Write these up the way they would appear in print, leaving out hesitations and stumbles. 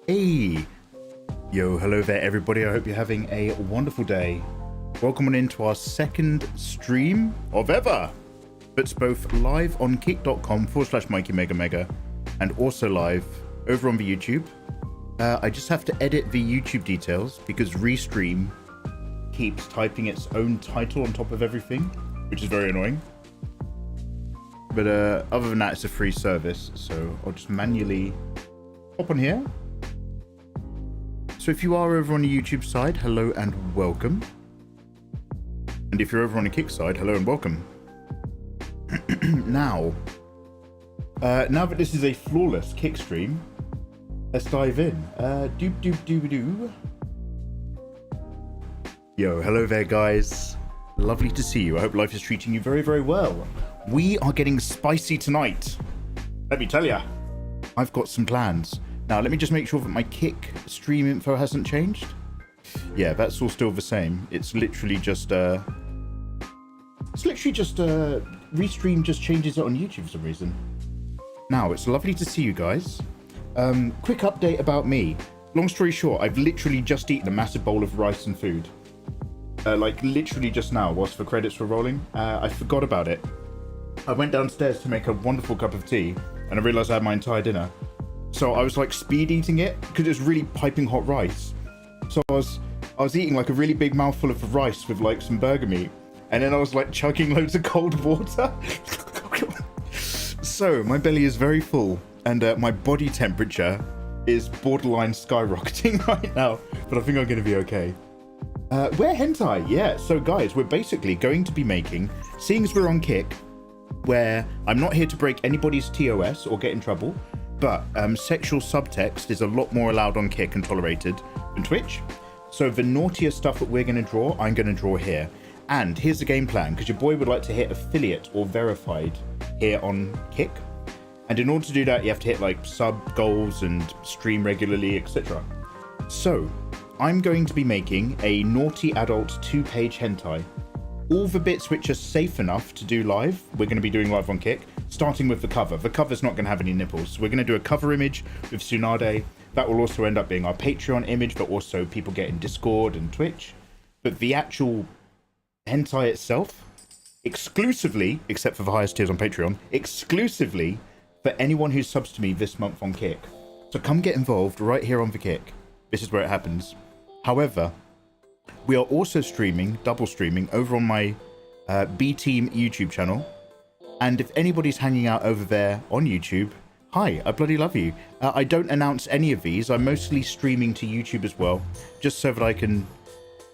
Hey, yo, hello there everybody. I hope you're having a wonderful day. Welcome on into our second stream of ever. It's both live on kick.com/MikeyMegaMega and also live over on the YouTube. I just have to edit the YouTube details because Restream keeps typing its own title on top of everything, which is very annoying. But other than that, it's a free service, so I'll just manually hop on here. So if you are over on the YouTube side, hello and welcome. And if you're over on the Kick side, hello and welcome. Now that this is a flawless Kick stream, let's dive in. Yo, hello there guys. Lovely to see you. I hope life is treating you very, very well. We are getting spicy tonight. Let me tell ya, I've got some plans. Now, let me just make sure that my Kick stream info hasn't changed. Yeah, that's all still the same. It's literally just Restream just changes it on YouTube for some reason. Now, it's lovely to see you guys. Quick update about me. Long story short, I've literally just eaten a massive bowl of rice and food. Like literally just now, whilst the credits were rolling. I forgot about it. I went downstairs to make a wonderful cup of tea, and I realized I had my entire dinner. So I was like speed eating it because it was really piping hot rice. So I was eating like a really big mouthful of the rice with like some burger meat, and then I was like chugging loads of cold water. So my belly is very full, and my body temperature is borderline skyrocketing right now. But I think I'm going to be okay. Where hentai? Yeah. So guys, we're basically going to be making, seeing as we're on Kick, where I'm not here to break anybody's TOS or get in trouble. But sexual subtext is a lot more allowed on Kick and tolerated than Twitch. So the naughtier stuff that we're going to draw, I'm going to draw here. And here's the game plan, because your boy would like to hit affiliate or verified here on Kick. And in order to do that, you have to hit like sub goals and stream regularly, etc. So I'm going to be making a naughty adult 2-page hentai. All the bits which are safe enough to do live, we're going to be doing live on Kick, starting with the cover. The cover's not going to have any nipples. So we're going to do a cover image with Tsunade. That will also end up being our Patreon image, but also people get in Discord and Twitch. But the actual hentai itself, exclusively, except for the highest tiers on Patreon, exclusively for anyone who subs to me this month on Kick. So come get involved right here on the Kick. This is where it happens. However, we are also streaming, double streaming, over on my B-Team YouTube channel. And if anybody's hanging out over there on YouTube, hi, I bloody love you. I don't announce any of these. I'm mostly streaming to YouTube as well, just so that I can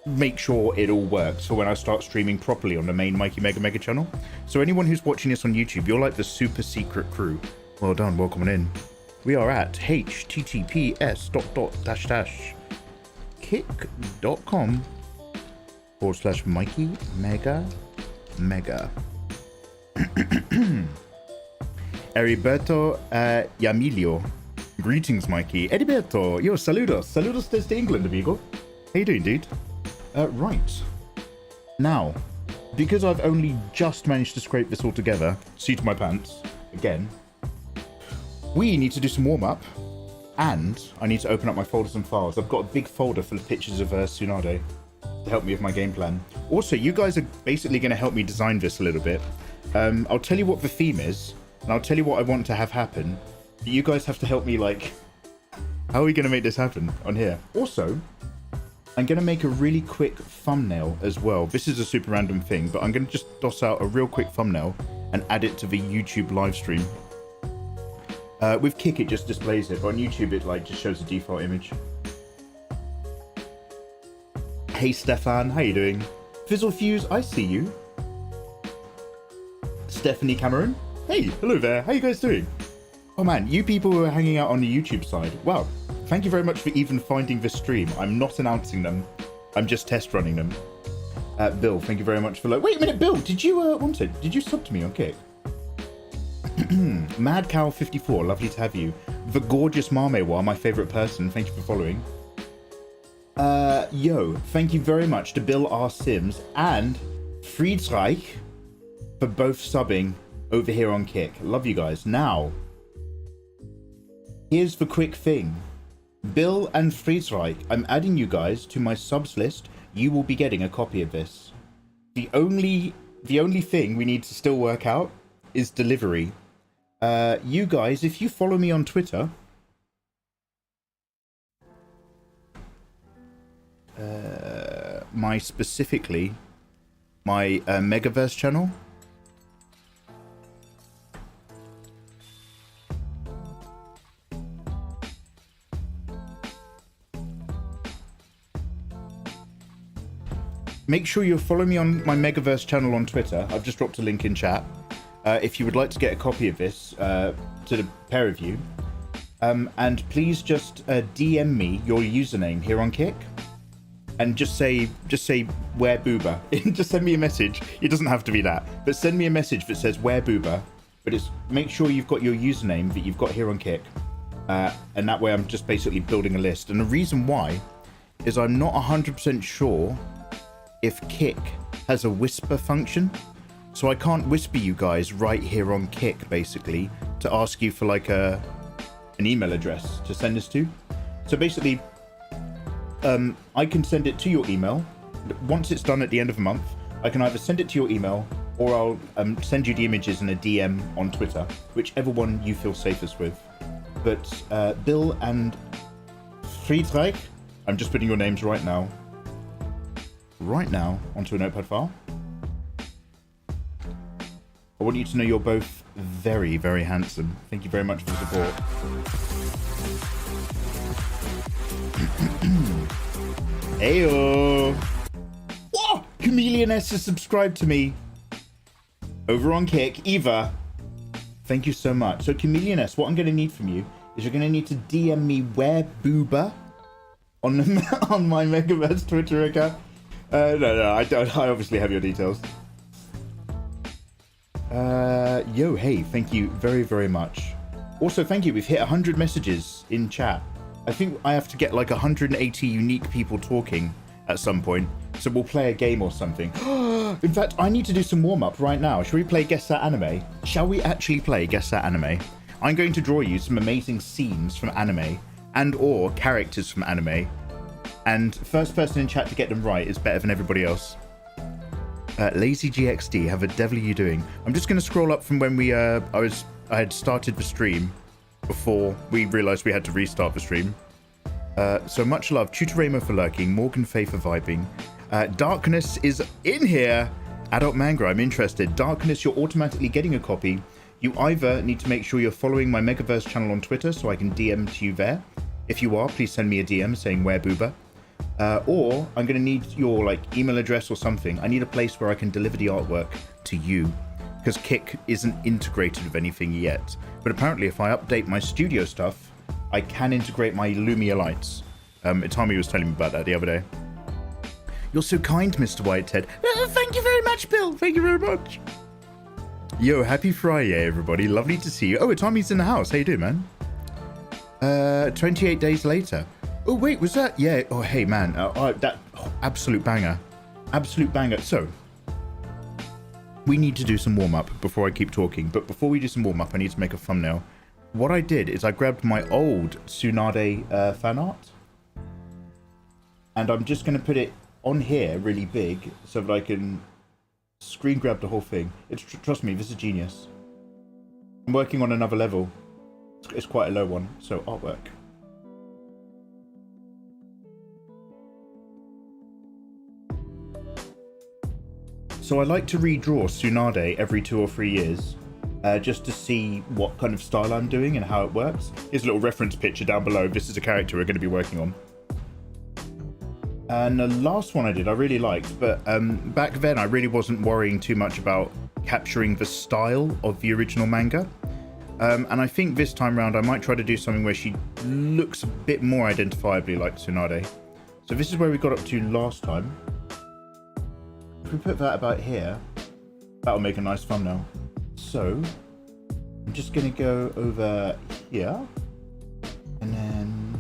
make sure it all works for when I start streaming properly on the main Mikey Mega Mega channel. So anyone who's watching this on YouTube, you're like the super secret crew. Well done, welcome on in. We are at https://kick.com/Mikey Mega Mega. Heriberto Yamilio. Greetings, Mikey. Heriberto, yo, saludos. Saludos desde England, amigo. How you doing, dude? Right. Now, because I've only just managed to scrape this all together, seat of my pants, again, we need to do some warm-up, and I need to open up my folders and files. I've got a big folder full of pictures of Tsunade to help me with my game plan. Also, you guys are basically going to help me design this a little bit. I'll tell you what the theme is, and I'll tell you what I want to have happen. But you guys have to help me, like, how are we going to make this happen on here? Also, I'm going to make a really quick thumbnail as well. This is a super random thing, but I'm going to just toss out a real quick thumbnail and add it to the YouTube live stream. With Kick, it just displays it, but on YouTube, it like just shows the default image. Hey, Stefan, how you doing? Fizzlefuse, I see you. Stephanie Cameron, hey, hello there. How you guys doing? Oh man, you people who are hanging out on the YouTube side. Wow, thank you very much for even finding this stream. I'm not announcing them. I'm just test running them. Bill, thank you very much for wait a minute, Bill, did you did you sub to me on Kick? Mad Cow 54, lovely to have you. The gorgeous Marmewa, my favorite person, thank you for following. Yo, thank you very much to Bill R. Sims and Friedreich for both subbing over here on Kick. Love you guys. Now, here's the quick thing. Bill and Friedreich, I'm adding you guys to my subs list. You will be getting a copy of this. The only thing we need to still work out is delivery. You guys, if you follow me on Twitter, my Megaverse channel. Make sure you follow me on my Megaverse channel on Twitter. I've just dropped a link in chat. If you would like to get a copy of this to the pair of you. And please just DM me your username here on Kick. And just say where booba. Just send me a message. It doesn't have to be that. But send me a message that says where booba. But it's make sure you've got your username that you've got here on Kick. And that way I'm just basically building a list. And the reason why is I'm not 100% sure if Kick has a whisper function, so I can't whisper you guys right here on Kick basically to ask you for like an email address to send this to. So basically I can send it to your email. Once it's done at the end of the month, I can either send it to your email or I'll send you the images in a DM on Twitter, whichever one you feel safest with. But Bill and Friedreich, I'm just putting your names right now onto a notepad file. I want you to know you're both very, very handsome. Thank you very much for the support. Heyo! Whoa! Chameleon S has subscribed to me over on Kick. Eva, thank you so much. So Chameleon S, what I'm going to need from you is you're going to need to DM me where booba on my Megaverse Twitter account. No, I don't. I obviously have your details. Yo, hey, thank you very, very much. Also, thank you. We've hit 100 messages in chat. I think I have to get like 180 unique people talking at some point. So we'll play a game or something. In fact, I need to do some warm-up right now. Shall we play Guess That Anime? Shall we actually play Guess That Anime? I'm going to draw you some amazing scenes from anime and or characters from anime. And first person in chat to get them right is better than everybody else. Lazy GXD, how the devil are you doing? I'm just going to scroll up from when I had started the stream before we realized we had to restart the stream. So much love, Tutoramo for lurking, Morgan Faye for vibing. Darkness is in here. Adult Manga, I'm interested. Darkness, you're automatically getting a copy. You either need to make sure you're following my Megaverse channel on Twitter so I can DM to you there. If you are, please send me a DM saying where booba. Or I'm going to need your like email address or something. I need a place where I can deliver the artwork to you because Kick isn't integrated with anything yet. But apparently if I update my studio stuff, I can integrate my Lumia lights. Tommy was telling me about that the other day. You're so kind, Mr. Whitehead. Thank you very much, Bill. Thank you very much. Yo, happy Friday, everybody. Lovely to see you. Oh, Tommy's in the house. How you doing, man? 28 days later. Oh, wait, was that? Yeah. Oh, hey, man. Absolute banger. Absolute banger. So, we need to do some warm-up before I keep talking. But before we do some warm-up, I need to make a thumbnail. What I did is I grabbed my old Tsunade fan art. And I'm just going to put it on here really big so that I can screen grab the whole thing. Trust me, this is genius. I'm working on another level. It's quite a low one, so artwork. So I like to redraw Tsunade every 2 or 3 years, just to see what kind of style I'm doing and how it works. Here's a little reference picture down below. This is a character we're going to be working on. And the last one I did I really liked, but back then I really wasn't worrying too much about capturing the style of the original manga. And I think this time around I might try to do something where she looks a bit more identifiably like Tsunade. So this is where we got up to last time. If we put that about here, that'll make a nice thumbnail. So I'm just going to go over here and then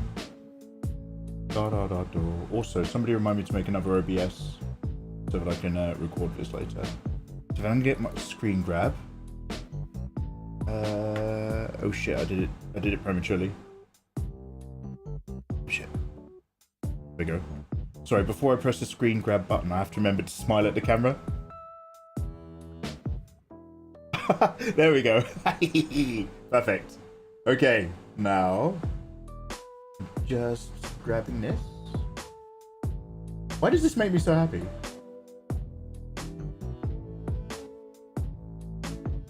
also somebody remind me to make another OBS so that I can record this later. So then I'm gonna get my screen grab. Oh shit, I did it prematurely. we go. Sorry, before I press the screen grab button, I have to remember to smile at the camera. There we go. Perfect. Okay, now just grabbing this. Why does this make me so happy?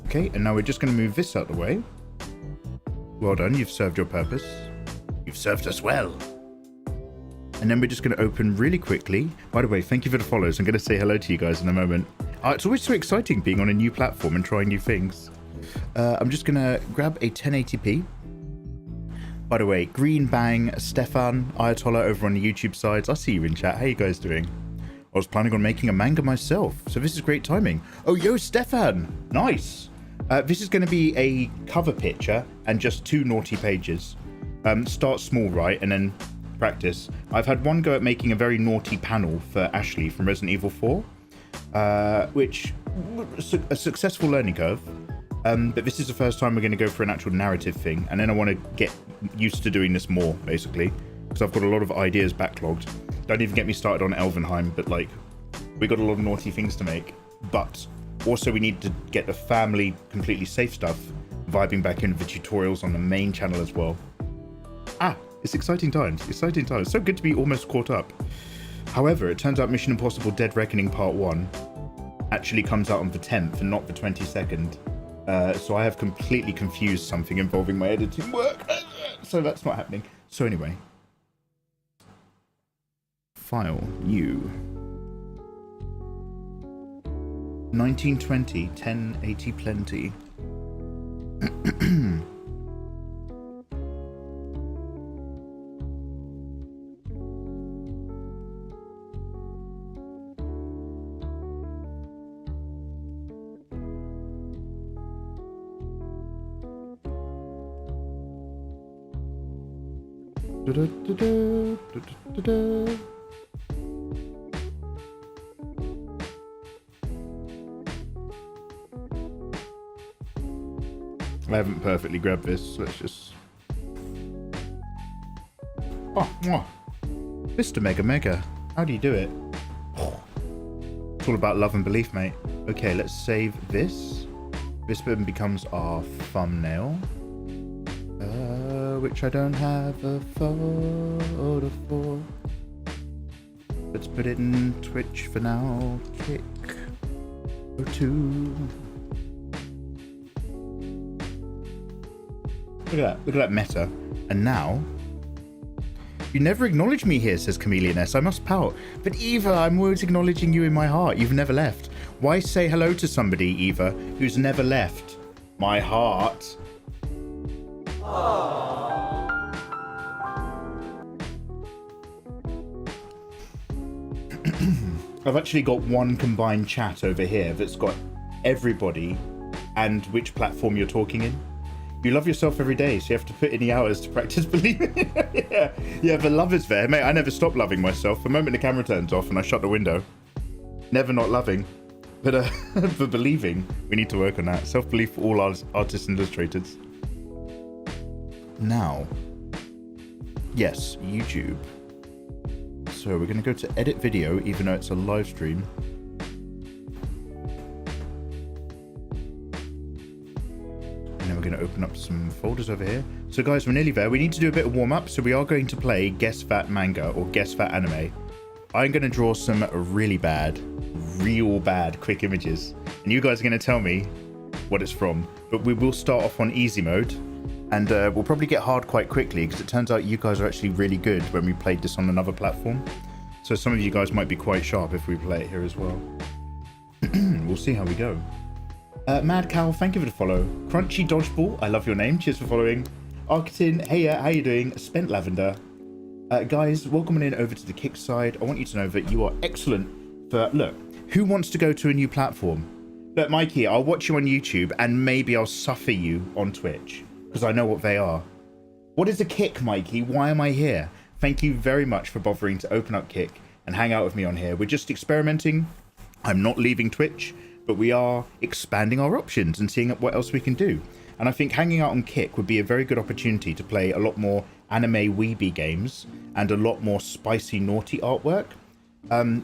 Okay, and now we're just going to move this out of the way. Well done, you've served your purpose. You've served us well. And then we're just going to open really quickly. By the way, thank you for the follows. I'm going to say hello to you guys in a moment. It's always so exciting being on a new platform and trying new things. I'm just going to grab a 1080p. By the way, Green Bang, Stefan, Ayatollah over on the YouTube sides. I see you in chat. How you guys doing? I was planning on making a manga myself, so this is great timing. Oh, yo, Stefan. Nice. This is going to be a cover picture and just 2 naughty pages. Start small, right? And then practice. I've had one go at making a very naughty panel for Ashley from Resident Evil 4, which a successful learning curve. But this is the first time we're going to go for an actual narrative thing, and then I want to get used to doing this more, basically, because I've got a lot of ideas backlogged. Don't even get me started on Elvenheim, but like, we got a lot of naughty things to make. But also we need to get the family completely safe stuff vibing back into the tutorials on the main channel as well. It's exciting times. Exciting times. So good to be almost caught up. However, it turns out Mission Impossible Dead Reckoning Part 1 actually comes out on the 10th and not the 22nd. So I have completely confused something involving my editing work. So that's not happening. So anyway. File, new. 1920, 1080 plenty. I haven't perfectly grabbed this, so let's just... Oh, mwah. Mr. Mega Mega, how do you do it? It's all about love and belief, mate. Okay, let's save this. This then becomes our thumbnail. Which I don't have a photo for. Let's put it in Twitch for now. Kick or 2. Look at that meta. And now, you never acknowledge me here, says Chameleon S. I must pout. But Eva, I'm always acknowledging you in my heart. You've never left. Why say hello to somebody, Eva, who's never left my heart? I've actually got one combined chat over here that's got everybody and which platform you're talking in. You love yourself every day, so you have to put in the hours to practice believing. Yeah, the love is there. Mate, I never stop loving myself. The moment the camera turns off and I shut the window. Never not loving. But for believing, we need to work on that. Self-belief for all artists and illustrators. Now, yes, YouTube. So we're going to go to edit video, even though it's a live stream. And then we're going to open up some folders over here. So guys, we're nearly there. We need to do a bit of warm up. So we are going to play Guess That Manga or Guess That Anime. I'm going to draw some really bad, real bad quick images. And you guys are going to tell me what it's from. But we will start off on easy mode. And we'll probably get hard quite quickly because it turns out you guys are actually really good when we played this on another platform. So some of you guys might be quite sharp if we play it here as well. We'll see how we go. Mad Cow, thank you for the follow. Crunchy Dodgeball, I love your name. Cheers for following. Arkitin, hey, how you doing? Spent Lavender. Guys, welcome in over to the Kick side. I want you to know that you are excellent for... Look, who wants to go to a new platform? Look, Mikey, I'll watch you on YouTube and maybe I'll suffer you on Twitch. Because I know what they are. What is a Kick, Mikey? Why am I here? Thank you very much for bothering to open up Kick and hang out with me on here. We're just experimenting. I'm not leaving Twitch, but we are expanding our options and seeing what else we can do. And I think hanging out on Kick would be a very good opportunity to play a lot more anime weeby games and a lot more spicy, naughty artwork,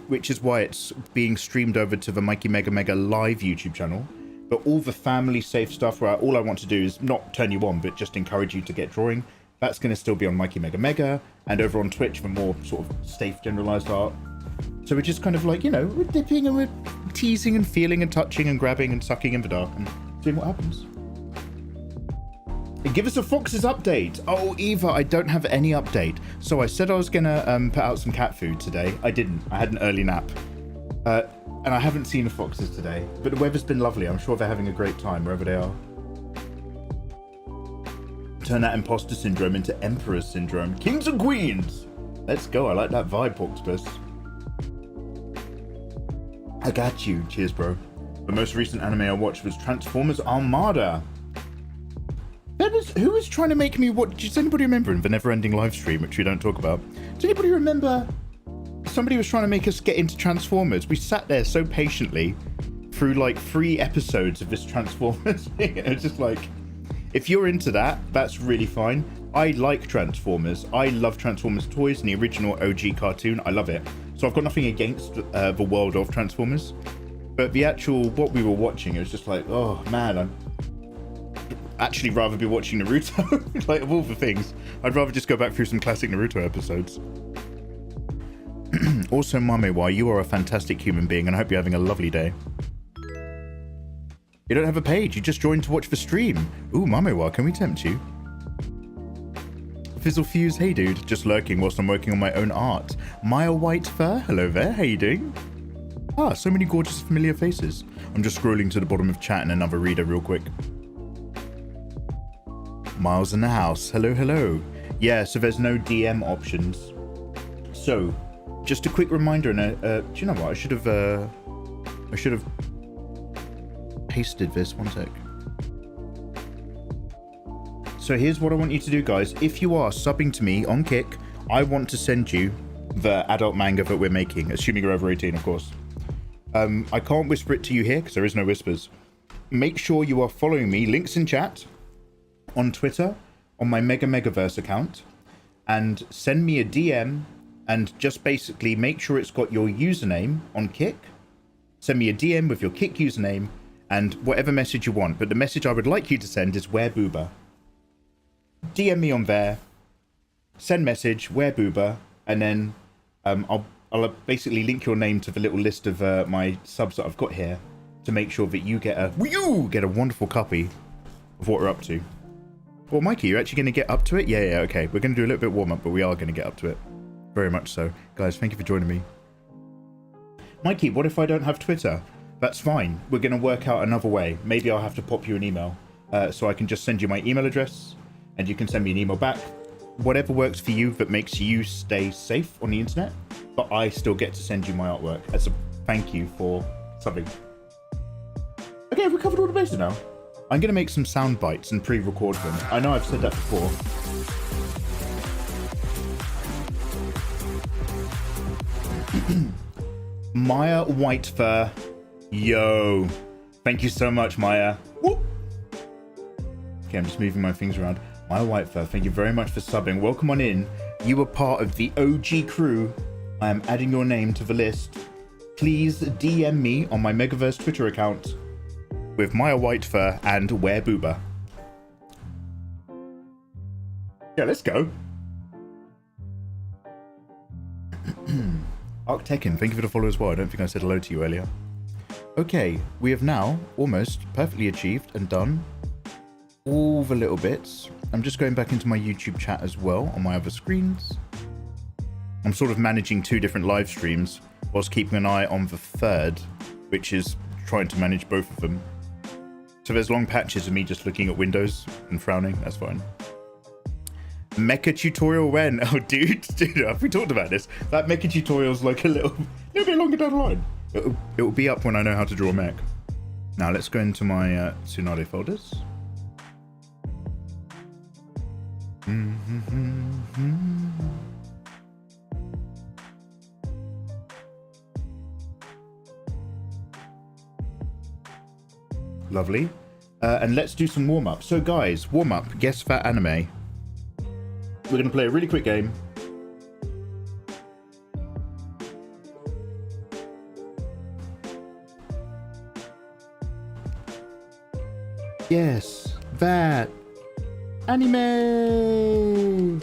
which is why it's being streamed over to the Mikey Mega Mega live YouTube channel. But all the family safe stuff where all I want to do is not turn you on, but just encourage you to get drawing, that's going to still be on Mikey Mega Mega, and over on Twitch for more sort of safe, generalized art. So we're just kind of like, you know, we're dipping and we're teasing and feeling and touching and grabbing and sucking in the dark and seeing what happens. And give us a Fox's update. Oh, Eva, I don't have any update. So I said I was going to put out some cat food today. I didn't. I had an early nap. And I haven't seen the foxes today. But the weather's been lovely. I'm sure they're having a great time wherever they are. Turn that imposter syndrome into emperor syndrome. Kings and queens. Let's go. I like that vibe, Porctopus. I got you. Cheers, bro. The most recent anime I watched was Transformers Armada. Who was trying to make me watch? Does anybody remember in the never-ending live stream, which we don't talk about? Does anybody remember? Somebody was trying to make us get into Transformers. We sat there so patiently through like 3 episodes of this Transformers thing. It was just like, if you're into that, that's really fine. I like Transformers. I love Transformers toys and the original OG cartoon. I love it. So I've got nothing against the world of Transformers. But the actual, what we were watching, it was just like, oh man, I'd actually rather be watching Naruto. Like, of all the things, I'd rather just go back through some classic Naruto episodes. Also, Mamewa, you are a fantastic human being, and I hope you're having a lovely day. You don't have a page, you just joined to watch the stream. Ooh, Mamewa, can we tempt you? Fizzle Fuse, hey dude, just lurking whilst I'm working on my own art. Maya White Fur, hello there, how you doing? Ah, so many gorgeous familiar faces. I'm just scrolling to the bottom of chat and another reader real quick. Miles in the house, hello, hello. Yeah, so there's no DM options. So, just a quick reminder, and do you know what? I should have pasted this. 1 sec. So here's what I want you to do, guys. If you are subbing to me on Kick, I want to send you the adult manga that we're making, assuming you're over 18, of course. I can't whisper it to you here because there is no whispers. Make sure you are following me. Links in chat on Twitter, on my Mega Megaverse account, and send me a DM. And just basically make sure it's got your username on Kick. Send me a DM with your Kick username and whatever message you want. But the message I would like you to send is Where Booba. DM me on there. Send message Where Booba, and then I'll basically link your name to the little list of my subs that I've got here to make sure that you get a wonderful copy of what we're up to. Well, Mikey, you're actually going to get up to it? Yeah, okay. We're going to do a little bit warm up, but we are going to get up to it. Very much so. Guys, thank you for joining me. Mikey, what if I don't have Twitter? That's fine. We're going to work out another way. Maybe I'll have to pop you an email. So I can just send you my email address and you can send me an email back. Whatever works for you that makes you stay safe on the internet, but I still get to send you my artwork as a thank you for something. Okay, have we covered all the bases now? I'm going to make some sound bites and pre-record them. I know I've said that before. Maya Whitefur, yo, thank you so much, Maya. Whoop. Okay, I'm just moving my things around. Maya Whitefur, thank you very much for subbing. Welcome on in. You were part of the OG crew. I am adding your name to the list. Please DM me on my Megaverse Twitter account with Maya Whitefur and Where Booba. Yeah, let's go. Arctekin, thank you for the follow as well. I don't think I said hello to you earlier. Okay, we have now almost perfectly achieved and done all the little bits. I'm just going back into my YouTube chat as well on my other screens. I'm sort of managing 2 different live streams whilst keeping an eye on the third, which is trying to manage both of them. So there's long patches of me just looking at windows and frowning. That's fine. Mecha tutorial when? Oh, dude, have we talked about this? That mecha tutorial's like a little bit longer down the line. It will be up when I know how to draw a mech. Now let's go into my Tsunade folders. Lovely. And let's do some warm-up. So guys, warm-up. Guess that anime. We're going to play a really quick game. Yes, that anime.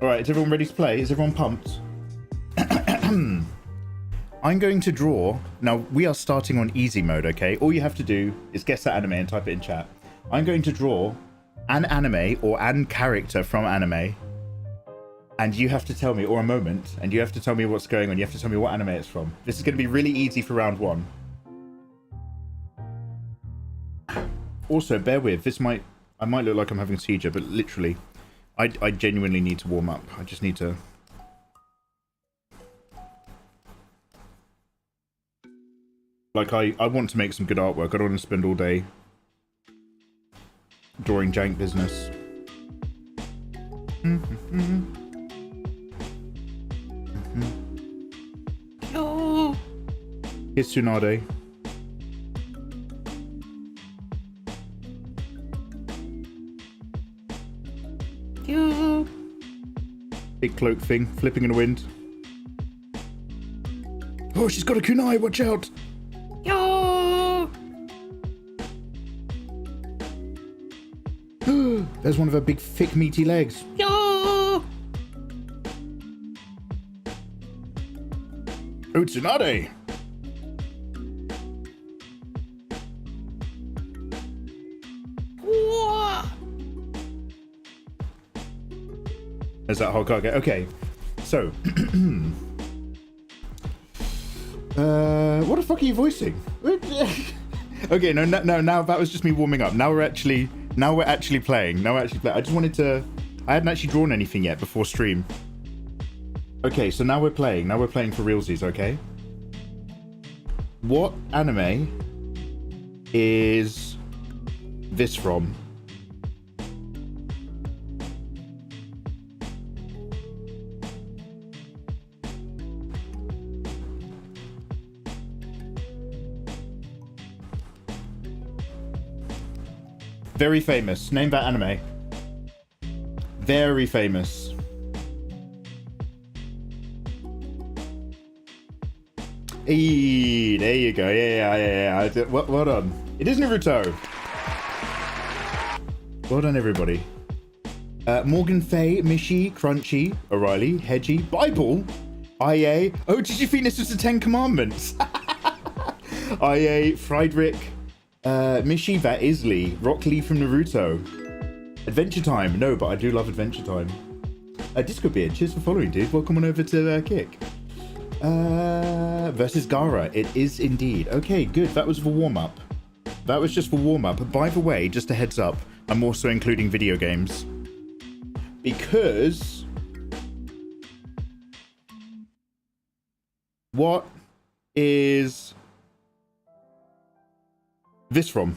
All right, is everyone ready to play? Is everyone pumped? I'm going to draw. Now, we are starting on easy mode, okay? All you have to do is guess that anime and type it in chat. I'm going to draw an anime or an character from anime. And you have to tell me, or a moment, and you have to tell me what's going on. You have to tell me what anime it's from. This is going to be really easy for round one. Also, bear with. I might look like I'm having a seizure, but literally, I genuinely need to warm up. I just need to... Like, I want to make some good artwork. I don't want to spend all day drawing jank business. Here's Tsunade. Big cloak thing, flipping in the wind. Oh, she's got a kunai, watch out! There's one of her big, thick, meaty legs. Oh, Tsunade! Is that Hokage? Okay, so... what the fuck are you voicing? Okay, no, now that was just me warming up. Now we're actually playing. I just wanted to... I hadn't actually drawn anything yet before stream. Okay, so now we're playing. Now we're playing for realsies, okay? What anime is this from? Very famous. Name that anime. Very famous. Hey, there you go. Yeah. Well done. It is Naruto. Well done, everybody. Morgan Faye, Mishi, Crunchy, O'Reilly, Hedgie, Bible, IA. Oh, did you think this was the 10 Commandments? IA, Friedrich, Mishi, that Isley, Rock Lee from Naruto. Adventure Time. No, but I do love Adventure Time. Disco Beard, cheers for following, dude. Welcome on over to Kick. Versus Gara. It is indeed. Okay, good. That was for warm-up. That was just for warm-up. By the way, just a heads up, I'm also including video games. Because... what is this from?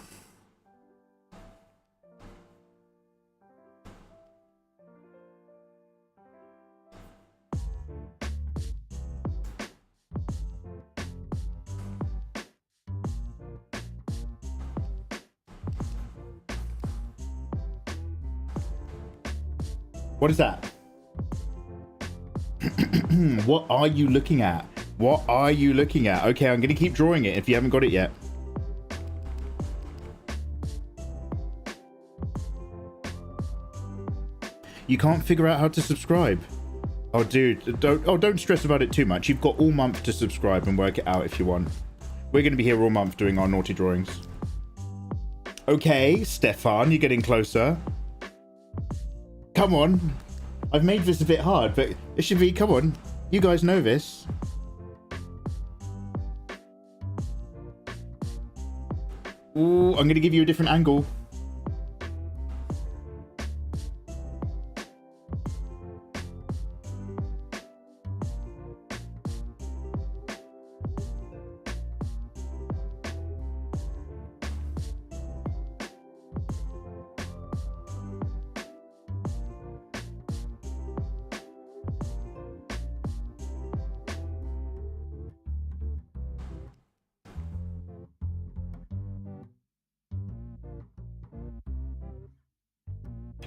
What is that? What are you looking at? What are you looking at? Okay, I'm going to keep drawing it if you haven't got it yet. You can't figure out how to subscribe. Oh, dude, don't stress about it too much. You've got all month to subscribe and work it out if you want. We're going to be here all month doing our naughty drawings. Okay, Stefan, you're getting closer. Come on. I've made this a bit hard, but it should be, come on. You guys know this. Ooh, I'm going to give you a different angle.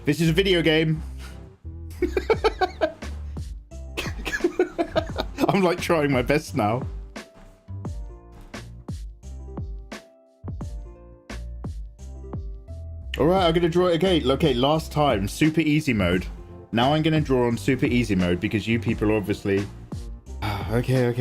This is a video game. I'm like trying my best now. All right, I'm gonna draw it again. Okay, last time, super easy mode. Now I'm gonna draw on super easy mode because you people obviously... Okay.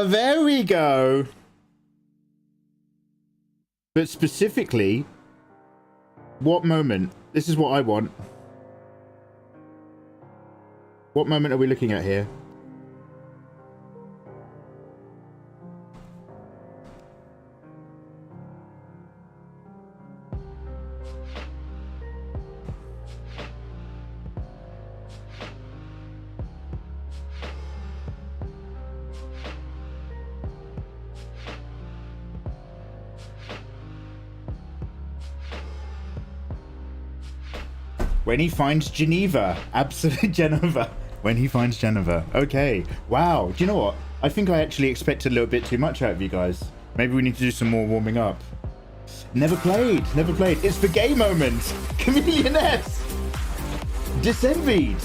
There we go. But specifically, what moment? This is what I want. What moment are we looking at here? When he finds Geneva. Absolute Geneva. When he finds Geneva. Okay. Wow. Do you know what? I think I actually expected a little bit too much out of you guys. Maybe we need to do some more warming up. Never played. It's the gay moment. Chameleoness. Disenvied.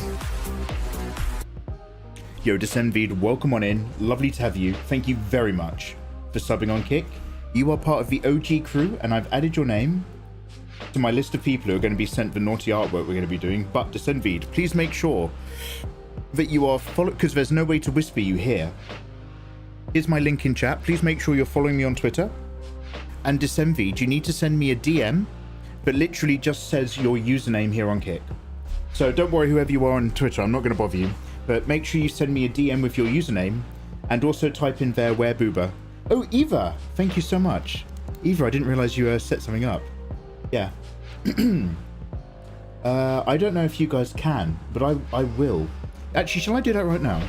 Yo, Disenvied, welcome on in. Lovely to have you. Thank you very much for subbing on Kick. You are part of the OG crew, and I've added your name to my list of people who are going to be sent the naughty artwork we're going to be doing. But Disenvied, please make sure that you are followed, because there's no way to whisper you here. Here's my link in chat. Please make sure you're following me on Twitter. And Disenvied, you need to send me a DM that literally just says your username here on Kick. So don't worry, whoever you are on Twitter, I'm not going to bother you, but make sure you send me a DM with your username and also type in there werebooba. Oh, Eva, thank you so much. Eva, I didn't realize you set something up. Yeah. I don't know if you guys can, but I will. Actually, shall I do that right now?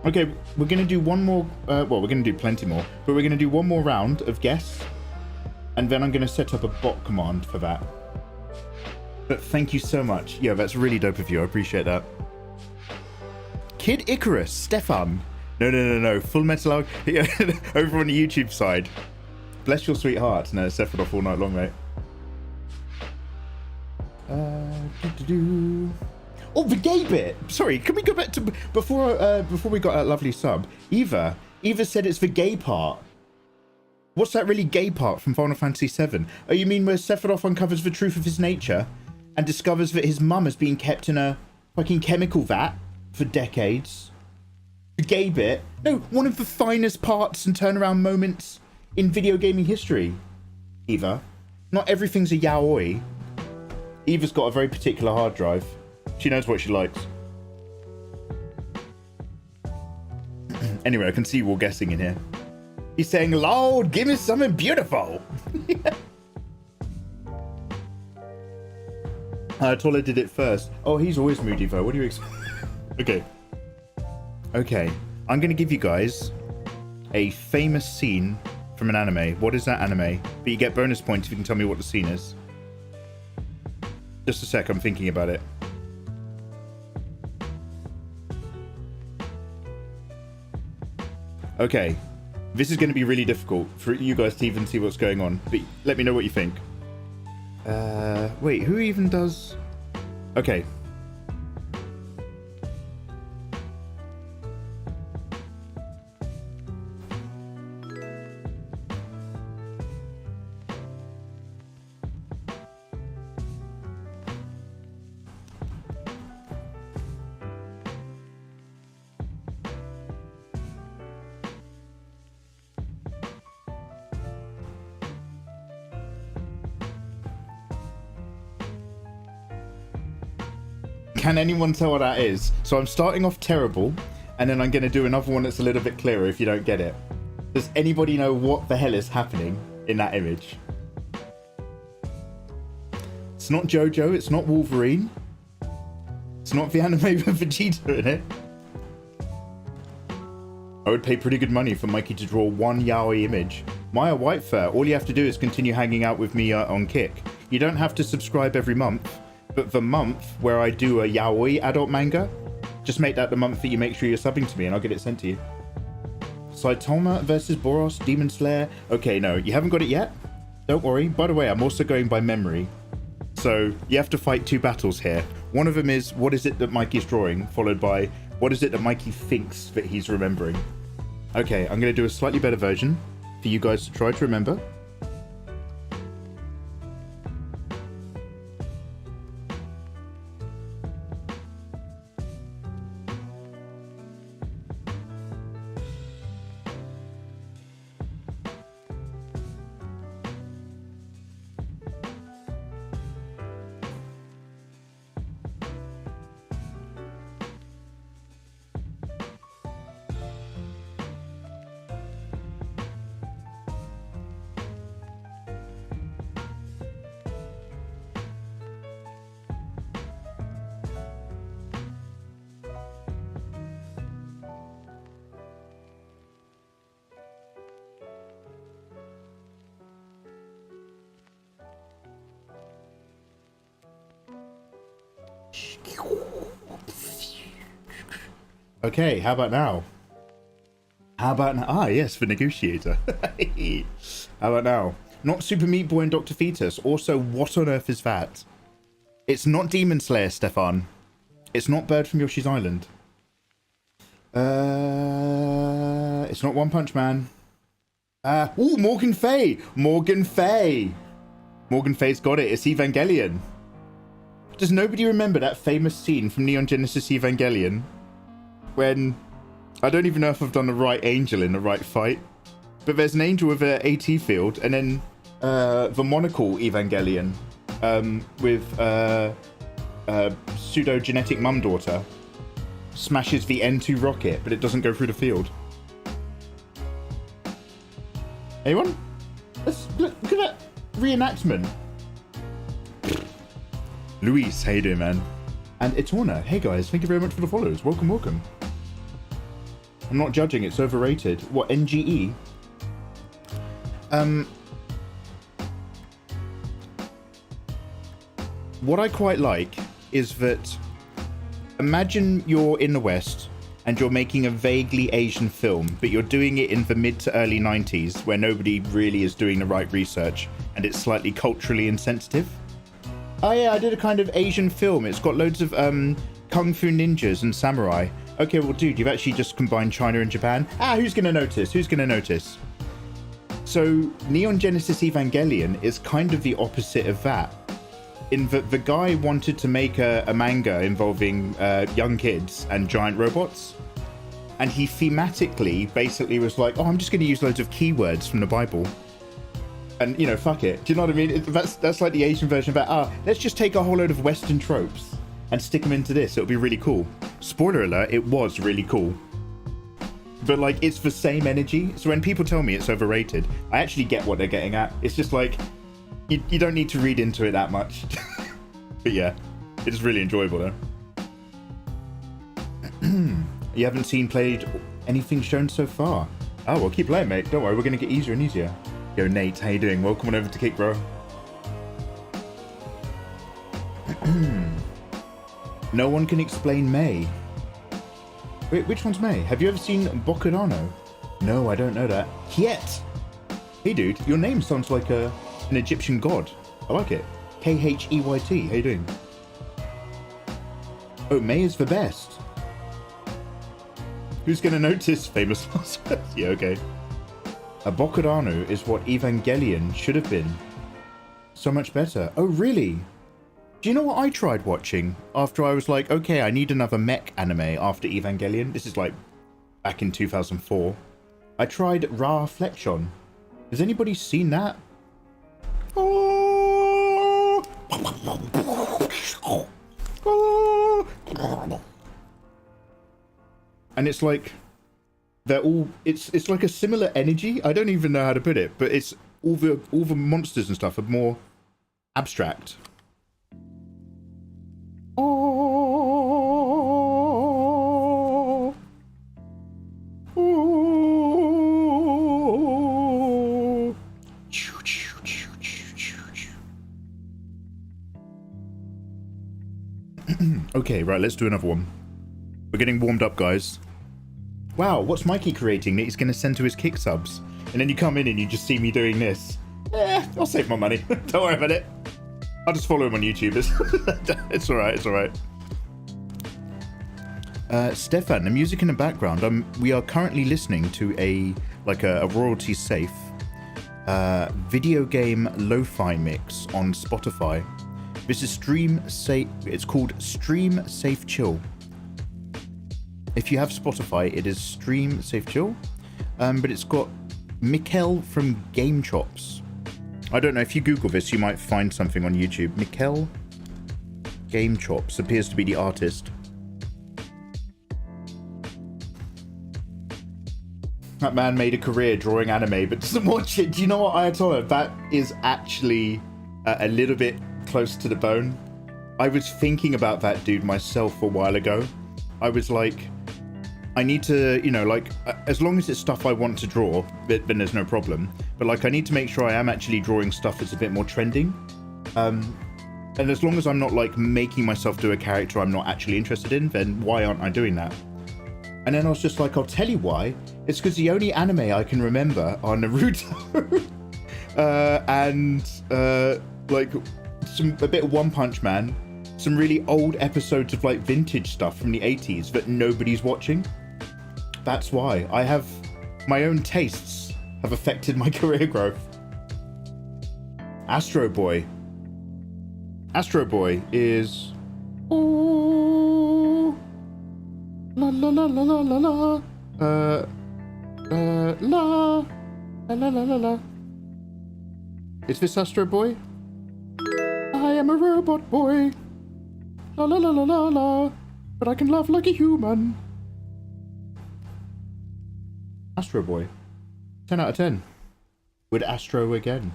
Okay, we're going to do one more, well, we're going to do plenty more, but we're going to do one more round of guess, and then I'm going to set up a bot command for that. But thank you so much. Yeah, that's really dope of you. I appreciate that. Kid Icarus, Stefan. No. Full Metal over on the YouTube side. Bless your sweet heart. No, it's Sephiroth all night long, mate. Oh, the gay bit. Sorry, can we go back to before we got that lovely sub? Eva said it's the gay part. What's that really gay part from Final Fantasy VII? Oh, you mean where Sephiroth uncovers the truth of his nature and discovers that his mum has been kept in a fucking chemical vat for decades? The gay bit? No, one of the finest parts and turnaround moments in video gaming history. Eva, not everything's a yaoi. Eva's got a very particular hard drive. She knows what she likes. Anyway, I can see you all guessing in here. He's saying, Lord, give me something beautiful. Tola did it first. Oh, he's always moody though. What do you expect? Okay. I'm going to give you guys a famous scene from an anime. What is that anime? But you get bonus points if you can tell me what the scene is. Just a sec, I'm thinking about it. Okay. This is going to be really difficult for you guys to even see what's going on. But let me know what you think. Wait, who even does... Okay. Can anyone tell what that is? So I'm starting off terrible, and then I'm going to do another one that's a little bit clearer if you don't get it. Does anybody know what the hell is happening in that image? It's not Jojo, it's not Wolverine. It's not the anime with Vegeta in it. I would pay pretty good money for Mikey to draw one yaoi image. Maya Whitefur, all you have to do is continue hanging out with me on Kick. You don't have to subscribe every month, but the month where I do a yaoi adult manga, just make that the month that you make sure you're subbing to me and I'll get it sent to you. Saitama versus Boros, Demon Slayer. Okay, no, you haven't got it yet? Don't worry. By the way, I'm also going by memory. So you have to fight two battles here. One of them is, what is it that Mikey's drawing? Followed by, what is it that Mikey thinks that he's remembering? Okay, I'm going to do a slightly better version for you guys to try to remember. Okay, how about now? How about now? Ah, yes, the negotiator. How about now? Not Super Meat Boy and Dr. Fetus. Also, what on earth is that? It's not Demon Slayer, Stefan. It's not Bird from Yoshi's Island. It's not One Punch Man. Ooh, Morgan Fay. Morgan Fay. Morgan Fay's got it. It's Evangelion. Does nobody remember that famous scene from Neon Genesis Evangelion? When, I don't even know if I've done the right angel in the right fight, but there's an angel with an AT field, and then the monocle Evangelion with pseudo-genetic mum daughter smashes the N2 rocket, but it doesn't go through the field. Anyone? Look at that reenactment. Luis, how you doing, man? And Etorna, hey guys, thank you very much for the follows. Welcome, welcome. I'm not judging, it's overrated. What, NGE? What I quite like is that, imagine you're in the West and you're making a vaguely Asian film, but you're doing it in the mid to early 90s where nobody really is doing the right research and it's slightly culturally insensitive. Oh yeah, I did a kind of Asian film. It's got loads of kung fu ninjas and samurai. Okay, well, dude, you've actually just combined China and Japan. Who's gonna notice? Who's gonna notice? So, Neon Genesis Evangelion is kind of the opposite of that. In that the guy wanted to make a manga involving young kids and giant robots. And he thematically basically was like, oh, I'm just gonna use loads of keywords from the Bible. And, you know, fuck it. Do you know what I mean? That's like the Asian version of that. Let's just take a whole load of Western tropes and stick them into this. It'll be really cool. Spoiler alert, it was really cool. But, like, it's the same energy. So when people tell me it's overrated, I actually get what they're getting at. It's just like, you don't need to read into it that much. But yeah, it's really enjoyable, though. You haven't played anything shown so far? Oh, well, keep playing, mate. Don't worry, we're going to get easier and easier. Yo, Nate, how you doing? Welcome on over to Kick, bro. No one can explain May. Wait, which one's May? Have you ever seen Bokurano? No, I don't know that. Kiet! Hey, dude, your name sounds like an Egyptian god. I like it. Kheyt. How you doing? Oh, May is the best. Who's gonna notice? Famous last words. Yeah, okay. A Bokurano is what Evangelion should have been. So much better. Oh, really? Do you know what I tried watching after I was like, okay, I need another mech anime after Evangelion? This is like back in 2004. I tried Ra Flexion. Has anybody seen that? Oh! And it's like, they're all, it's like a similar energy. I don't even know how to put it, but it's all the monsters and stuff are more abstract. Oh, oh. Okay, right, let's do another one. We're getting warmed up, guys. Wow, what's Mikey creating that he's going to send to his kick subs? And then you come in and you just see me doing this. I'll save my money. Don't worry about it. I'll just follow him on YouTube. It's alright, it's alright. Stefan, the music in the background, we are currently listening to a royalty safe video game lo-fi mix on Spotify. This is it's called Stream Safe Chill. If you have Spotify, it is Stream Safe Chill, but it's got Mikkel from Game Chops. I don't know, if you Google this, you might find something on YouTube. Mikkel Game Chops appears to be the artist. That man made a career drawing anime, but doesn't watch it. Do you know what, Ayatollah? That is actually a little bit close to the bone. I was thinking about that dude myself a while ago. I was like, I need to, you know, like, as long as it's stuff I want to draw, then there's no problem. But like, I need to make sure I am actually drawing stuff that's a bit more trending. And as long as I'm not like making myself do a character I'm not actually interested in, then why aren't I doing that? And then I was just like, I'll tell you why. It's because the only anime I can remember are Naruto and like a bit of One Punch Man, some really old episodes of like vintage stuff from the 80s that nobody's watching. That's why. I have my own tastes have affected my career growth. Astro Boy. Astro Boy is oh la la la la la la la la la la la la. Is this Astro Boy? I am a robot boy. La la la la la la. But I can laugh like a human. Astro Boy. 10 out of 10. Would Astro again.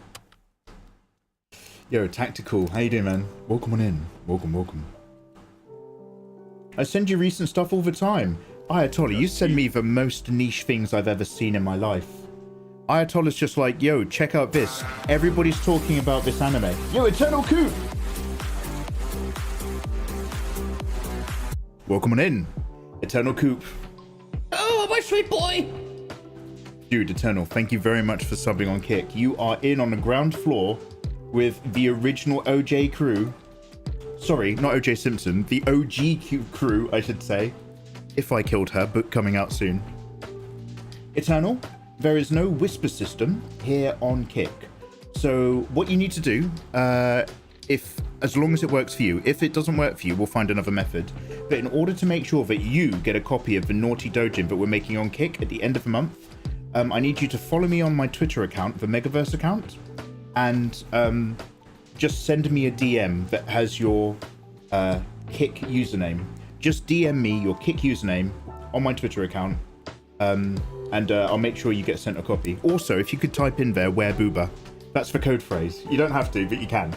Yo, Tactical. How you doing, man? Welcome on in. Welcome, welcome. I send you recent stuff all the time. Ayatollah, you send me the most niche things I've ever seen in my life. Ayatollah's just like, yo, check out this. Everybody's talking about this anime. Yo, Eternal Coop! Welcome on in. Eternal Coop. Oh, my sweet boy! Dude, Eternal, thank you very much for subbing on Kick. You are in on the ground floor with the original OJ crew. Sorry, not OJ Simpson. The OG crew, I should say. If I killed her, book coming out soon. Eternal, there is no whisper system here on Kick. So what you need to do, as long as it works for you, if it doesn't work for you, we'll find another method. But in order to make sure that you get a copy of the Naughty Doujin that we're making on Kick at the end of the month, I need you to follow me on my Twitter account, the Megaverse account, and just send me a DM that has your Kick username. Just DM me your Kick username on my Twitter account, and I'll make sure you get sent a copy. Also, if you could type in there, "Where Booba," that's the code phrase. You don't have to, but you can.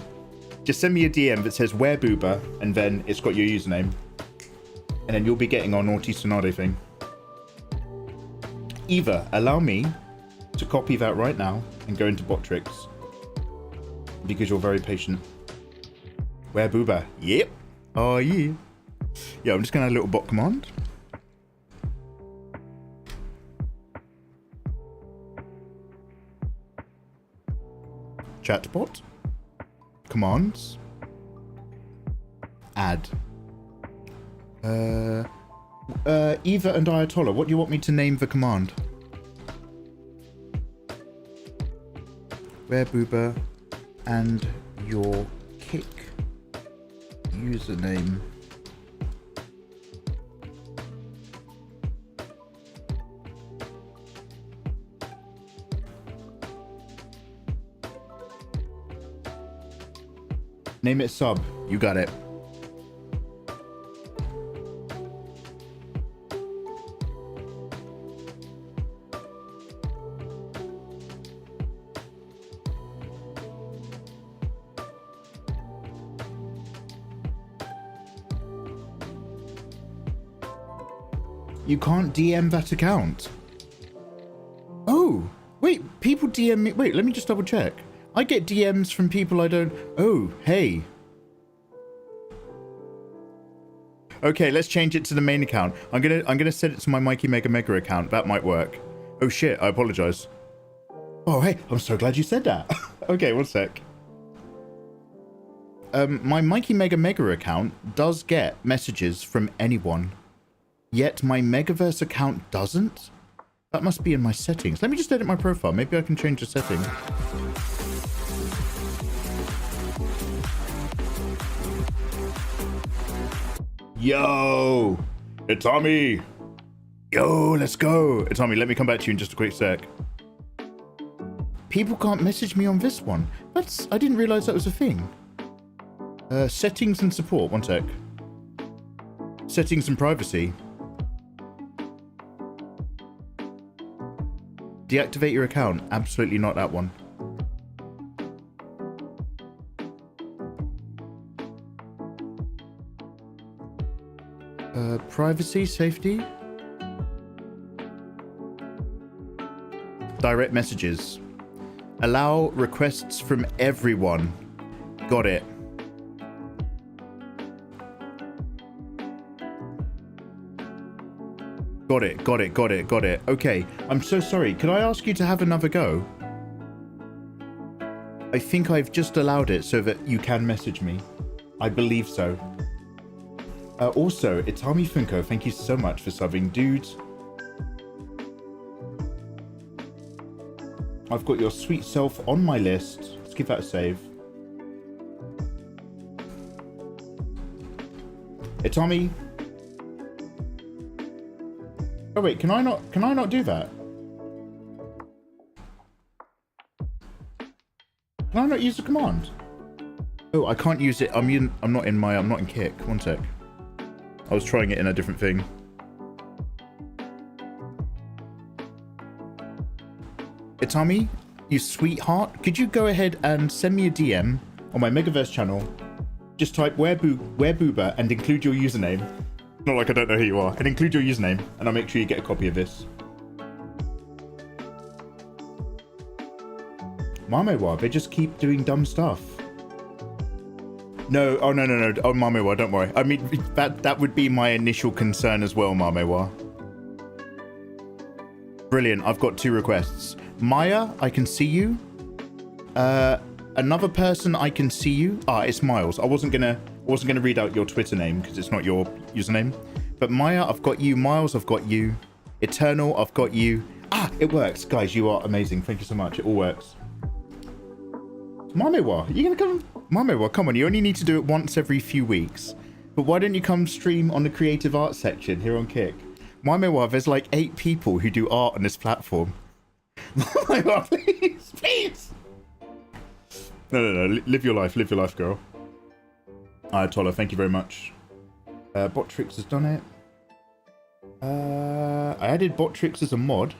Just send me a DM that says "Where Booba," and then it's got your username, and then you'll be getting our Naughty Sonado thing. Either allow me to copy that right now and go into bot tricks, because you're very patient. Where Booba? Yep. Oh yeah. Yeah, I'm just gonna add a little bot command. Chatbot. Commands. Add. Eva and Ayatollah, what do you want me to name the command? Where Booba and your Kick username. Name it sub. You got it. You can't DM that account. Oh, wait, people DM me. Wait, let me just double check. I get DMs from people I don't. Oh, hey. Okay, let's change it to the main account. I'm gonna set it to my Mikey Mega Mega account. That might work. Oh shit, I apologize. Oh hey, I'm so glad you said that. Okay, one sec. My Mikey Mega Mega account does get messages from anyone, yet my Megaverse account doesn't. That must be in my settings. Let me just edit my profile. Maybe I can change the setting. Yo, it's Tommy. Yo, let's go. It's Tommy. Let me come back to you in just a quick sec. People can't message me on this one. I didn't realize that was a thing. Settings and support. One sec. Settings and privacy. Deactivate your account. Absolutely not that one. Privacy, safety. Direct messages. Allow requests from everyone. Got it. Got it, got it, got it, got it. Okay, I'm so sorry. Could I ask you to have another go? I think I've just allowed it so that you can message me. I believe so. Also, Itami Funko, thank you so much for subbing. Dude, I've got your sweet self on my list. Let's give that a save. Itami. Oh wait, can I not do that? Can I not use the command? Oh, I can't use it. I'm not in Kick. One sec. I was trying it in a different thing. Itami, you sweetheart, could you go ahead and send me a DM on my Megaverse channel? Just type where booba and include your username. Not like I don't know who you are. And include your username, and I'll make sure you get a copy of this. Mamewa, they just keep doing dumb stuff. No, oh no. Oh Mamewa, don't worry. I mean, that would be my initial concern as well, Mamewa. Brilliant, I've got 2 requests. Maya, I can see you. Another person I can see you. It's Miles. I wasn't gonna read out your Twitter name because it's not your username. But Maya, I've got you. Miles, I've got you. Eternal, I've got you. It works. Guys, you are amazing. Thank you so much. It all works. Mamewa, you gonna come? Mamewa, come on. You only need to do it once every few weeks. But why don't you come stream on the creative art section here on Kick? Mamewa, there's like 8 people who do art on this platform. Mamewa, please, please. No. Live your life, girl. Tola, thank you very much. Botrix has done it. I added Botrix as a mod.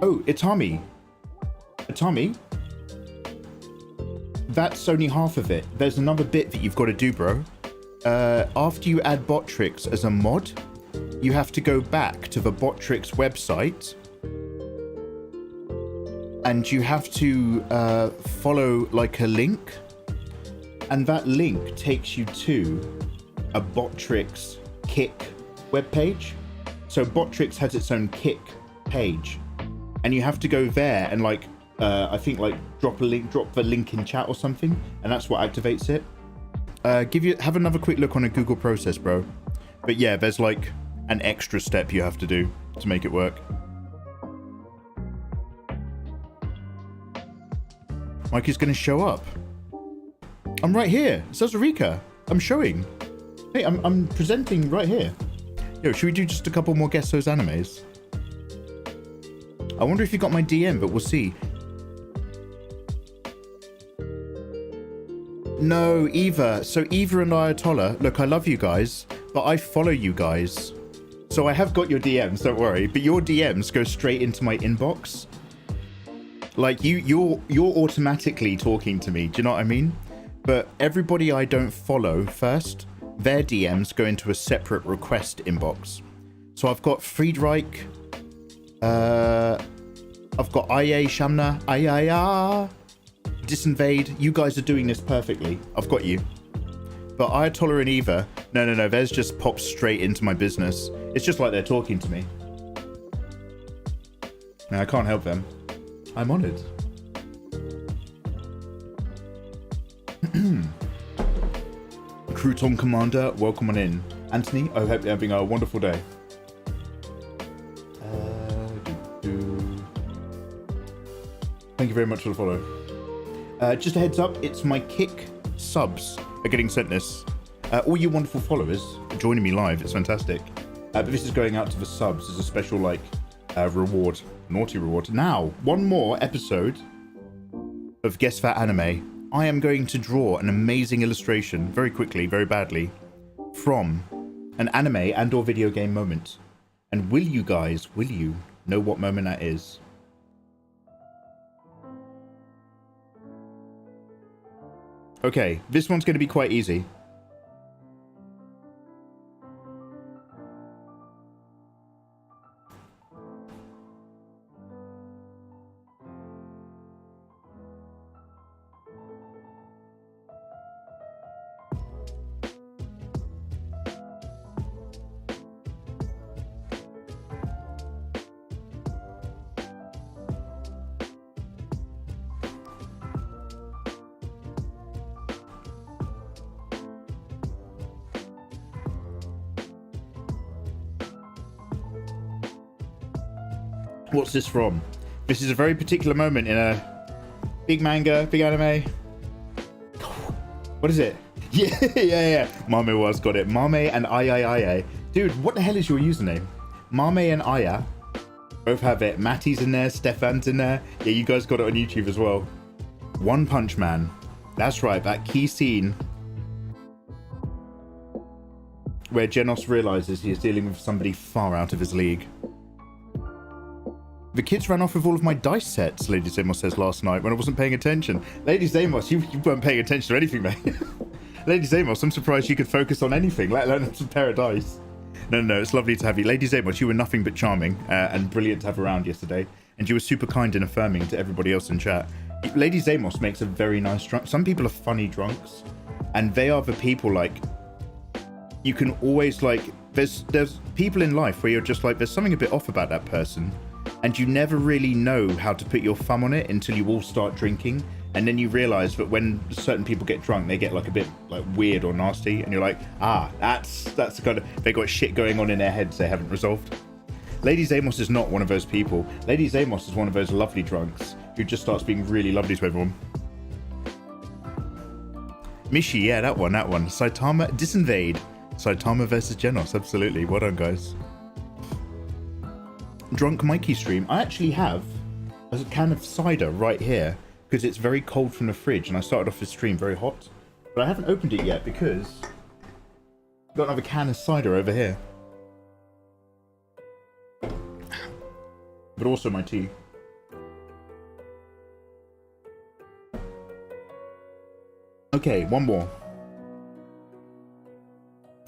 Oh, Itami. Itami? That's only half of it. There's another bit that you've got to do, bro. After you add Botrix as a mod, you have to go back to the Botrix website. And you have to follow like a link. And that link takes you to a Botrix Kick webpage. So Botrix has its own Kick page. And you have to go there and like, I think like drop the link in chat or something. And that's what activates it. Have another quick look on a Google process, bro. But yeah, there's like an extra step you have to do to make it work. Mikey's gonna show up. I'm right here. Sazurika. I'm showing. Hey, I'm presenting right here. Yo, should we do just a couple more Guess Those Animes? I wonder if you got my DM, but we'll see. No, Eva. So Eva and Ayatollah, look, I love you guys, but I follow you guys. So I have got your DMs, don't worry. But your DMs go straight into my inbox. Like you're automatically talking to me. Do you know what I mean? But everybody I don't follow first, their DMs go into a separate request inbox. So I've got Friedreich. I've got IA Shamna. Ayaya. Disinvade. You guys are doing this perfectly. I've got you. But Ayatollah and Eva. No. Theirs just pops straight into my business. It's just like they're talking to me. No, I can't help them. I'm honoured. Crouton Commander, welcome on in. Anthony, I hope you're having a wonderful day. Thank you very much for the follow. Just a heads up, it's my Kick subs are getting sent this. All you wonderful followers are joining me live, it's fantastic. But this is going out to the subs as a special, like, reward. Naughty reward. Now, one more episode of Guess That Anime. I am going to draw an amazing illustration, very quickly, very badly, from an anime and or video game moment. And will you know what moment that is? Okay, this one's going to be quite easy. What's this from? This is a very particular moment in a big manga, big anime. What is it? Yeah. Mame was got it. Mame and Aya. Dude, what the hell is your username? Mame and Aya both have it. Matty's in there, Stefan's in there. Yeah, you guys got it on YouTube as well. One Punch Man. That's right, that key scene where Genos realizes he is dealing with somebody far out of his league. The kids ran off with all of my dice sets, Lady Zamos says last night when I wasn't paying attention. Lady Zamos, you weren't paying attention to anything, mate. Lady Zamos, I'm surprised you could focus on anything, let alone some pair of dice. No, it's lovely to have you. Lady Zamos, you were nothing but charming and brilliant to have around yesterday. And you were super kind and affirming to everybody else in chat. Lady Zamos makes a very nice drunk. Some people are funny drunks. And they are the people, like, you can always, like, there's people in life where you're just like, there's something a bit off about that person. And you never really know how to put your thumb on it until you all start drinking. And then you realize that when certain people get drunk, they get like a bit like weird or nasty. And you're like, that's the kind of, they got shit going on in their heads they haven't resolved. Lady Zamos is not one of those people. Lady Zamos is one of those lovely drunks who just starts being really lovely to everyone. Mishi, yeah, that one. Saitama, Disinvade. Saitama versus Genos, absolutely. Well done, guys. Drunk Mikey stream. I actually have a can of cider right here because it's very cold from the fridge and I started off the stream very hot. But I haven't opened it yet because I've got another can of cider over here. But also my tea. Okay, one more.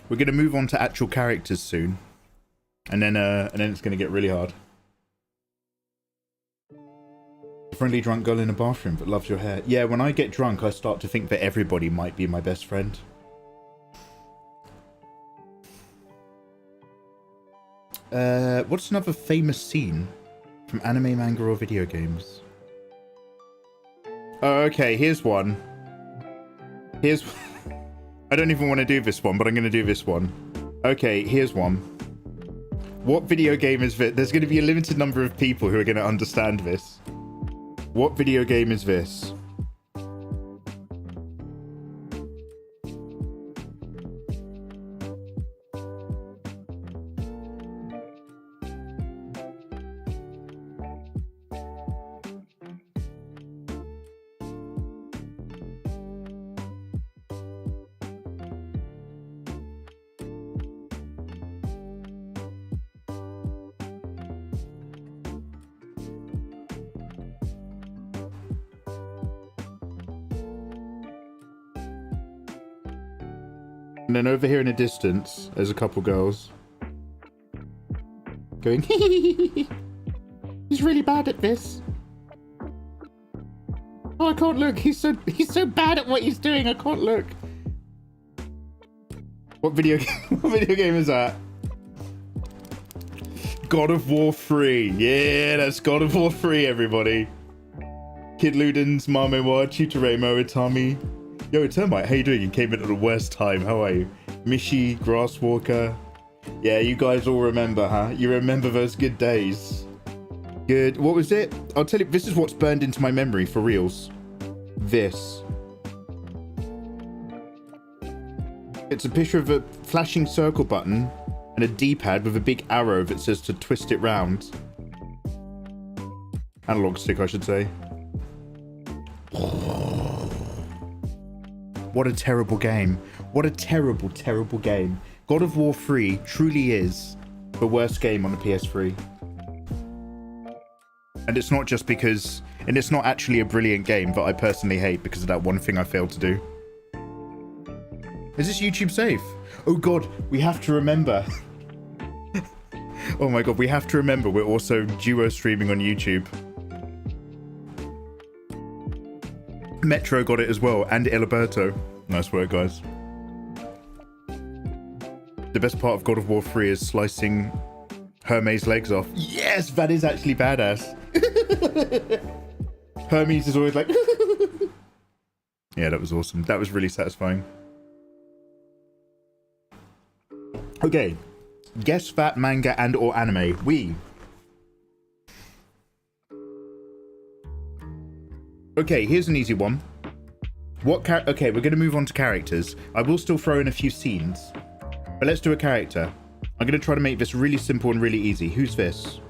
We're going to move on to actual characters soon. And then it's going to get really hard. A friendly drunk girl in a bathroom that loves your hair. Yeah, when I get drunk, I start to think that everybody might be my best friend. What's another famous scene from anime, manga, or video games? Oh, okay, here's one. I don't even want to do this one, but I'm going to do this one. Okay, here's one. What video game is this? There's going to be a limited number of people who are going to understand this. What video game is this? And then over here in the distance, there's a couple girls. going, he's really bad at this. Oh, I can't look. He's so bad at what he's doing. I can't look. What video game is that? God of War 3. Yeah, that's God of War 3, everybody. Kid Ludens, Mamewa, Chitoremo, Itami. Yo, Termite, how you doing? You came in at the worst time. How are you? Mishi, Grasswalker. Yeah, you guys all remember, huh? You remember those good days. Good. What was it? I'll tell you, this is what's burned into my memory for reals. This. It's a picture of a flashing circle button and a D-pad with a big arrow that says to twist it round. Analog stick, I should say. What a terrible game. What a terrible, terrible game. God of War 3 truly is the worst game on the PS3. And it's not just because... And it's not actually a brilliant game that I personally hate because of that one thing I failed to do. Is this YouTube safe? Oh god, we have to remember. Oh my god, we have to remember we're also duo streaming on YouTube. Metro got it as well, and Iliberto. Nice work, guys. The best part of God of War 3 is slicing Hermes' legs off. Yes, that is actually badass. Hermes is always like... Yeah, that was awesome. That was really satisfying. Okay. Guess that manga and or anime. Okay, here's an easy one. Okay, we're going to move on to characters. I will still throw in a few scenes. But let's do a character. I'm going to try to make this really simple and really easy. Who's this?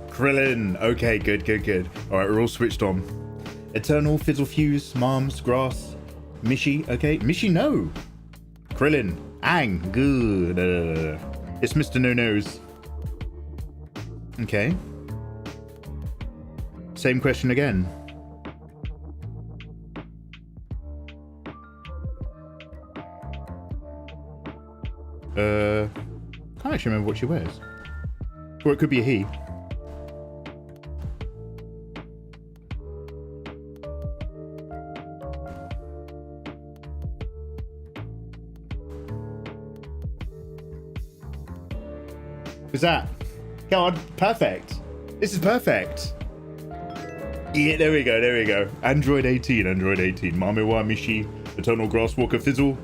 Krillin. Okay, good. All right, we're all switched on. Eternal, Fizzle Fuse, Marms, Grass, Mishi. Okay, Mishi, no. Krillin, Ang, good. It's Mr. No Nose. Okay. Same question again. Can't actually remember what she wears. Or it could be a he. Who's that? God, perfect. This is perfect. Yeah, there we go. Android 18. Mamewa, Mishi, Eternal Grasswalker, Fizzle.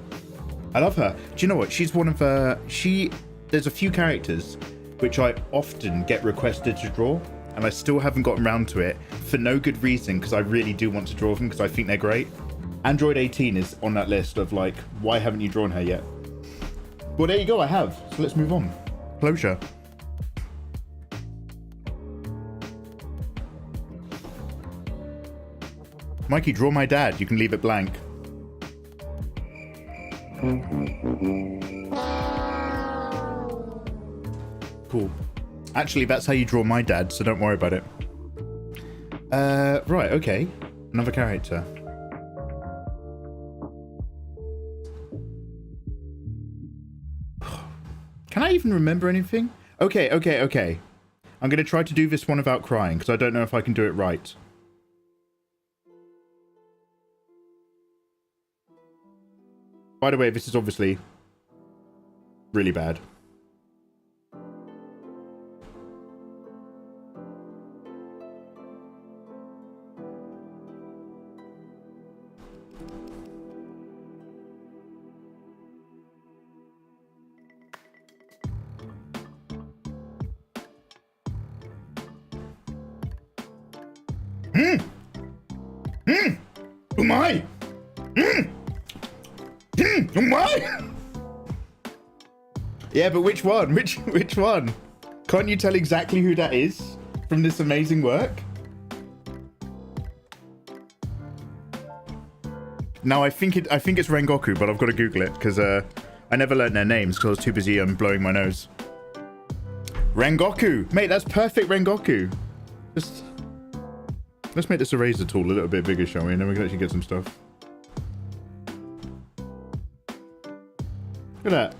I love her. Do you know what? She's one of there's a few characters which I often get requested to draw, and I still haven't gotten around to it for no good reason, because I really do want to draw them because I think they're great. Android 18 is on that list of like, why haven't you drawn her yet? Well, there you go, I have. So let's move on. Closure. Mikey, draw my dad. You can leave it blank. Cool. Actually, that's how you draw my dad, so don't worry about it. Right, okay. Another character. Can I even remember anything? Okay. I'm going to try to do this one without crying, because I don't know if I can do it right. By the way, this is obviously really bad. Umai! Umai! Yeah, but which one? Which one? Can't you tell exactly who that is from this amazing work? No, I think it's Rengoku, but I've got to Google it because I never learned their names because I was too busy blowing my nose. Rengoku! Mate, that's perfect Rengoku. Just... let's make this eraser tool a little bit bigger, shall we? And then we can actually get some stuff. Look at that.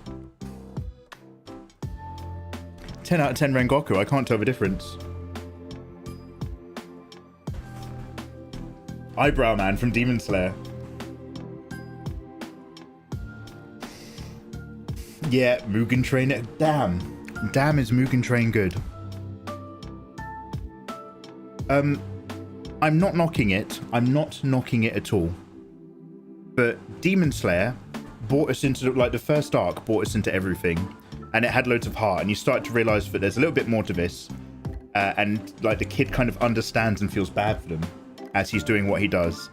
10 out of 10 Rengoku. I can't tell the difference. Eyebrow Man from Demon Slayer. Yeah, Mugen Train. Damn. Damn, is Mugen Train good? I'm not knocking it. I'm not knocking it at all. But Demon Slayer brought us into, like, the first arc brought us into everything. And it had loads of heart. And you start to realise that there's a little bit more to this. And, like, the kid kind of understands and feels bad for them as he's doing what he does.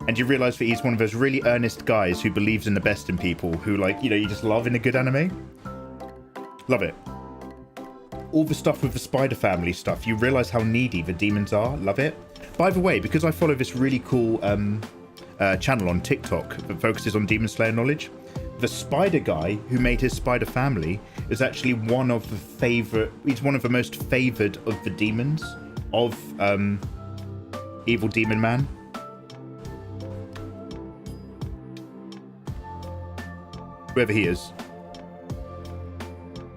And you realise that he's one of those really earnest guys who believes in the best in people. Who, like, you know, you just love in a good anime. Love it. All the stuff with the Spider Family stuff, you realise how needy the demons are. Love it. By the way, because I follow this really cool channel on TikTok that focuses on Demon Slayer knowledge, the spider guy who made his Spider Family is actually one of the favorite. He's one of the most favored of the demons of Evil Demon Man. Whoever he is.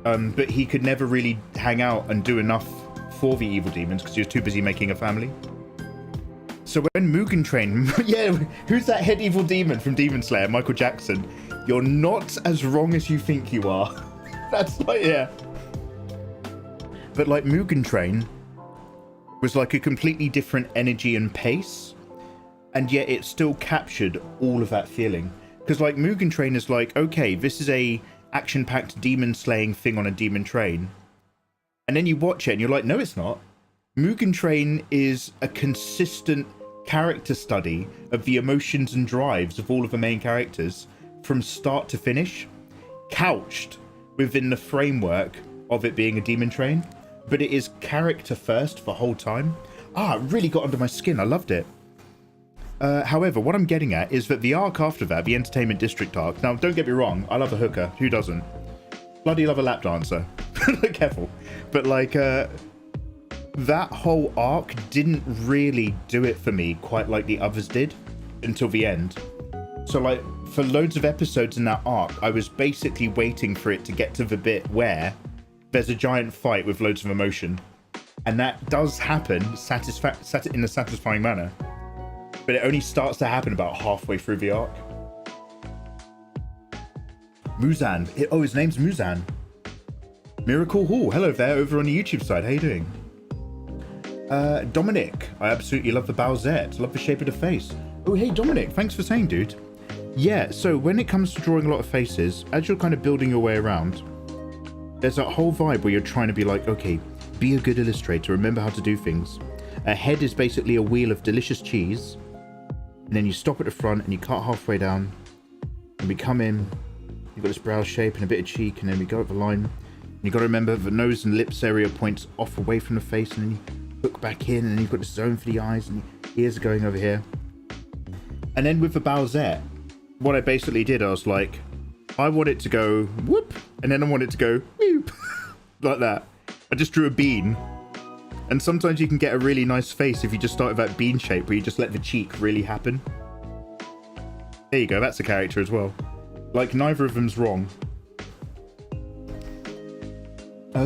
But he could never really hang out and do enough for the evil demons because he was too busy making a family. So when Mugen Train... yeah, who's that head evil demon from Demon Slayer? Michael Jackson. You're not as wrong as you think you are. That's like, yeah. But like Mugen Train was like a completely different energy and pace. And yet it still captured all of that feeling. Because like Mugen Train is like, okay, this is a action-packed demon slaying thing on a demon train. And then you watch it and you're like, no, it's not. Mugen Train is a consistent character study of the emotions and drives of all of the main characters from start to finish, couched within the framework of it being a demon train. But it is character first the whole time. It really got under my skin. I loved it. However, what I'm getting at is that the arc after that, the Entertainment District arc, now don't get me wrong, I love a hooker, who doesn't? Bloody love a lap dancer. Careful. But like, that whole arc didn't really do it for me quite like the others did until the end. So like, for loads of episodes in that arc, I was basically waiting for it to get to the bit where there's a giant fight with loads of emotion. And that does happen in a satisfying manner. But it only starts to happen about halfway through the arc. Muzan. His name's Muzan. Miracle Hall. Hello there, over on the YouTube side. How you doing? Dominic. I absolutely love the Bowsette. Love the shape of the face. Oh, hey, Dominic. Thanks for saying, dude. Yeah, so when it comes to drawing a lot of faces, as you're kind of building your way around, there's that whole vibe where you're trying to be like, okay, be a good illustrator. Remember how to do things. A head is basically a wheel of delicious cheese. And then you stop at the front and you cut halfway down. And we come in. You've got this brow shape and a bit of cheek. And then we go up the line. And you've got to remember the nose and lips area points off away from the face. And then you hook back in. And then you've got this zone for the eyes. And the ears are going over here. And then with the Bowsette, what I basically did, I was like, I want it to go whoop. And then I want it to go whoop. Like that. I just drew a bean. And sometimes you can get a really nice face if you just start with that bean shape where you just let the cheek really happen. There you go, that's a character as well. Like, neither of them's wrong.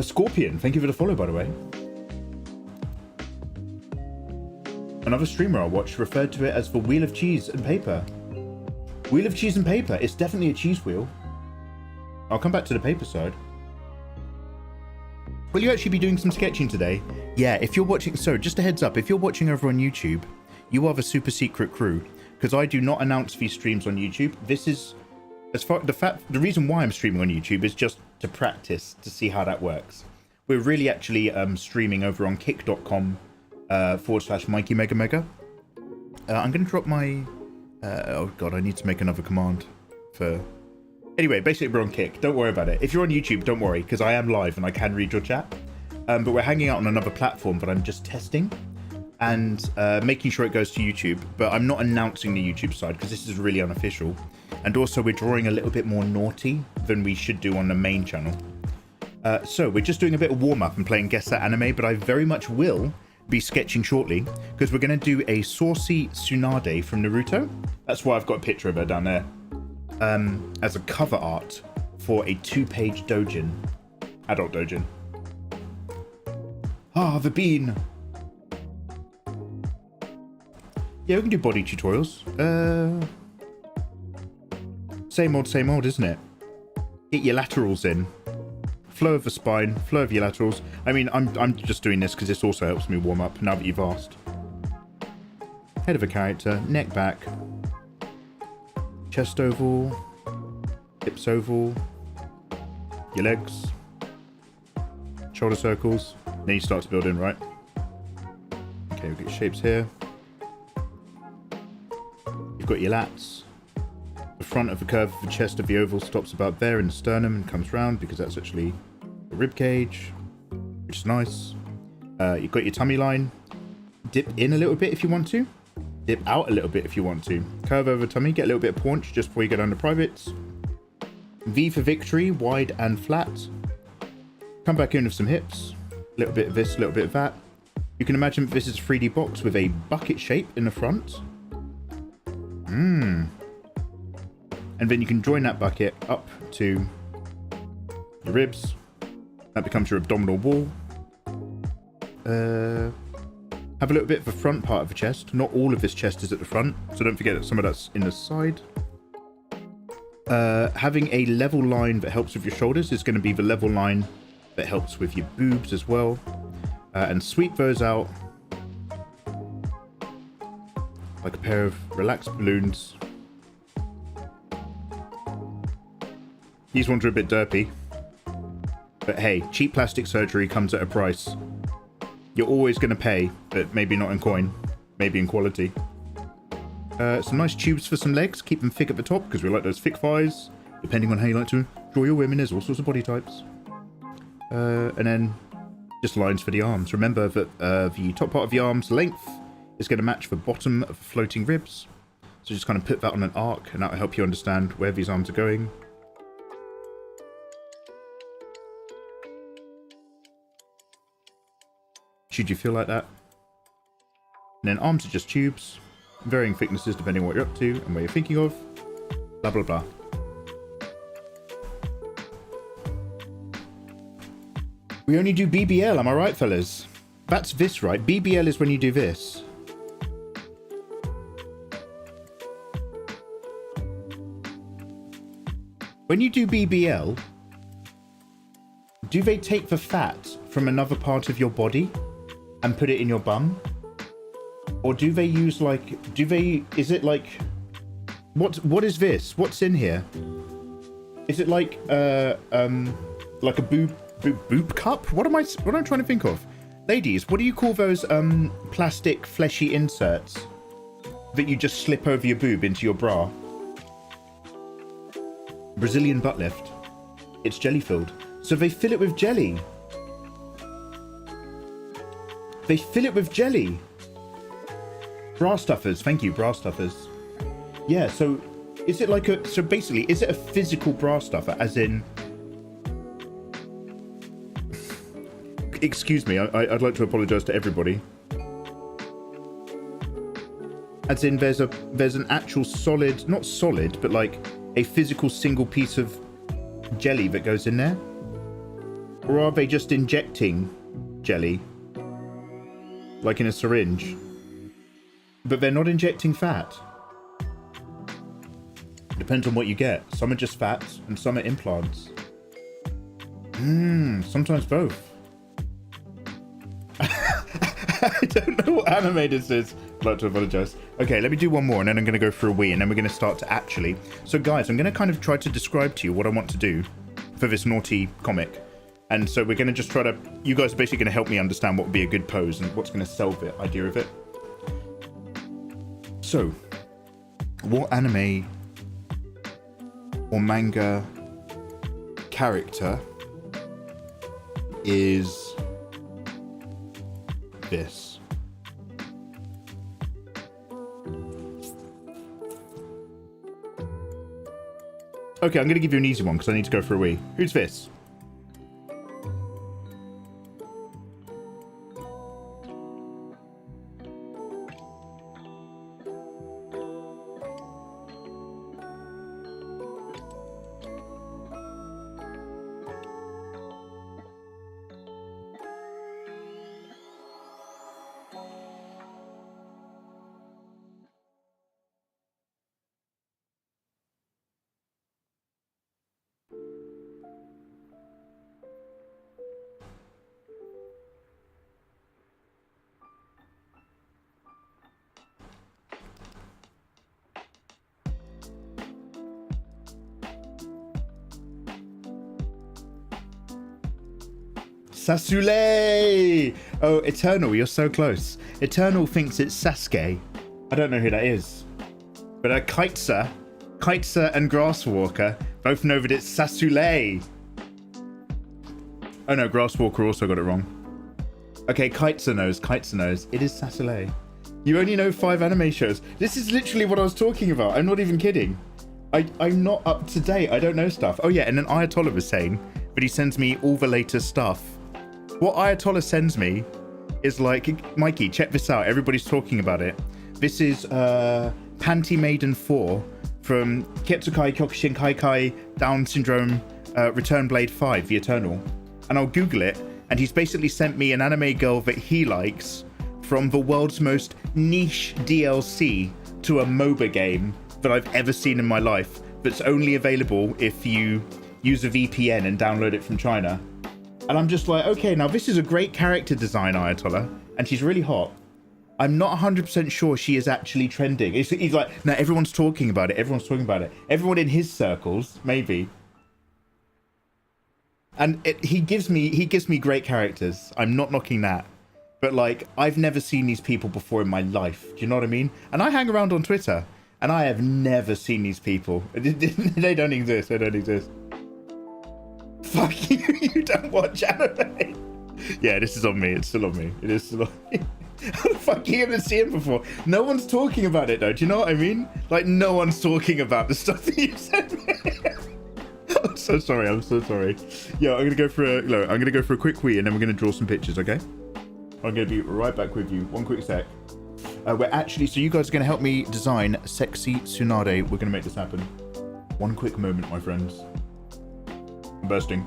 Scorpion, thank you for the follow, by the way. Another streamer I watched referred to it as the Wheel of Cheese and Paper. Wheel of Cheese and Paper, it's definitely a cheese wheel. I'll come back to the paper side. Will you actually be doing some sketching today? Yeah, if you're watching, so just a heads up, if you're watching over on YouTube, you are the super secret crew, because I do not announce these streams on YouTube. This is, the reason why I'm streaming on YouTube is just to practice, to see how that works. We're really actually streaming over on kick.com /Mikey Mega Mega. I'm going to drop my, oh god, I need to make another command for... Anyway, basically we're on Kick. Don't worry about it. If you're on YouTube, don't worry, because I am live and I can read your chat. But we're hanging out on another platform that I'm just testing. and making sure it goes to YouTube, but I'm not announcing the YouTube side because this is really unofficial. And also we're drawing a little bit more naughty than we should do on the main channel. So we're just doing a bit of warm-up and playing Guess That Anime, but I very much will be sketching shortly because we're going to do a saucy Tsunade from Naruto. That's why I've got a picture of her down there as a cover art for a 2-page doujin, adult doujin. Ah, the bean. Yeah, we can do body tutorials. Same old, isn't it? Get your laterals in. Flow of the spine, flow of your laterals. I mean, I'm just doing this because this also helps me warm up now that you've asked. Head of a character, neck back, chest oval, hips oval, your legs, shoulder circles. Then you start to build in, right? Okay, we've got shapes here. You've got your lats. The front of the curve of the chest of the oval stops about there in the sternum and comes round because that's actually the rib cage, which is nice. You've got your tummy line. Dip in a little bit if you want to. Dip out a little bit if you want to. Curve over tummy, get a little bit of paunch just before you go down to privates. V for victory, wide and flat. Come back in with some hips. A little bit of this, a little bit of that. You can imagine this is a 3D box with a bucket shape in the front. And then you can join that bucket up to your ribs. That becomes your abdominal wall. Have a little bit of the front part of the chest. Not all of this chest is at the front, so don't forget that some of that's in the side. Having a level line that helps with your shoulders is going to be the level line that helps with your boobs as well. And sweep those out like a pair of relaxed balloons. These ones are a bit derpy. But hey, cheap plastic surgery comes at a price. You're always going to pay, but maybe not in coin, maybe in quality. Some nice tubes for some legs. Keep them thick at the top because we like those thick thighs. Depending on how you like to draw your women, there's all sorts of body types. And then just lines for the arms. Remember that the top part of the arm's length is going to match the bottom of the floating ribs. So just kind of put that on an arc and that will help you understand where these arms are going. Should you feel like that? And then arms are just tubes, varying thicknesses depending on what you're up to and where you're thinking of. Blah, blah, blah. We only do BBL, am I right, fellas? That's this, right? BBL is when you do this. When you do BBL, do they take the fat from another part of your body and put it in your bum? Or do they use like, is it like, what is this? What's in here? Is it like a boob cup? What am I trying to think of? Ladies, what do you call those plastic fleshy inserts that you just slip over your boob into your bra? Brazilian butt lift. It's jelly filled. So they fill it with jelly. They fill it with jelly. Bra stuffers. Thank you, bra stuffers. Yeah, so is it like a... So basically, is it a physical bra stuffer? As in... Excuse me, I'd like to apologise to everybody. As in, there's an actual solid... Not solid, but like a physical single piece of jelly that goes in there? Or are they just injecting jelly? Like in a syringe? But they're not injecting fat. Depends on what you get. Some are just fats and some are implants. Sometimes both. I don't know what anime this is. I'd like to apologise. Okay, let me do one more and then I'm going to go for a wee and then we're going to start to actually... So guys, I'm going to kind of try to describe to you what I want to do for this naughty comic. And so we're going to just try to... You guys are basically going to help me understand what would be a good pose and what's going to sell the idea of it. So, what anime or manga character is this? Okay, I'm going to give you an easy one because I need to go for a wee. Who's this? Sasule! Oh, Eternal, you're so close. Eternal thinks it's Sasuke. I don't know who that is. But Kitesa and Grasswalker both know that it's Sasule. Oh no, Grasswalker also got it wrong. Okay, Kitesa knows. It is Sasule. You only know 5 anime shows. This is literally what I was talking about. I'm not even kidding. I'm not up to date. I don't know stuff. Oh yeah, and then Ayatollah was saying that he sends me all the latest stuff. What Ayatollah sends me is like, Mikey, check this out. Everybody's talking about it. This is Panty Maiden 4 from Ketsukai Kyokushin Kaikai Down Syndrome Return Blade 5, The Eternal. And I'll Google it. And he's basically sent me an anime girl that he likes from the world's most niche DLC to a MOBA game that I've ever seen in my life. That's only available if you use a VPN and download it from China. And I'm just like, okay, now this is a great character design, Ayatollah, and she's really hot. I'm not 100% sure she is actually trending. He's like, no, everyone's talking about it. Everyone in his circles, maybe. And he gives me great characters. I'm not knocking that. But like, I've never seen these people before in my life. Do you know what I mean? And I hang around on Twitter, and I have never seen these people. They don't exist. Fuck you, you don't watch anime. Yeah, this is on me. It's still on me. It is still on me. How the fuck you haven't seen it before? No one's talking about it though. Do you know what I mean? Like, no one's talking about the stuff that you sent me. I'm so sorry. Yeah, I'm gonna go for a quick wee, and then we're gonna draw some pictures, okay? I'm gonna be right back with you. One quick sec. So you guys are gonna help me design sexy Tsunade. We're gonna make this happen. One quick moment, my friends. I'm bursting.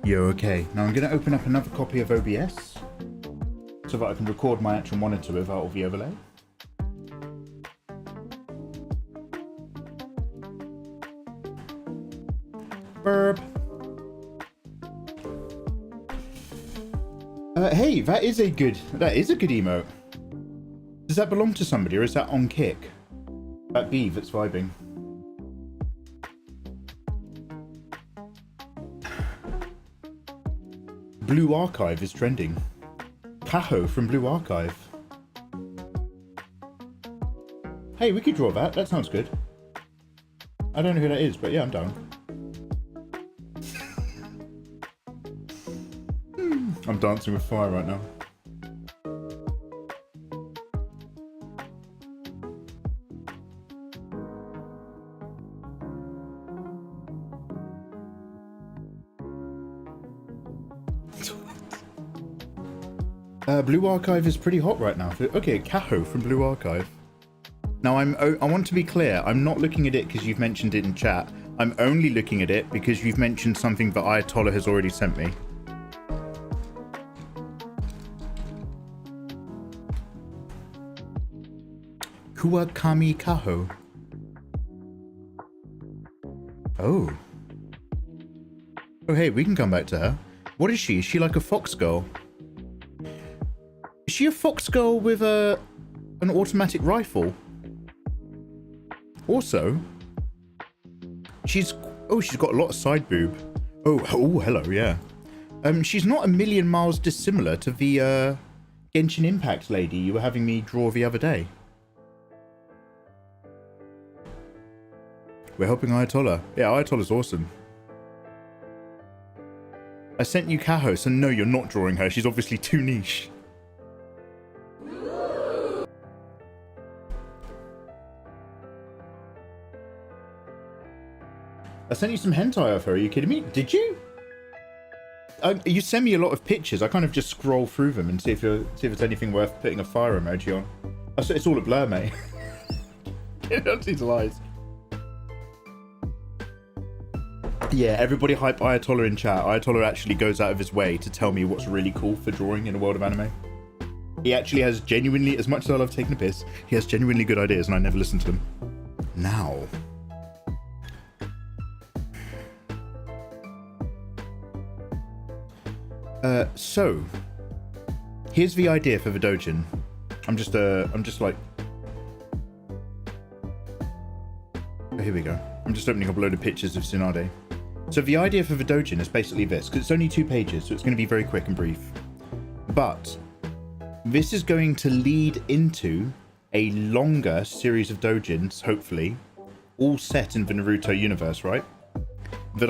Yo, okay. Now I'm going to open up another copy of OBS so that I can record my actual monitor without all the overlay. Burp. Hey, that is a good emote. Does that belong to somebody, or is that on kick? That bee that's vibing. Blue Archive is trending. Kaho from Blue Archive. Hey, we could draw that. That sounds good. I don't know who that is, but yeah, I'm down. I'm dancing with fire right now. Blue Archive is pretty hot right now. Okay, Caho from Blue Archive. Now, I want to be clear. I'm not looking at it because you've mentioned it in chat. I'm only looking at it because you've mentioned something that Ayatollah has already sent me. Kuwakami Kaho. Oh. Oh, hey, we can come back to her. What is she? Is she like a fox girl? Is she a fox girl with an automatic rifle? Also, she's got a lot of side boob. Oh, hello, yeah. She's not a million miles dissimilar to the Genshin Impact lady you were having me draw the other day. We're helping Ayatollah. Yeah, Ayatollah's awesome. I sent you Kaho, so no, you're not drawing her. She's obviously too niche. I sent you some hentai of her. Are you kidding me? Did you? You send me a lot of pictures. I kind of just scroll through them and see if there's anything worth putting a fire emoji on. It's all a blur, mate. Don't these lies. Yeah, everybody hype Ayatollah in chat. Ayatollah actually goes out of his way to tell me what's really cool for drawing in a world of anime. He actually has genuinely, as much as I love taking a piss, he has genuinely good ideas and I never listen to them. Now. So, here's the idea for the doujin. I'm just like... Oh, here we go. I'm just opening up a load of pictures of Tsunade. So the idea for the doujin is basically this, because it's only 2 pages, so it's going to be very quick and brief. But this is going to lead into a longer series of doujins, hopefully, all set in the Naruto universe, right? That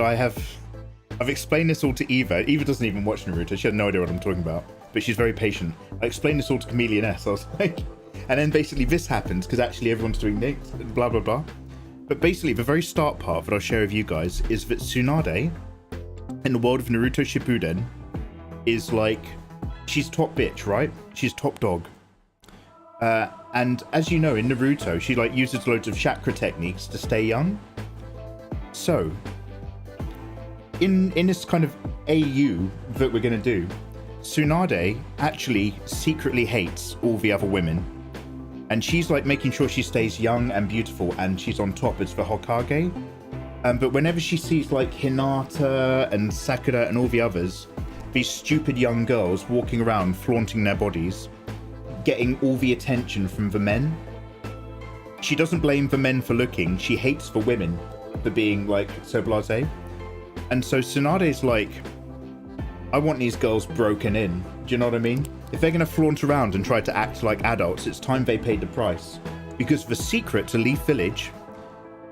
I've explained this all to Eva. Eva doesn't even watch Naruto. She had no idea what I'm talking about, but she's very patient. I explained this all to Chameleon S. I was like, and then basically this happens because actually everyone's doing this, blah, blah, blah. But basically, the very start part that I'll share with you guys is that Tsunade, in the world of Naruto Shippuden, is like, she's top bitch, right? She's top dog. And as you know, in Naruto, she like uses loads of chakra techniques to stay young. So, in this kind of AU that we're going to do, Tsunade actually secretly hates all the other women. And she's like making sure she stays young and beautiful and she's on top as the Hokage. But whenever she sees like Hinata and Sakura and all the others, these stupid young girls walking around flaunting their bodies, getting all the attention from the men, she doesn't blame the men for looking, she hates the women for being like so blasé. And so Tsunade's like, I want these girls broken in. Do you know what I mean? If they're going to flaunt around and try to act like adults, it's time they paid the price. Because the secret to Leaf Village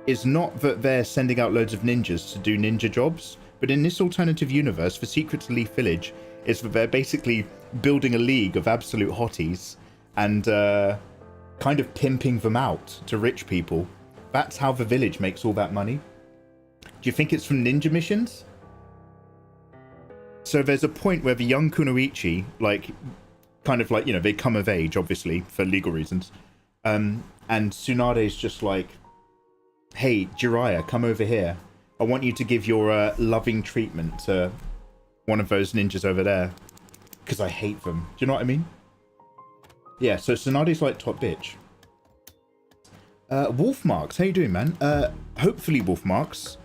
is not that they're sending out loads of ninjas to do ninja jobs, but in this alternative universe, the secret to Leaf Village is that they're basically building a league of absolute hotties and kind of pimping them out to rich people. That's how the village makes all that money. Do you think it's from ninja missions? So there's a point where the young Kunoichi, like, kind of like, you know, they come of age, obviously, for legal reasons. And Tsunade's just like, hey, Jiraiya, come over here. I want you to give your loving treatment to one of those ninjas over there. Because I hate them. Do you know what I mean? Yeah, so Tsunade's like top bitch. Wolfmarks, how you doing, man? Hopefully, Wolfmarks.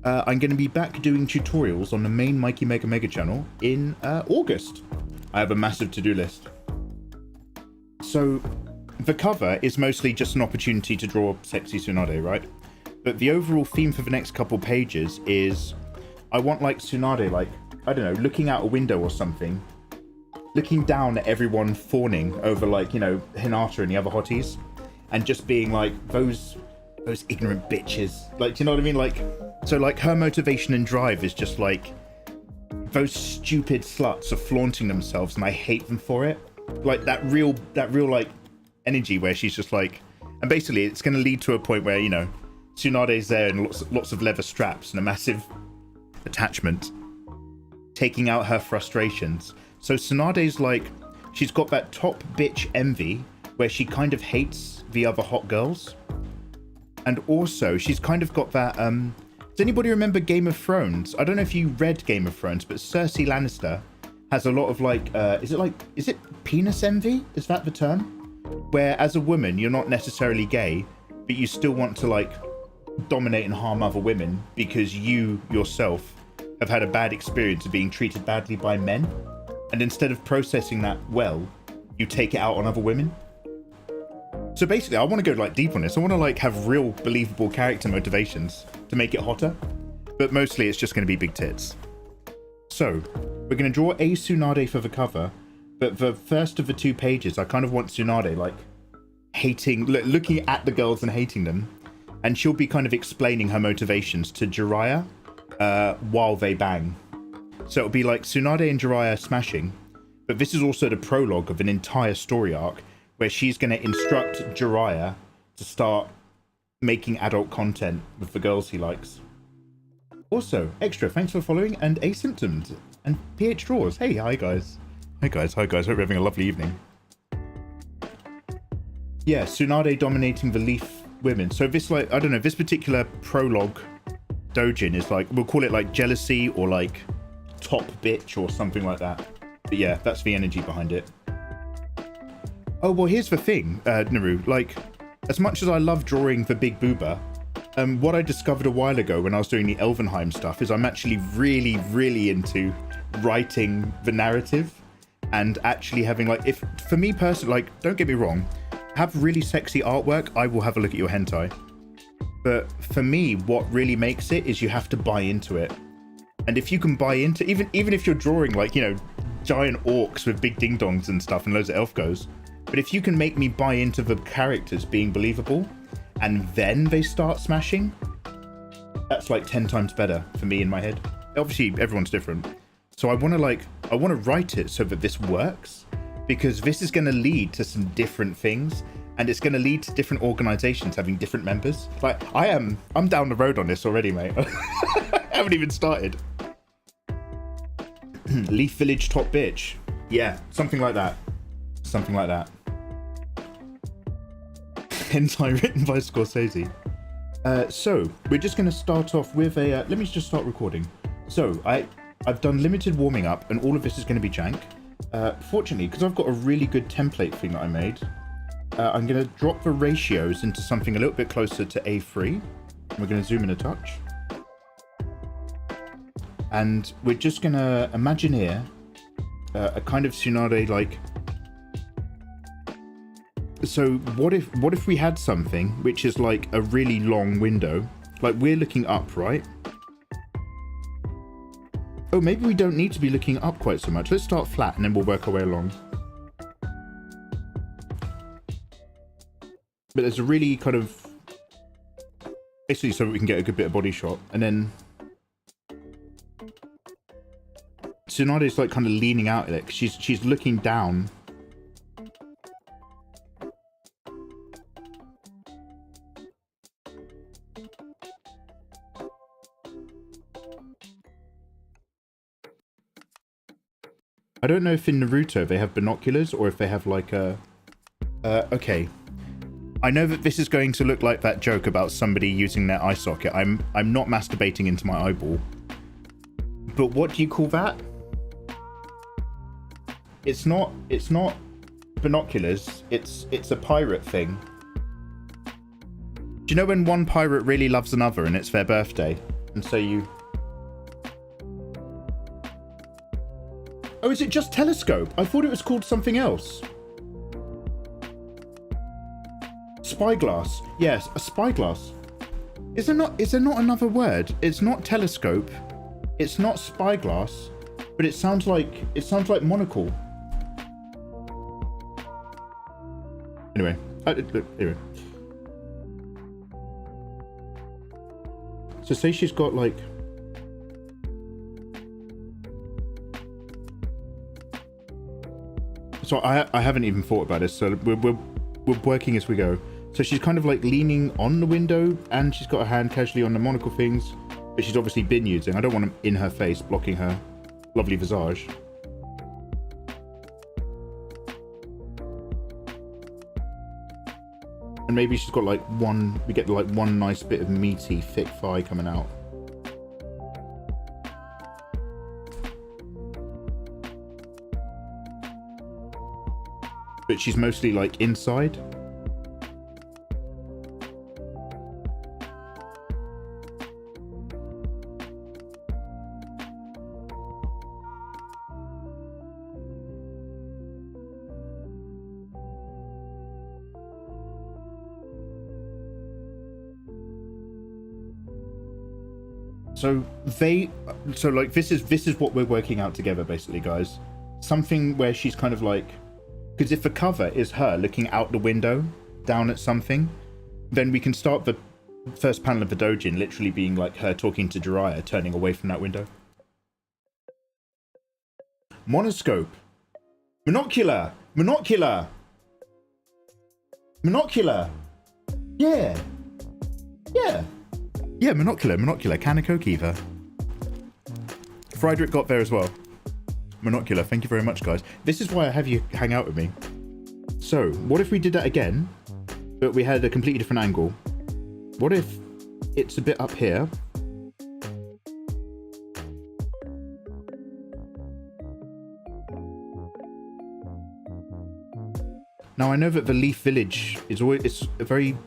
I'm going to be back doing tutorials on the main Mikey Mega Mega channel in August. I have a massive to-do list. So, the cover is mostly just an opportunity to draw sexy Tsunade, right? But the overall theme for the next couple pages is, I want like Tsunade, like, I don't know, looking out a window or something, looking down at everyone fawning over like, you know, Hinata and the other hotties, and just being like those ignorant bitches. Like, do you know what I mean? Like, so like her motivation and drive is just like those stupid sluts are flaunting themselves, and I hate them for it. Like that real like energy where she's just like, and basically it's going to lead to a point where, you know, Tsunade's there and lots of leather straps and a massive attachment, taking out her frustrations. So Tsunade's like, she's got that top bitch envy where she kind of hates the other hot girls. And also she's kind of got that, does anybody remember Game of Thrones? I don't know if you read Game of Thrones, but Cersei Lannister has a lot of like, is it penis envy? Is that the term? Where as a woman, you're not necessarily gay, but you still want to like dominate and harm other women because you yourself have had a bad experience of being treated badly by men. And instead of processing that well, you take it out on other women. So basically, I want to go like deep on this. I want to like have real believable character motivations to make it hotter, but mostly it's just going to be big tits. So we're going to draw a Tsunade for the cover, but the first of the 2 pages, I kind of want Tsunade like hating, looking at the girls and hating them, and she'll be kind of explaining her motivations to Jiraiya while they bang. So it'll be like Tsunade and Jiraiya smashing, but this is also the prologue of an entire story arc where she's going to instruct Jiraiya to start making adult content with the girls he likes. Also, extra, thanks for following, and Asymptomed, and PH Draws. Hey, hi guys. Hi guys, hope you're having a lovely evening. Yeah, Tsunade dominating the Leaf women. So this, like, I don't know, this particular prologue doujin is like, we'll call it like jealousy or like top bitch or something like that. But yeah, that's the energy behind it. Oh, well, here's the thing, Naru, like, as much as I love drawing the big booba, what I discovered a while ago when I was doing the Elvenheim stuff is I'm actually really, really into writing the narrative and actually having, like, if, for me personally, like, don't get me wrong, have really sexy artwork, I will have a look at your hentai. But for me, what really makes it is you have to buy into it. And if you can buy into, even if you're drawing, like, you know, giant orcs with big ding-dongs and stuff and loads of elf goes, but if you can make me buy into the characters being believable and then they start smashing, that's like 10 times better for me in my head. Obviously, everyone's different. So I want to write it so that this works, because this is going to lead to some different things, and it's going to lead to different organizations having different members. Like, I'm down the road on this already, mate. I haven't even started. Leaf Village top bitch. Yeah, something like that. Something like that. Hentai written by Scorsese. So we're just going to start off with a let me just start recording. So I've done limited warming up, and all of this is going to be jank. Fortunately, because I've got a really good template thing that I made, I'm going to drop the ratios into something a little bit closer to A3. We're going to zoom in a touch, and we're just going to imagine here a kind of Tsunade like. So what if we had something which is like a really long window, like we're looking up, right? Oh, maybe we don't need to be looking up quite so much. Let's start flat and then we'll work our way along. But there's a really kind of, basically so we can get a good bit of body shot, and then Tsunade's like kind of leaning out at it, 'cause she's looking down. I don't know if in Naruto they have binoculars or if they have like a... okay. I know that this is going to look like that joke about somebody using their eye socket. I'm not masturbating into my eyeball. But what do you call that? It's not binoculars. It's a pirate thing. Do you know when one pirate really loves another and it's their birthday? And so you... Oh, is it just telescope? I thought it was called something else. Spyglass. Yes, a spyglass. Is there not another word? It's not telescope. It's not spyglass, but it sounds like monocle. Anyway, So say she's got like... So I haven't even thought about this, so we're working as we go. So she's kind of like leaning on the window, and she's got her hand casually on the monocle things, but she's obviously been using. I don't want them in her face, blocking her lovely visage. And maybe she's got like one, we get like one nice bit of meaty, thick thigh coming out. But she's mostly like inside. So like this is what we're working out together basically, guys. Something where she's kind of like, because if the cover is her looking out the window down at something, then we can start the first panel of the doujin literally being like her talking to Jiraiya, turning away from that window. Monoscope. Monocular. Monocular. Monocular. Yeah. Yeah. Yeah, monocular. Kanako Kiva. Friedrich got there as well. Monocular. Thank you very much, guys. This is why I have you hang out with me. So, what if we did that again, but we had a completely different angle? What if it's a bit up here? Now, I know that the Leaf Village is always, it's a very,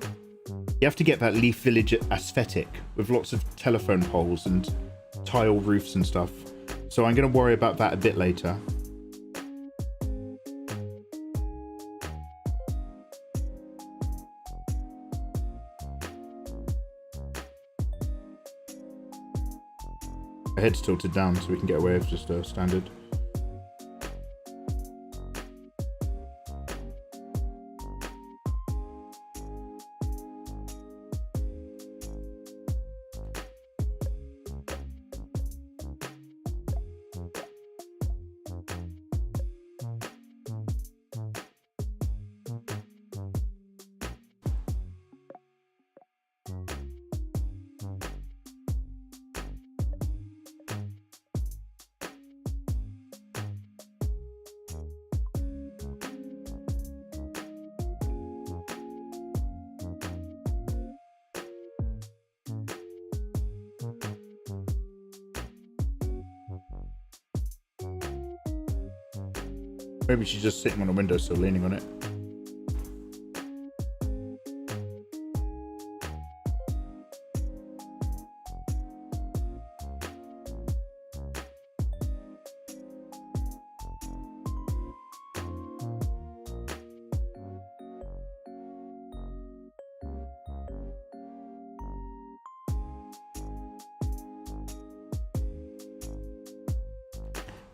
you have to get that Leaf Village aesthetic with lots of telephone poles and tile roofs and stuff. So I'm going to worry about that a bit later. My head's tilted down so we can get away with just a standard. Maybe she's just sitting on a windowsill, leaning on it.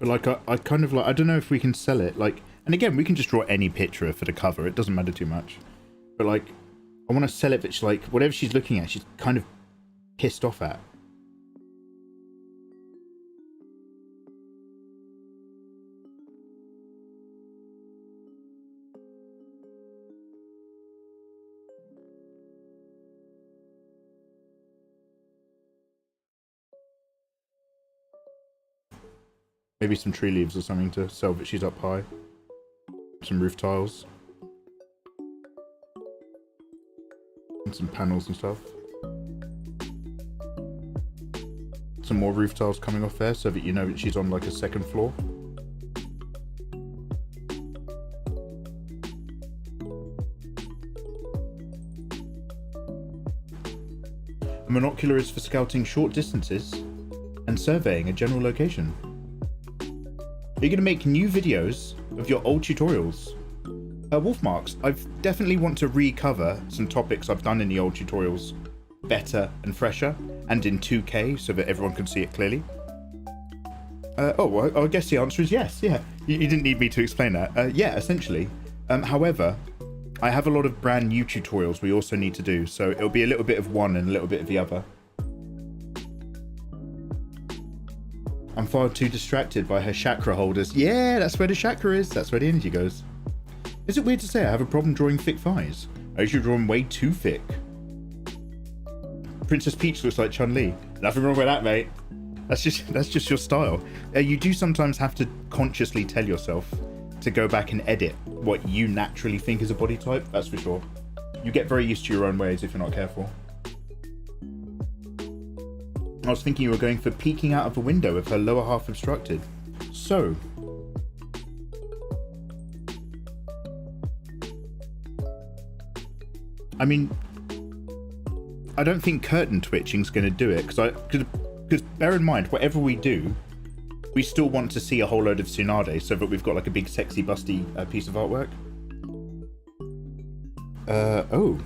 But like, I kind of like, I don't know if we can sell it. Like, and again, we can just draw any picture for the cover. It doesn't matter too much. But like, I want to sell it that she's like, whatever she's looking at, she's kind of pissed off at. Maybe some tree leaves or something to sell that she's up high. Some roof tiles. And some panels and stuff. Some more roof tiles coming off there so that you know that she's on like a second floor. A monocular is for scouting short distances and surveying a general location. Are you going to make new videos of your old tutorials? Wolfmarks, I definitely want to recover some topics I've done in the old tutorials better and fresher and in 2K so that everyone can see it clearly. Well, I guess the answer is yes. Yeah, you didn't need me to explain that. Yeah, essentially. However, I have a lot of brand new tutorials we also need to do, so it'll be a little bit of one and a little bit of the other. I'm far too distracted by her chakra holders. Yeah, that's where the chakra is. That's where the energy goes. Is it weird to say I have a problem drawing thick thighs? I usually draw them way too thick. Princess Peach looks like Chun-Li. Nothing wrong with that, mate. That's just your style. You do sometimes have to consciously tell yourself to go back and edit what you naturally think is a body type. That's for sure. You get very used to your own ways if you're not careful. I was thinking you were going for peeking out of a window with her lower half obstructed. So, I mean, I don't think curtain twitching's going to do it, because bear in mind, whatever we do, we still want to see a whole load of Tsunade so that we've got like a big sexy busty piece of artwork. Oh.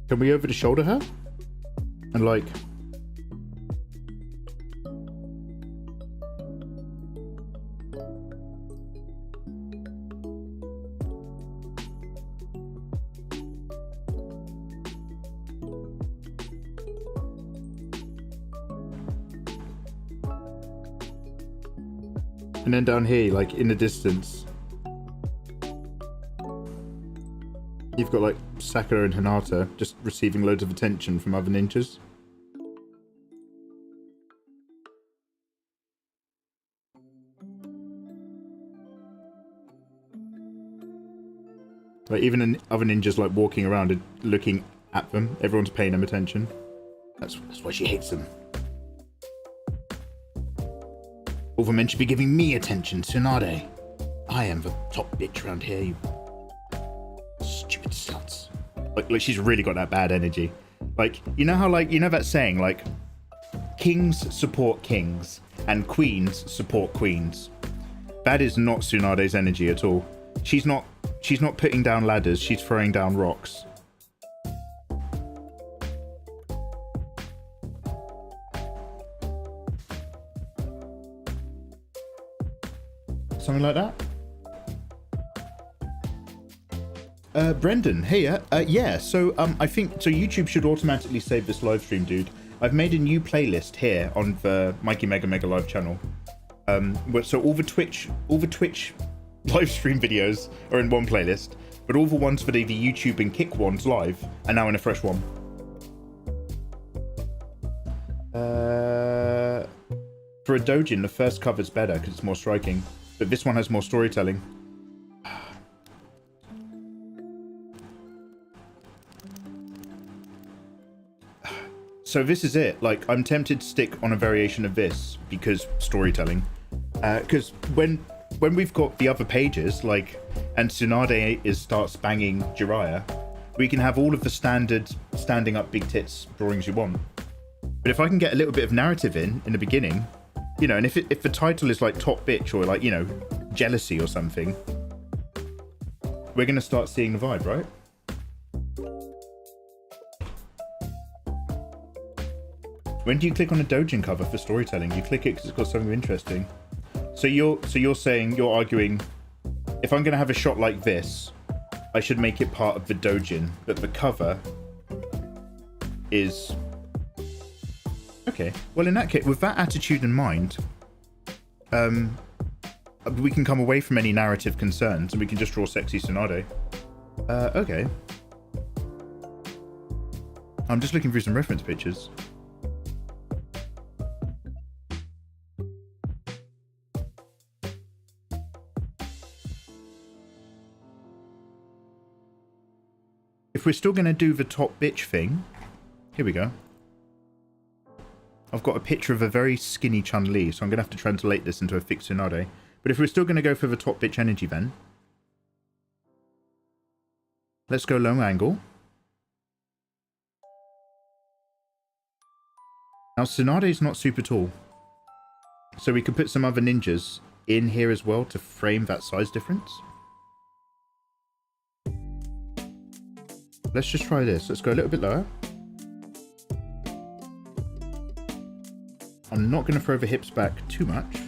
Can we over the shoulder her? And like... And then down here, like in the distance, you've got like Sakura and Hinata just receiving loads of attention from other ninjas. Like even other ninjas like walking around and looking at them. Everyone's paying them attention. That's why she hates them. All the men should be giving me attention, Tsunade. I am the top bitch around here, you stupid sluts. Like she's really got that bad energy. Like, you know how, like, you know that saying, like, kings support kings and queens support queens. That is not Tsunade's energy at all. She's not putting down ladders, she's throwing down rocks. Something like that? Brendan, hey, yeah, so I think, so YouTube should automatically save this live stream, dude. I've made a new playlist here on the Mikey Mega Mega Live channel. So all the Twitch live stream videos are in one playlist, but all the ones for the YouTube and Kick ones live are now in a fresh one. For a doujin, the first cover's better because it's more striking, but this one has more storytelling. So this is it. Like, I'm tempted to stick on a variation of this because storytelling. Because when we've got the other pages, like, and Tsunade starts banging Jiraiya, we can have all of the standard standing up big tits drawings you want. But if I can get a little bit of narrative in the beginning, you know, and if the title is like top bitch or like, you know, jealousy or something, we're gonna start seeing the vibe, right? When do you click on a doujin cover for storytelling? You click it because it's got something interesting. So you're saying, you're arguing, if I'm going to have a shot like this, I should make it part of the doujin, but the cover is... Okay, well in that case, with that attitude in mind, we can come away from any narrative concerns and we can just draw sexy Tsunade. Okay. I'm just looking through some reference pictures. If we're still going to do the top bitch thing, here we go. I've got a picture of a very skinny Chun-Li, so I'm going to have to translate this into a thick Tsunade. But if we're still going to go for the top bitch energy then, let's go low angle. Now, Tsunade's not super tall. So we could put some other ninjas in here as well to frame that size difference. Let's just try this. Let's go a little bit lower. I'm not going to throw the hips back too much.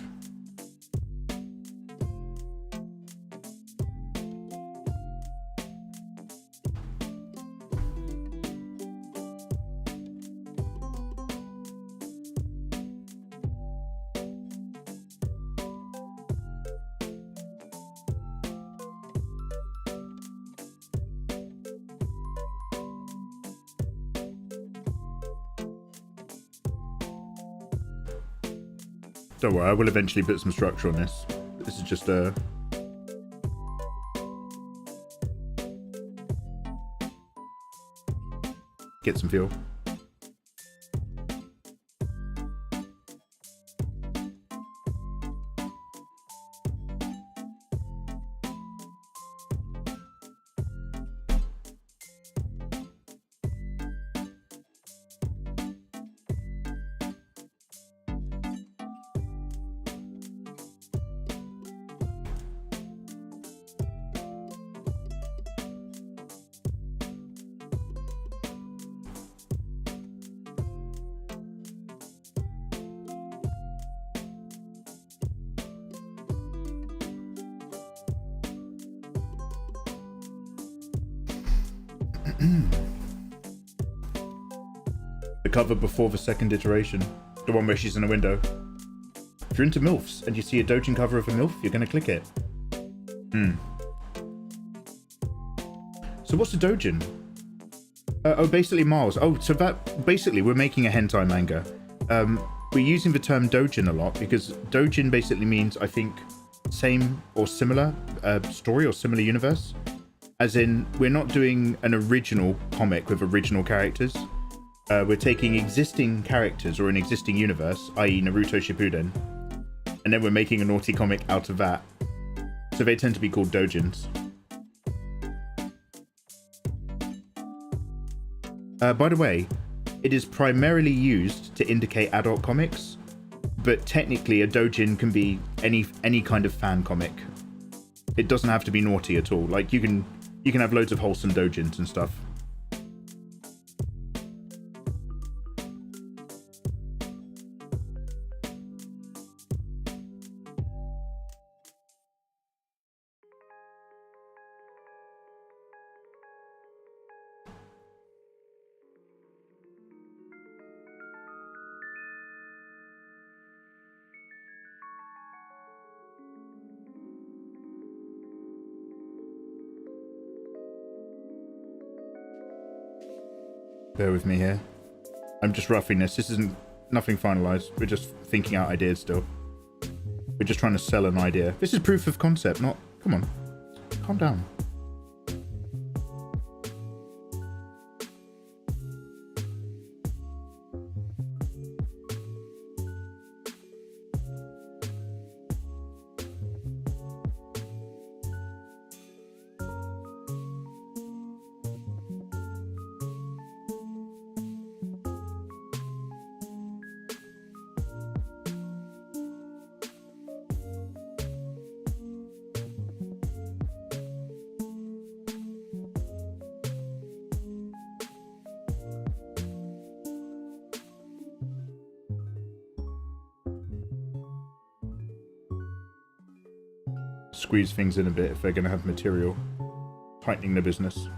Don't worry, I will eventually put some structure on this. This is just a... get some feel. The cover before the second iteration. The one where she's in a window. If you're into MILFs and you see a doujin cover of a MILF, you're going to click it. So what's a doujin? Oh, basically Miles. Oh, so that... basically, we're making a hentai manga. We're using the term doujin a lot because doujin basically means, I think, same or similar story or similar universe. As in, we're not doing an original comic with original characters. We're taking existing characters or an existing universe, i.e. Naruto Shippuden, and then we're making a naughty comic out of that. So they tend to be called doujins. By the way, it is primarily used to indicate adult comics, but technically a doujin can be any kind of fan comic. It doesn't have to be naughty at all. Like you can have loads of wholesome doujins and stuff. Bear with me here. I'm just roughing this. This isn't nothing finalized. We're just thinking out ideas still. We're just trying to sell an idea. This is proof of concept, not... Come on. Calm down. Squeeze things in a bit if they're going to have material. Tightening the business.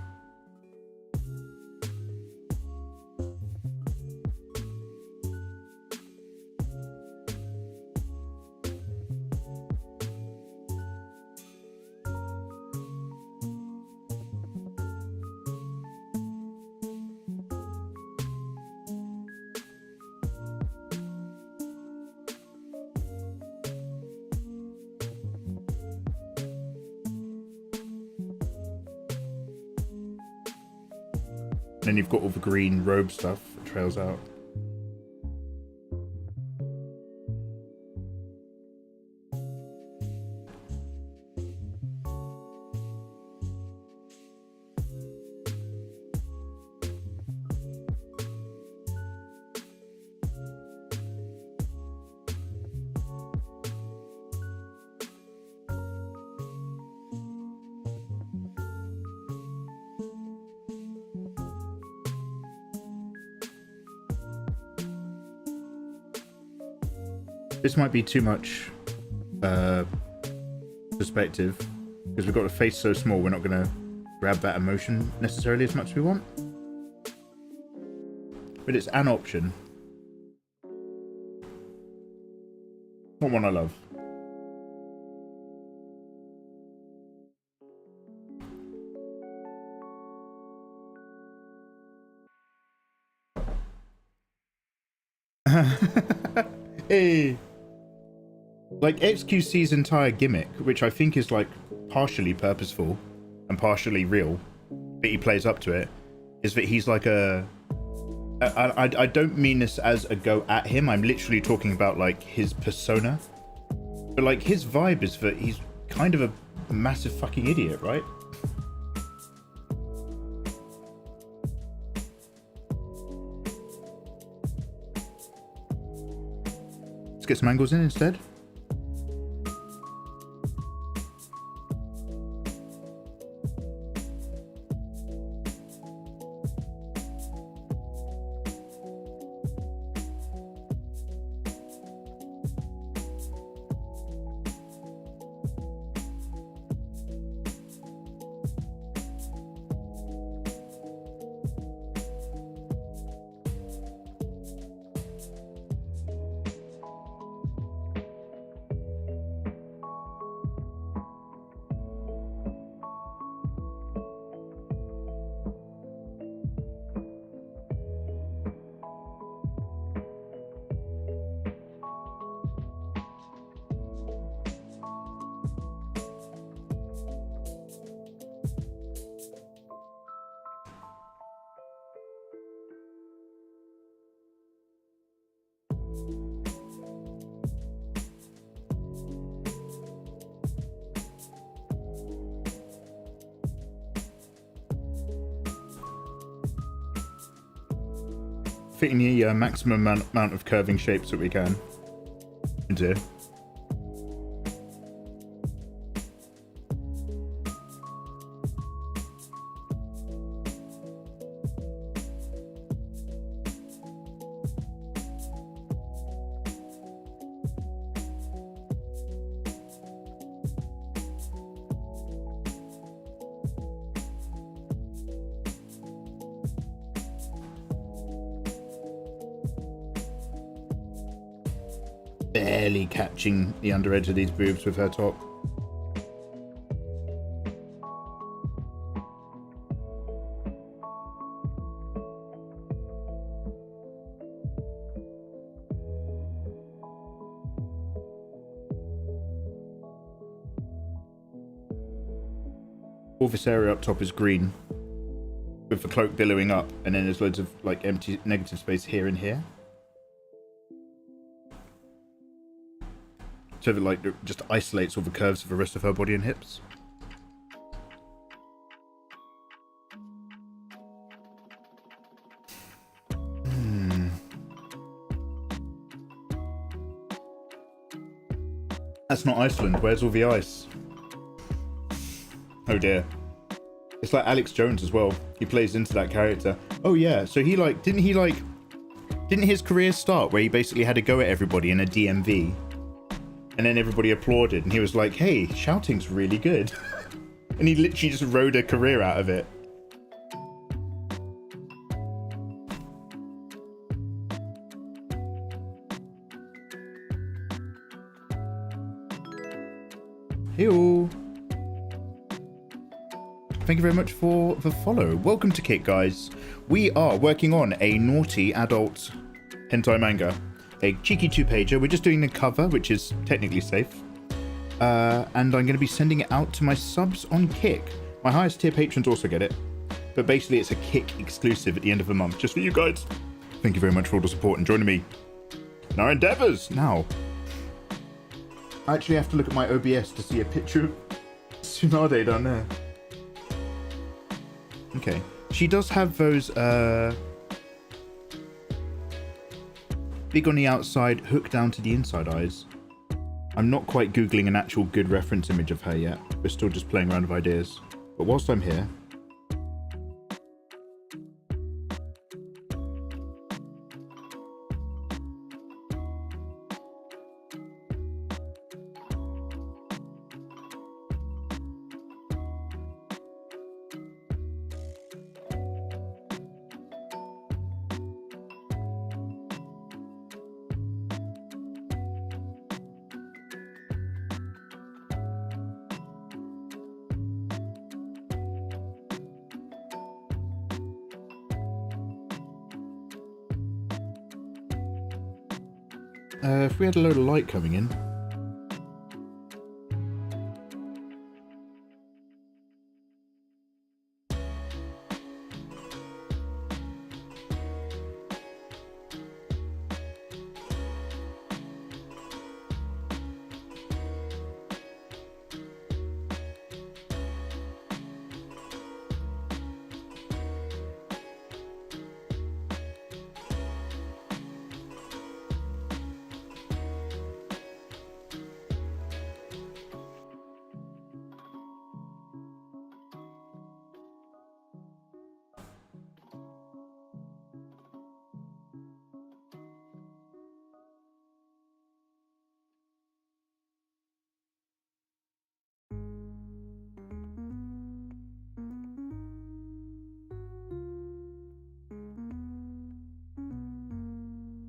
Then you've got all the green robe stuff that trails out. This might be too much perspective, because we've got a face so small, we're not going to grab that emotion necessarily as much as we want. But it's an option. Not one I love. Hey, like XQC's entire gimmick, which I think is like partially purposeful and partially real, but he plays up to it, is that he's like I don't mean this as a go at him, I'm literally talking about like his persona, but like his vibe is that he's kind of a massive fucking idiot, right? Let's get some angles in instead. Fitting the maximum amount of curving shapes that we can into. Barely catching the under edge of these boobs with her top. All this area up top is green, with the cloak billowing up, and then there's loads of like empty negative space here and here. So that like it just isolates all the curves of the rest of her body and hips. That's not Iceland. Where's all the ice? Oh dear. It's like Alex Jones as well. He plays into that character. Oh yeah, so he like didn't his career start where he basically had to go at everybody in a DMV? And then everybody applauded, and he was like, hey, shouting's really good. And he literally just rode a career out of it. Heyo. Thank you very much for the follow. Welcome to Kick, guys. We are working on a naughty adult hentai manga. A cheeky 2-pager. We're just doing the cover, which is technically safe. And I'm going to be sending it out to my subs on Kick. My highest tier patrons also get it. But basically it's a Kick exclusive at the end of the month, just for you guys. Thank you very much for all the support and joining me in our endeavours. Now, I actually have to look at my OBS to see a picture of Tsunade down there. Okay. She does have those, big on the outside, hook down to the inside eyes. I'm not quite Googling an actual good reference image of her yet. We're still just playing around with ideas. But whilst I'm here, If we had a load of light coming in.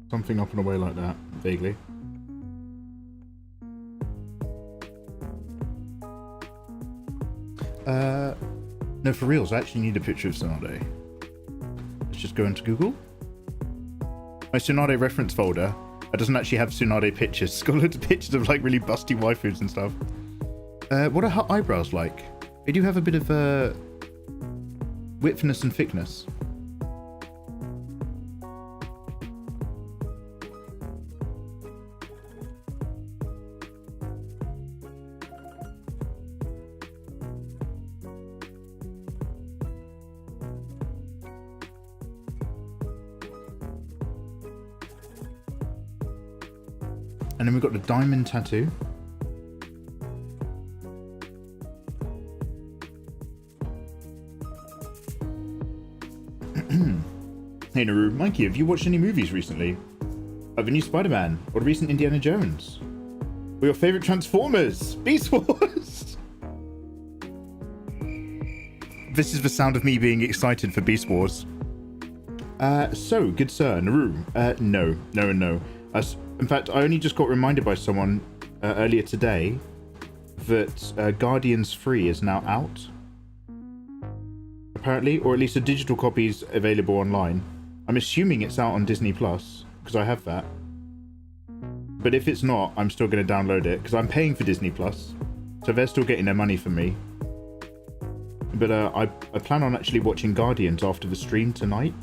Something up and away like that, vaguely. No, for reals, I actually need a picture of Tsunade. Let's just go into Google. My Tsunade reference folder, it doesn't actually have Tsunade pictures. It's got loads of pictures of like really busty waifus and stuff. What are her eyebrows like? They do have a bit of widthness and thickness. And then we've got the diamond tattoo. Hey Naru, Mikey, have you watched any movies recently? Like the new Spider-Man or the recent Indiana Jones? Or your favourite Transformers? Beast Wars? This is the sound of me being excited for Beast Wars. So, good sir, Naru, no. In fact, I only just got reminded by someone earlier today that Guardians 3 is now out. Apparently, or at least a digital copy is available online. I'm assuming it's out on Disney Plus, because I have that. But if it's not, I'm still going to download it, because I'm paying for Disney Plus. So they're still getting their money from me. But I plan on actually watching Guardians after the stream tonight.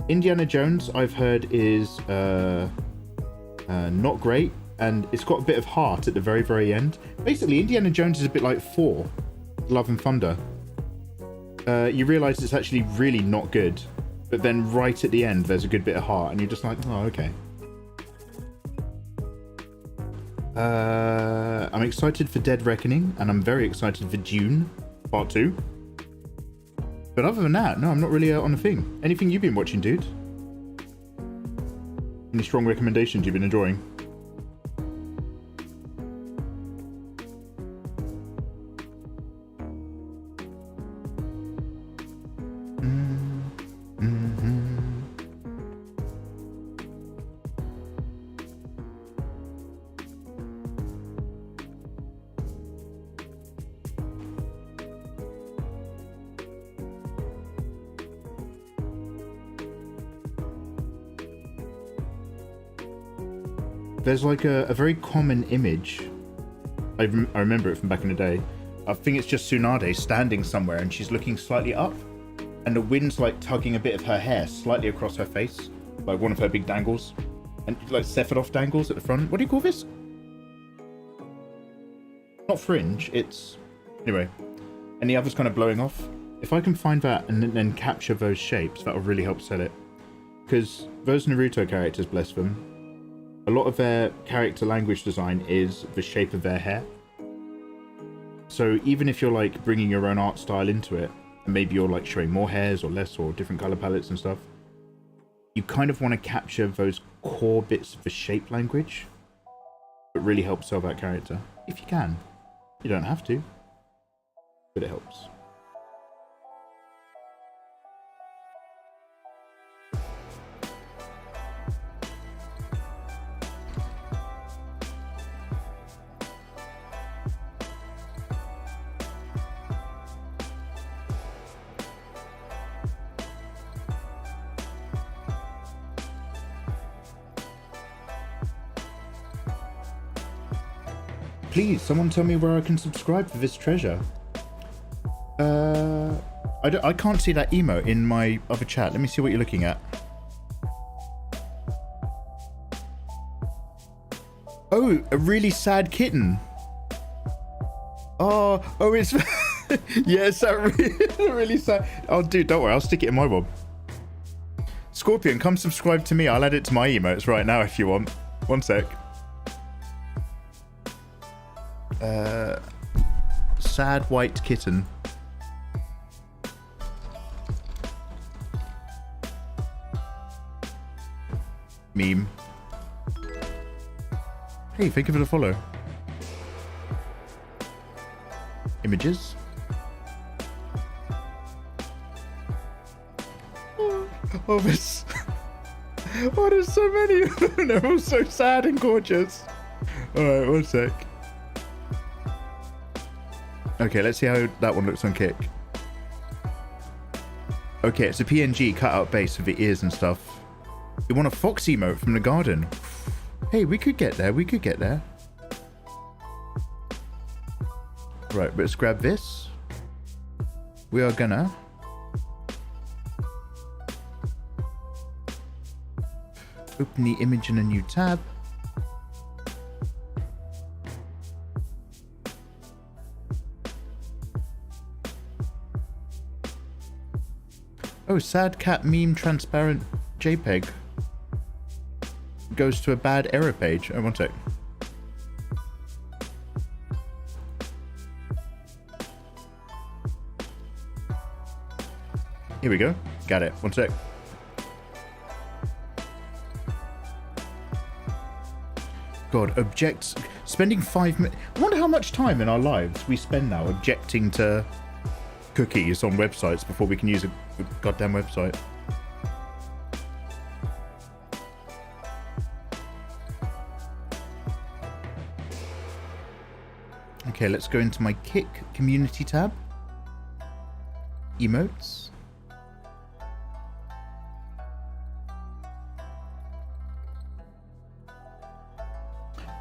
Indiana Jones, I've heard, is not great, and it's got a bit of heart at the very, very end. Basically, Indiana Jones is a bit like Thor, Love and Thunder. You realise it's actually really not good, but then right at the end, there's a good bit of heart, and you're just like, oh, okay. I'm excited for Dead Reckoning, and I'm very excited for Dune Part 2. But other than that, no, I'm not really on the thing. Anything you've been watching, dude? Any strong recommendations you've been enjoying? There's like a very common image. I remember it from back in the day. I think it's just Tsunade standing somewhere and she's looking slightly up, and the wind's like tugging a bit of her hair slightly across her face, like one of her big dangles, and like Sephiroth dangles at the front. What do you call this? Not fringe, it's... Anyway. And the other's kind of blowing off. If I can find that and then capture those shapes, that'll really help sell it. Because those Naruto characters, bless them, a lot of their character language design is the shape of their hair. So even if you're like bringing your own art style into it, and maybe you're like showing more hairs or less or different color palettes and stuff, you kind of want to capture those core bits of the shape language that really help sell that character. If you can. You don't have to, but it helps. Please, someone tell me where I can subscribe for this treasure. I can't see that emote in my other chat. Let me see what you're looking at. Oh, a really sad kitten. Oh, it's... yes, that really sad. Oh, dude, don't worry. I'll stick it in my mob. Scorpion, come subscribe to me. I'll add it to my emotes right now if you want. One sec. Sad white kitten. Meme. Hey, thank you for the follow. Images. Oh, there's... oh, there's so many of them. They're all so sad and gorgeous. Alright, one sec. Okay, let's see how that one looks on Kick. Okay, it's a PNG cut-out base with the ears and stuff. You want a fox emote from the garden? Hey, we could get there. We could get there. Right, let's grab this. We are gonna... open the image in a new tab. Oh, sad cat meme transparent JPEG. Goes to a bad error page. Oh, one sec. Here we go. Got it. One sec. God, objects. Spending 5 minutes. I wonder how much time in our lives we spend now objecting to cookies on websites before we can use a goddamn website. Okay, let's go into my Kick community tab. Emotes.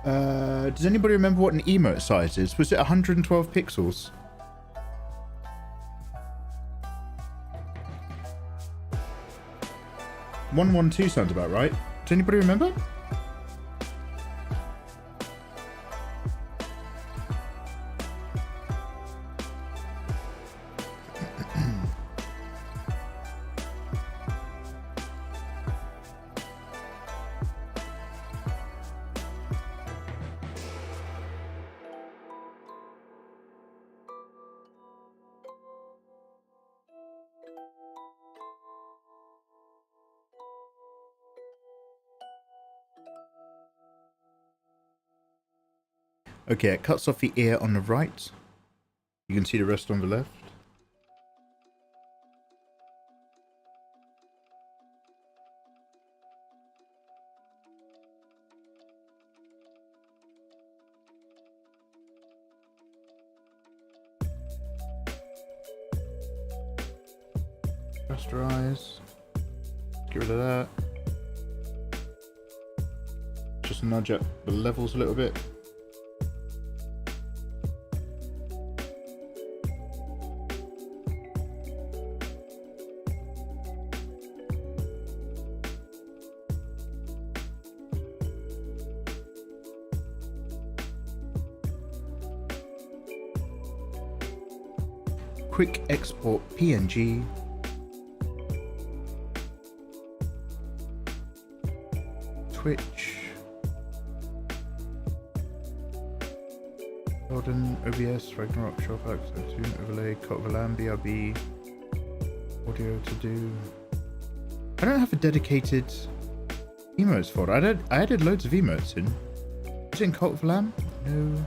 Does anybody remember what an emote size is? Was it 112 pixels? $112 sounds about right. Does anybody remember? Okay, it cuts off the ear on the right. You can see the rest on the left. Rasterize. Get rid of that. Just nudge up the levels a little bit. Quick export PNG. Twitch. Golden, OBS, Ragnarok, Showfax, Tune, Overlay, Cotvalan, BRB. Audio to do. I don't have a dedicated emotes folder. I added loads of emotes in. Is it in Cotvalan? No.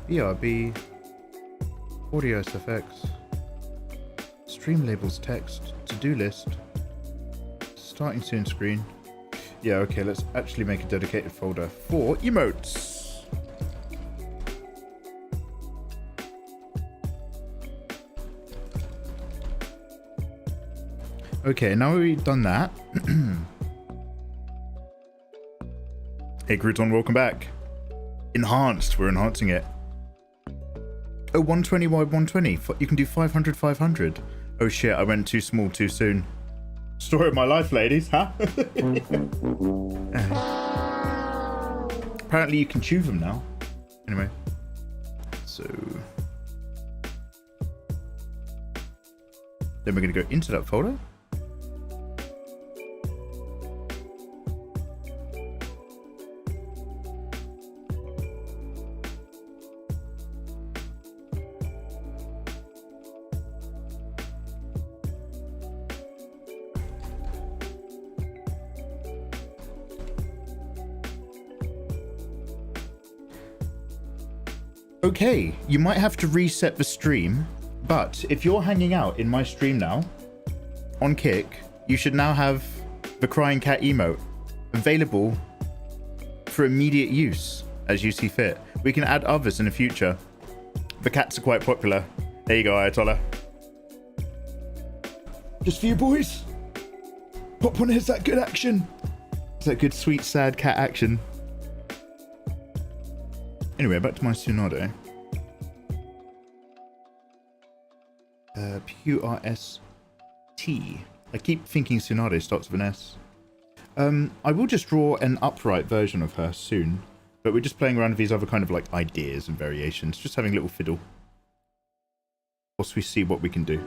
BRB. Audio SFX, stream labels text, to-do list, starting soon screen. Yeah, okay, let's actually make a dedicated folder for emotes. Okay, now we've done that. Hey Crouton, welcome back. Enhanced. We're enhancing it. Oh, 120 by 120. You can do 500, 500. Oh shit, I went too small too soon. Story of my life, ladies, huh? Apparently you can chew them now. Anyway. So... then we're going to go into that folder. Okay, you might have to reset the stream, but if you're hanging out in my stream now, on Kick, you should now have the crying cat emote available for immediate use as you see fit. We can add others in the future. The cats are quite popular. There you go, Ayatollah. Just for you boys. Pop one, is that good action? Is that good, sweet, sad cat action? Anyway, back to my Tsunade. P-U-R-S-T. I keep thinking Tsunade starts with an S. I will just draw an upright version of her soon, but we're just playing around with these other kind of like ideas and variations, just having a little fiddle. Whilst we see what we can do.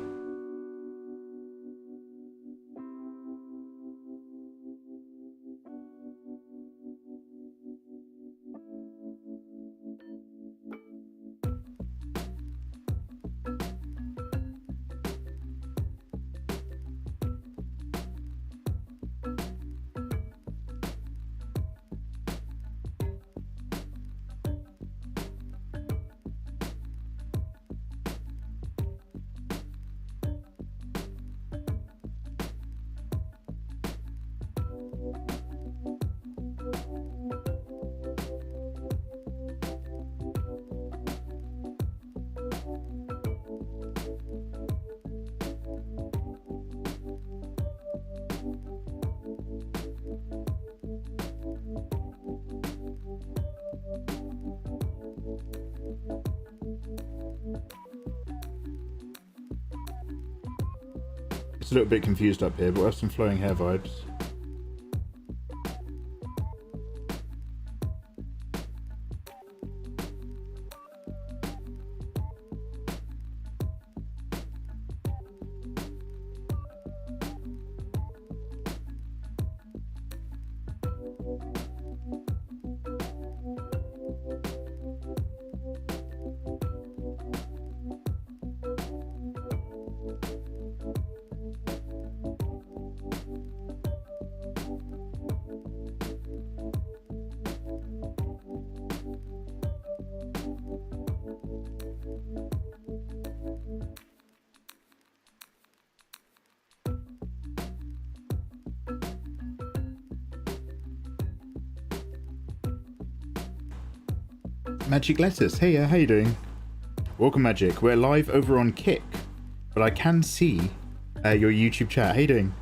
It's a little bit confused up here, but we have some flowing hair vibes. Magic Lettuce, hey, how you doing? Welcome, Magic. We're live over on Kick, but I can see your YouTube chat. How you doing?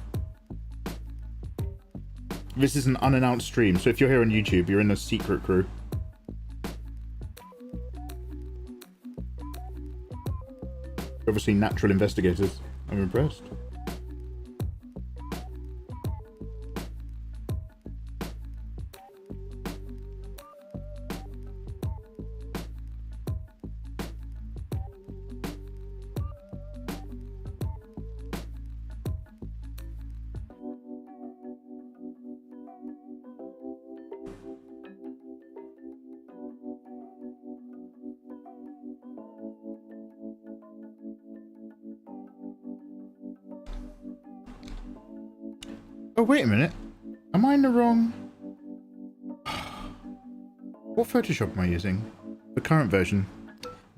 This is an unannounced stream, so if you're here on YouTube, you're in a secret crew. Obviously, natural investigators. I'm impressed. Oh, wait a minute. Am I in the wrong... What Photoshop am I using? The current version.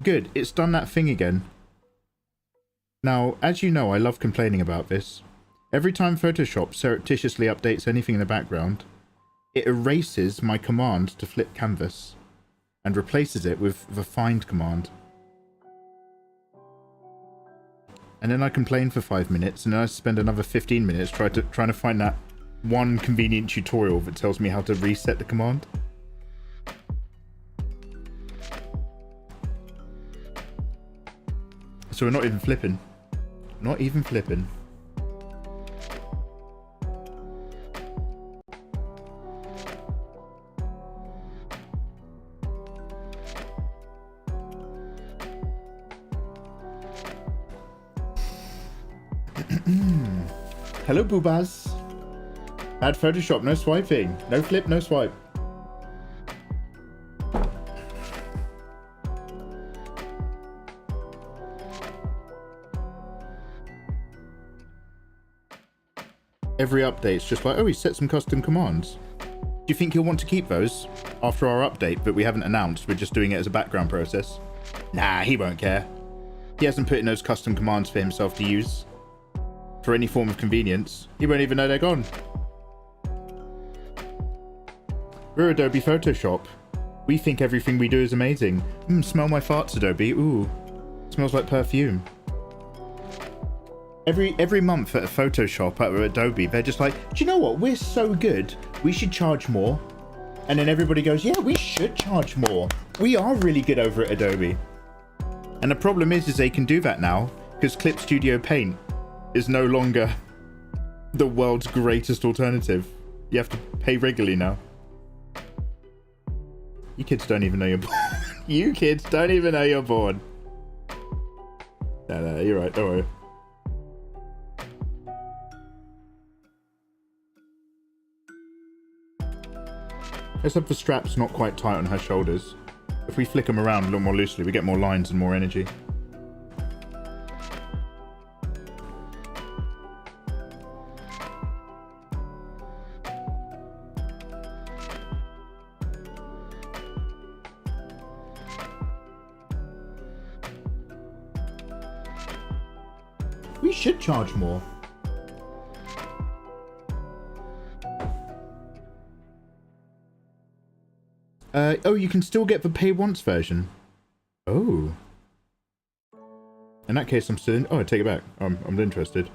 Good, it's done that thing again. Now, as you know, I love complaining about this. Every time Photoshop surreptitiously updates anything in the background, it erases my command to flip canvas and replaces it with the find command. And then I complain for 5 minutes, and then I spend another 15 minutes trying to find that one convenient tutorial that tells me how to reset the command. So we're not even flipping. Not even flipping. Hello, Boobas. Add Photoshop, no swiping. No flip, no swipe. Every update's just like, oh, he set some custom commands. Do you think he'll want to keep those after our update, but we haven't announced? We're just doing it as a background process. Nah, he won't care. He hasn't put in those custom commands for himself to use. For any form of convenience. He won't even know they're gone. We're Adobe Photoshop. We think everything we do is amazing. Smell my farts, Adobe. Ooh. Smells like perfume. Every month at a Photoshop at Adobe, they're just like, do you know what? We're so good. We should charge more. And then everybody goes, yeah, we should charge more. We are really good over at Adobe. And the problem is they can do that now because Clip Studio Paint is no longer the world's greatest alternative. You have to pay regularly now. You kids don't even know you're born. You kids don't even know you're born. No, you're right, don't worry. Let's have the straps not quite tight on her shoulders. If we flick them around a little more loosely, we get more lines and more energy. We should charge more. Oh, you can still get the pay once version. Oh. In that case, I'm still in. Oh, I take it back. I'm interested.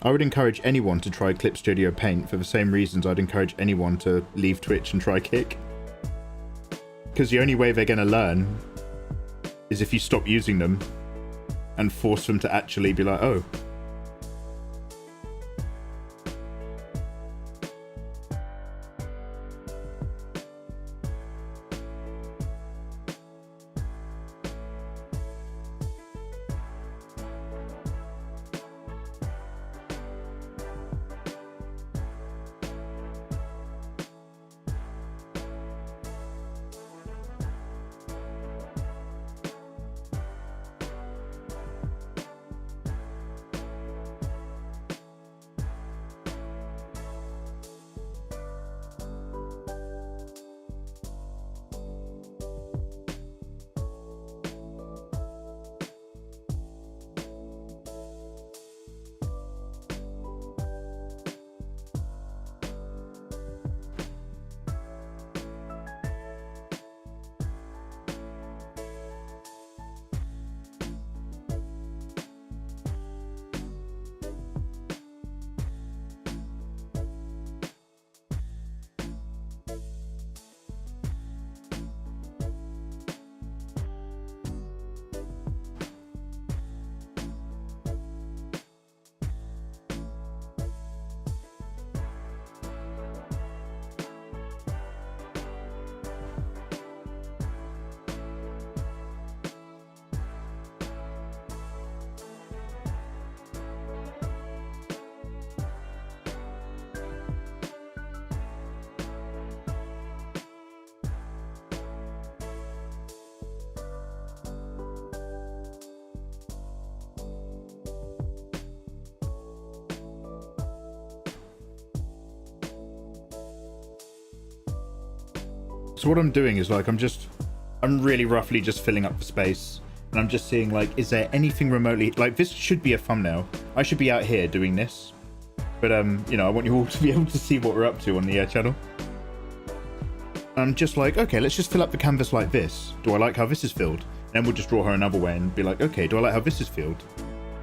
I would encourage anyone to try Clip Studio Paint for the same reasons I'd encourage anyone to leave Twitch and try Kick. Because the only way they're going to learn is if you stop using them and force them to actually be like, oh. So what I'm doing is like, I'm really roughly just filling up the space, and I'm just seeing like, is there anything remotely, like this should be a thumbnail. I should be out here doing this, but you know, I want you all to be able to see what we're up to on the channel. I'm just like, okay, let's just fill up the canvas like this. Do I like how this is filled? And then we'll just draw her another way and be like, okay, do I like how this is filled?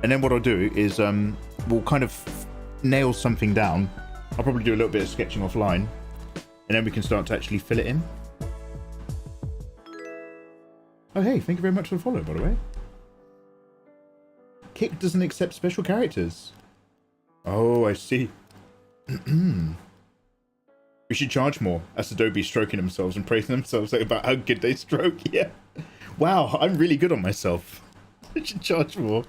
And then what I'll do is we'll kind of nail something down. I'll probably do a little bit of sketching offline, and then we can start to actually fill it in. Oh, hey, thank you very much for the follow, by the way. Kick doesn't accept special characters. Oh, I see. We should charge more. That's Adobe stroking themselves and praising themselves about how good they stroke. Yeah. Wow, I'm really good on myself. I should charge more.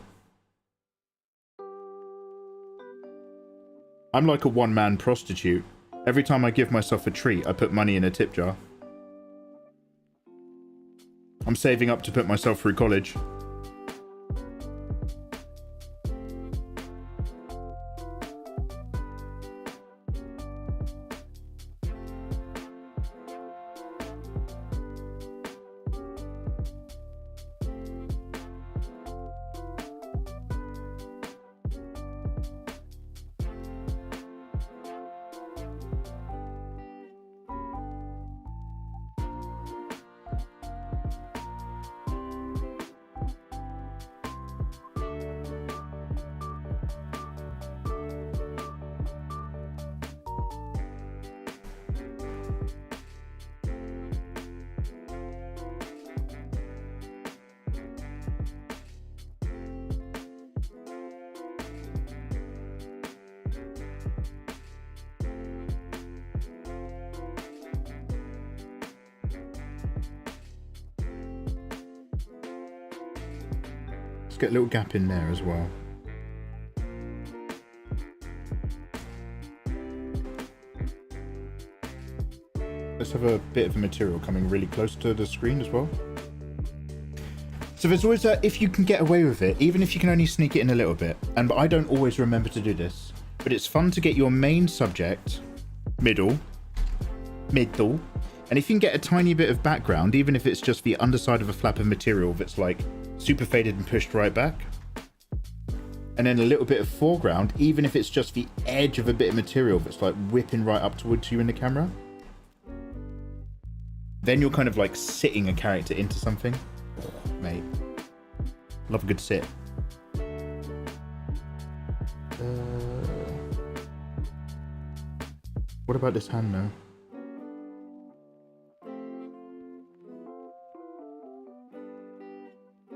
I'm like a one-man prostitute. Every time I give myself a treat, I put money in a tip jar. I'm saving up to put myself through college. Get a little gap in there as well. Let's have a bit of a material coming really close to the screen as well. So there's always a, if you can get away with it, even if you can only sneak it in a little bit, and I don't always remember to do this, but it's fun to get your main subject, middle, and if you can get a tiny bit of background, even if it's just the underside of a flap of material that's like super faded and pushed right back, and then a little bit of foreground, even if it's just the edge of a bit of material that's like whipping right up towards you in the camera, then you're kind of like sitting a character into something. Oh, mate, love a good sit. What about this hand now?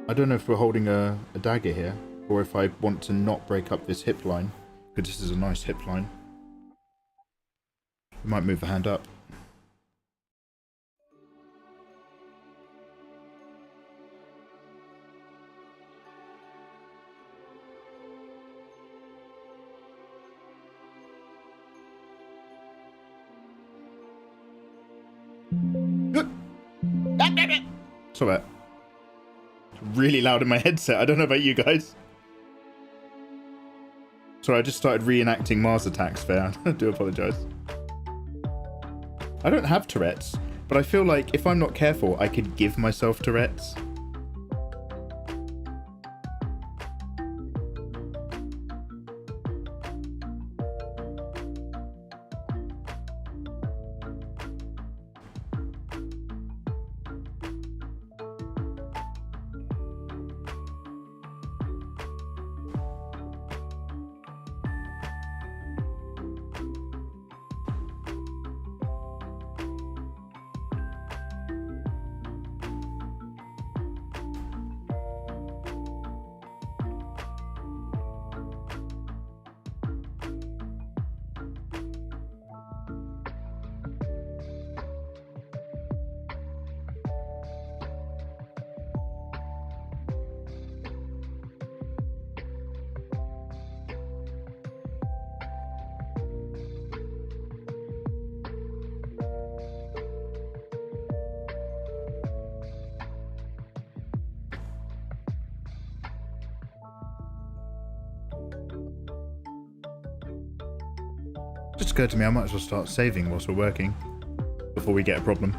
I don't know if we're holding a dagger here, or if I want to not break up this hip line, because this is a nice hip line. We might move the hand up. Stop it. Really loud in my headset. I don't know about you guys. Sorry, I just started reenacting Mars attacks there. I do apologize. I don't have Tourette's, but I feel like if I'm not careful, I could give myself Tourette's. Just occurred to me I might as well start saving whilst we're working before we get a problem.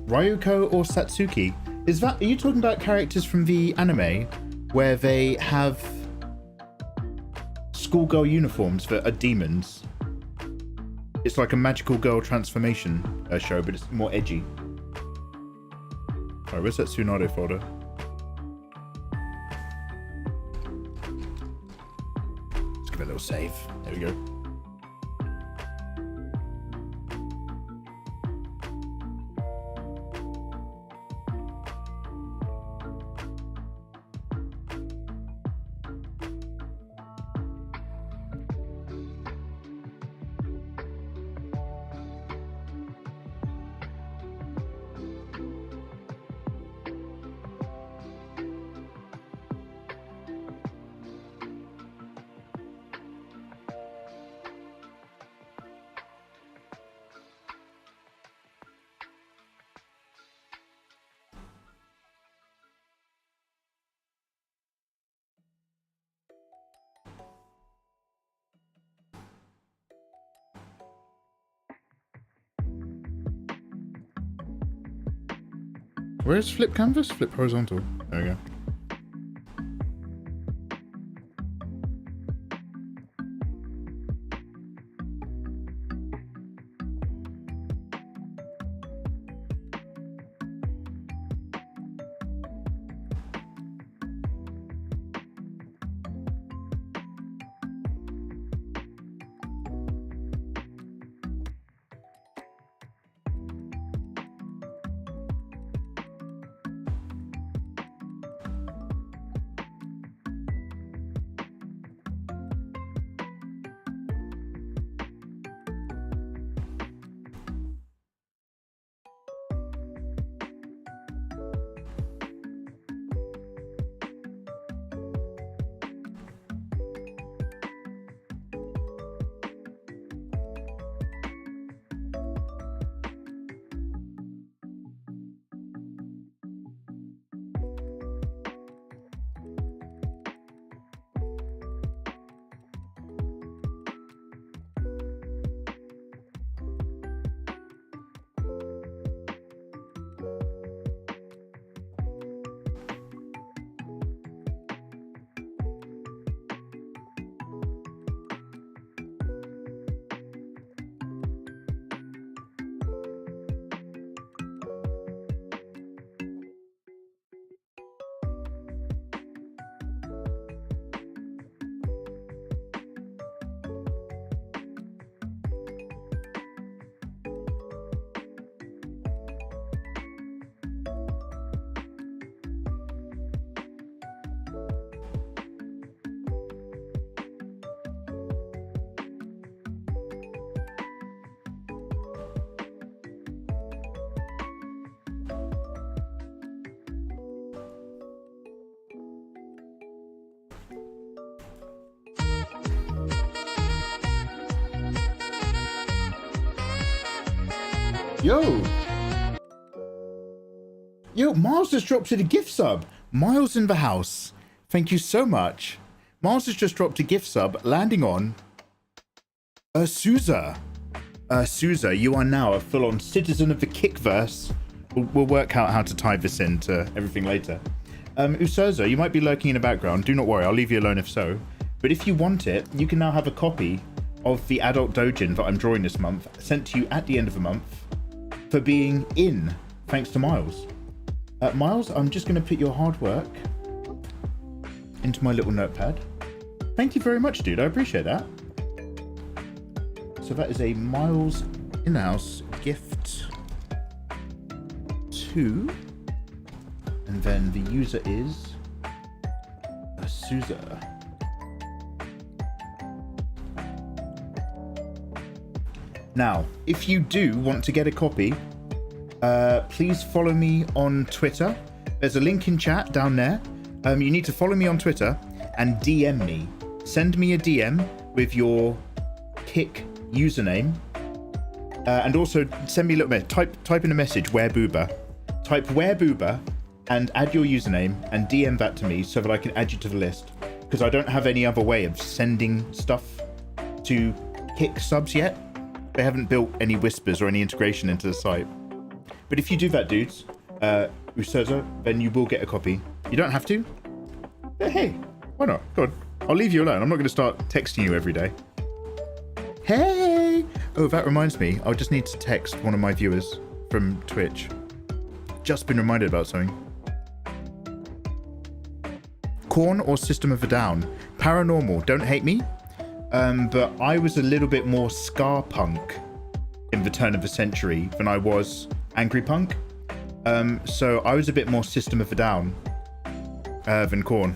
Ryuko or Satsuki? Is that, are you talking about characters from the anime where they have schoolgirl uniforms that are demons? It's like a magical girl transformation show, but it's more edgy. Alright, where's that Tsunade folder? Let's give it a little save. There we go. Where's flip canvas? Flip horizontal. There we go. Yo! Yo, Miles just dropped in a gift sub. Miles in the house. Thank you so much. Miles has just dropped a gift sub, landing on Souza. Souza, you are now a full-on citizen of the Kickverse. We'll work out how to tie this into everything later. Usoza, you might be lurking in the background. Do not worry, I'll leave you alone if so. But if you want it, you can now have a copy of the adult doujin that I'm drawing this month sent to you at the end of the month for being in, thanks to Miles. Miles, I'm just going to put your hard work into my little notepad. Thank you very much, dude. I appreciate that. So that is a Miles in-house gift 2. And then the user is Souza. Now, if you do want to get a copy, please follow me on Twitter. There's a link in chat down there. You need to follow me on Twitter and DM me. Send me a DM with your Kick username. And also send me a little bit. Type in a message, wherebooba. Type wherebooba and add your username and DM that to me so that I can add you to the list. Because I don't have any other way of sending stuff to Kick subs yet. They haven't built any whispers or any integration into the site. But if you do that, dudes, Usoza, then you will get a copy. You don't have to. But hey, why not? Go on. I'll leave you alone. I'm not going to start texting you every day. Hey! Oh, that reminds me. I'll just need to text one of my viewers from Twitch. Just been reminded about something. Korn or System of a Down? Paranormal, don't hate me. But I was a little bit more ska punk in the turn of the century than I was angry punk. So I was a bit more System of a Down than Korn.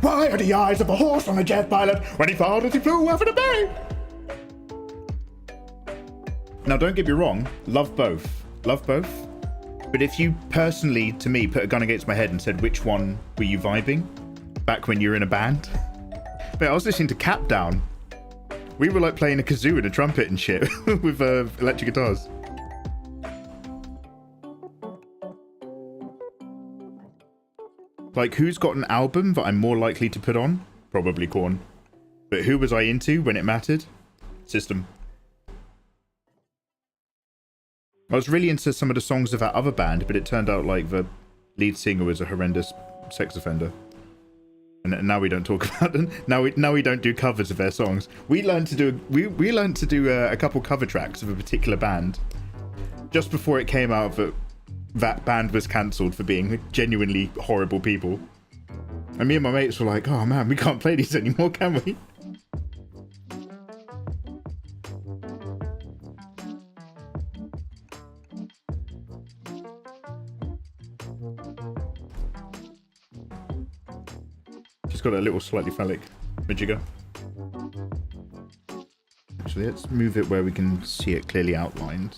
Why are the eyes of a horse on a jet pilot when he thought as he flew over the bay? Now, don't get me wrong, love both. Love both. But if you personally, to me, put a gun against my head and said, which one were you vibing back when you were in a band? But I was listening to Cap Down. We were like playing a kazoo and a trumpet and shit with electric guitars. Like, who's got an album that I'm more likely to put on? Probably Korn. But who was I into when it mattered? System. I was really into some of the songs of that other band, but it turned out like the lead singer was a horrendous sex offender. And now we don't talk about them. Now we don't do covers of their songs. We learned to do a couple cover tracks of a particular band just before it came out that that band was cancelled for being genuinely horrible people. And me and my mates were like, "Oh man, we can't play these anymore, can we?" Got a little slightly phallic majigger. Actually, let's move it where we can see it clearly outlined.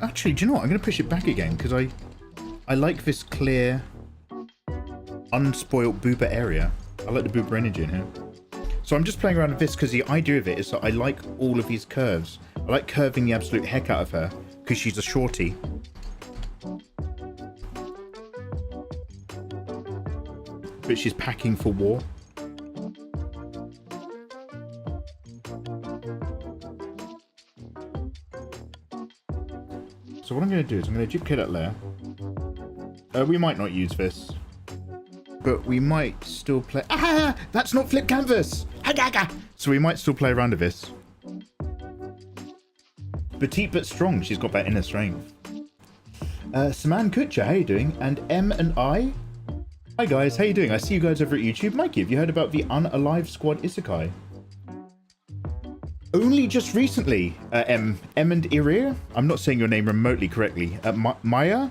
Actually, do you know what? I'm going to push it back again because I like this clear, unspoilt boober area. I like the boober energy in here. So I'm just playing around with this because the idea of it is that I like all of these curves. I like curving the absolute heck out of her because she's a shorty. But she's packing for war. So what I'm going to do is I'm going to duplicate that layer. We might not use this, but we might still play. Ah, that's not flip canvas. So we might still play around with this. Petite but strong. She's got that inner strength. Saman Kutcher, how you doing? And M and I. Hi guys, how you doing? I see you guys over at YouTube. Mikey, have you heard about the Unalive Squad Isekai? Only just recently, M and Irir. I'm not saying your name remotely correctly. Maya.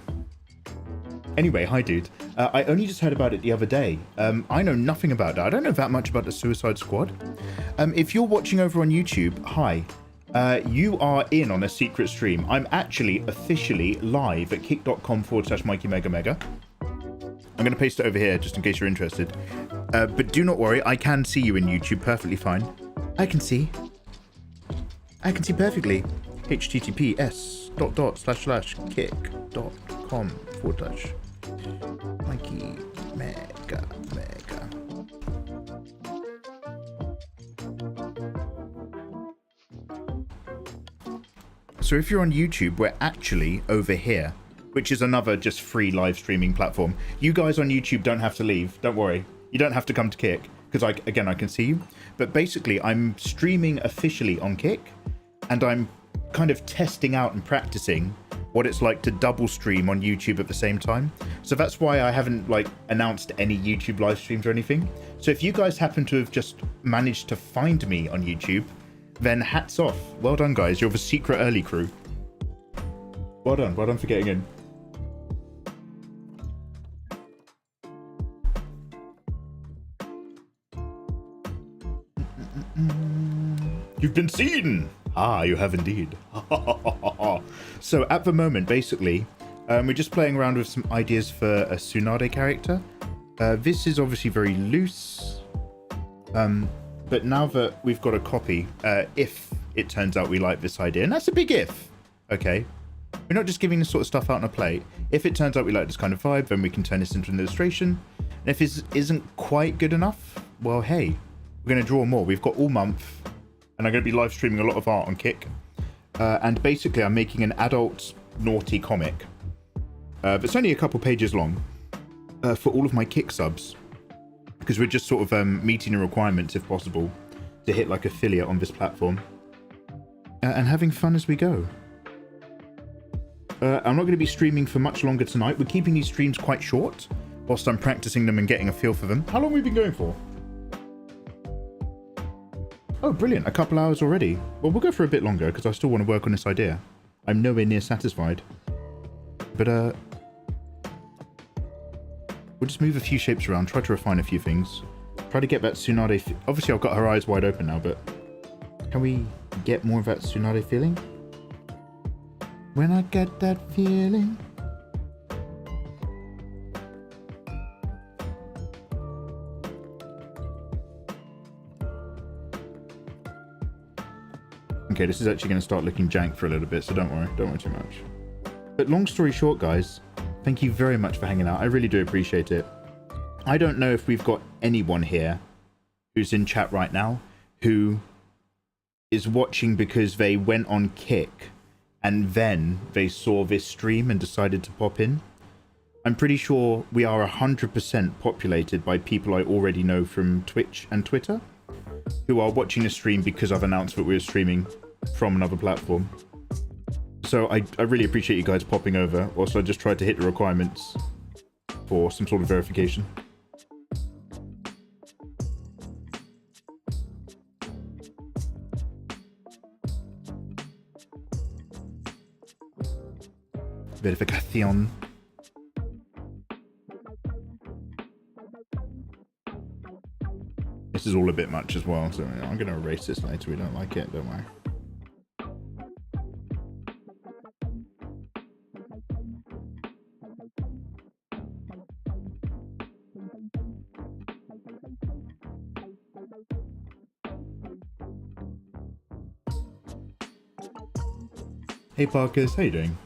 Anyway, hi dude. I only just heard about it the other day. I know nothing about that. I don't know that much about the Suicide Squad. If you're watching over on YouTube, hi. You are in on a secret stream. I'm actually officially live at kick.com/MikeyMegaMega. I'm going to paste it over here just in case you're interested. But do not worry, I can see you in YouTube perfectly fine. I can see perfectly. https://kick.com/Mikey Mega. So if you're on YouTube, we're actually over here, which is another just free live streaming platform. You guys on YouTube don't have to leave. Don't worry. You don't have to come to Kick because I can see you. But basically, I'm streaming officially on Kick, and I'm kind of testing out and practicing what it's like to double stream on YouTube at the same time. So that's why I haven't announced any YouTube live streams or anything. So if you guys happen to have just managed to find me on YouTube, then hats off. Well done, guys. You're the secret early crew. Well done for getting in. You've been seen! Ah, you have indeed. So at the moment, basically, we're just playing around with some ideas for a Tsunade character. This is obviously very loose. But now that we've got a copy, if it turns out we like this idea, and that's a big if, okay? We're not just giving this sort of stuff out on a plate. If it turns out we like this kind of vibe, then we can turn this into an illustration. And if this isn't quite good enough, well, hey, we're going to draw more. We've got all month, and I'm going to be live streaming a lot of art on Kick. And basically, I'm making an adult naughty comic. It's only a couple pages long for all of my Kick subs, because we're just sort of meeting the requirements, if possible, to hit affiliate on this platform. And having fun as we go. I'm not going to be streaming for much longer tonight. We're keeping these streams quite short, whilst I'm practicing them and getting a feel for them. How long have we been going for? Oh, brilliant. A couple hours already. Well, we'll go for a bit longer, because I still want to work on this idea. I'm nowhere near satisfied. But, we'll just move a few shapes around, try to refine a few things. Try to get that Tsunade... Obviously, I've got her eyes wide open now, but... Can we get more of that Tsunade feeling? When I get that feeling... Okay, this is actually going to start looking jank for a little bit, so don't worry too much. But long story short, guys, Thank you very much for hanging out. I really do appreciate it. I don't know if we've got anyone here who's in chat right now who is watching because they went on Kick and then they saw this stream and decided to pop in. I'm pretty sure we are 100% populated by people I already know from Twitch and Twitter who are watching the stream because I've announced that we're streaming from another platform. So I really appreciate you guys popping over. Also, I just tried to hit the requirements for some sort of verification. Verificación. This is all a bit much as well, so I'm going to erase this later. We don't like it, don't worry. Hey Parkers, how you doing?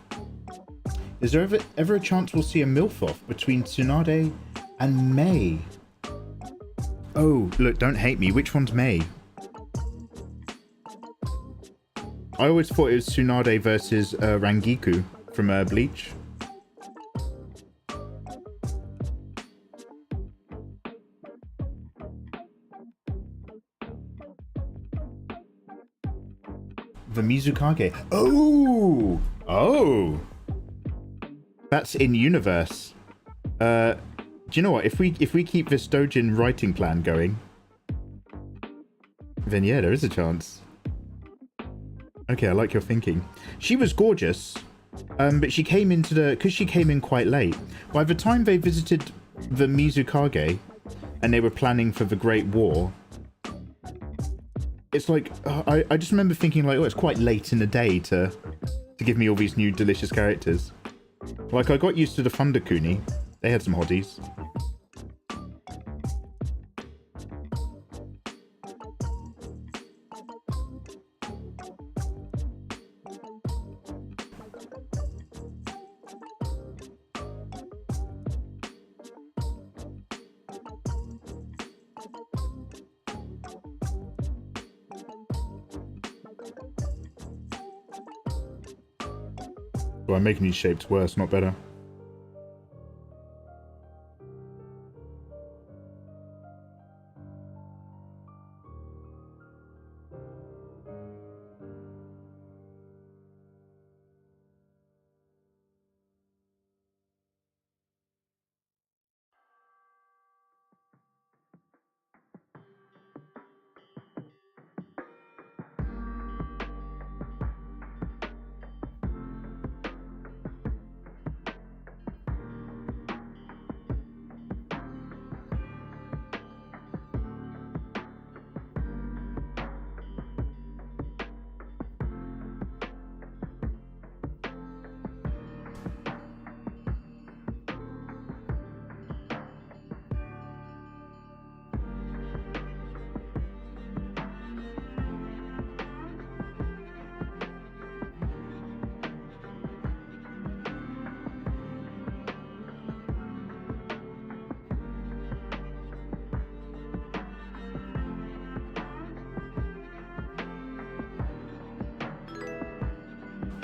Is there ever a chance we'll see a MILF-off between Tsunade and Mei? Oh, look, don't hate me. Which one's Mei? I always thought it was Tsunade versus Rangiku from Bleach. The Mizukage. Oh! Oh! That's in universe. Do you know what? If we keep this doujin writing plan going, then yeah, there is a chance. Okay, I like your thinking. She was gorgeous, but she came into because she came in quite late. By the time they visited the Mizukage and they were planning for the Great War, it's like I just remember thinking like, oh, it's quite late in the day to give me all these new delicious characters. Like, I got used to the Thunderkuni. They had some hotties. Well, I'm making these shapes worse, not better.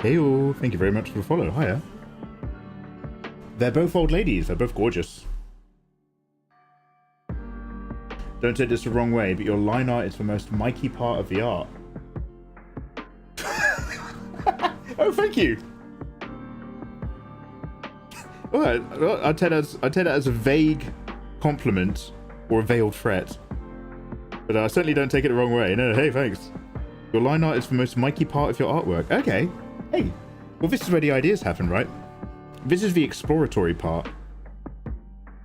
Heyo, thank you very much for the follow. Hiya. They're both old ladies. They're both gorgeous. Don't take this the wrong way, but your line art is the most Mikey part of the art. Oh, thank you. Well, I take that as a vague compliment or a veiled threat. But I certainly don't take it the wrong way. No, hey, thanks. Your line art is the most Mikey part of your artwork. Okay. Hey, well, this is where the ideas happen, right? This is the exploratory part.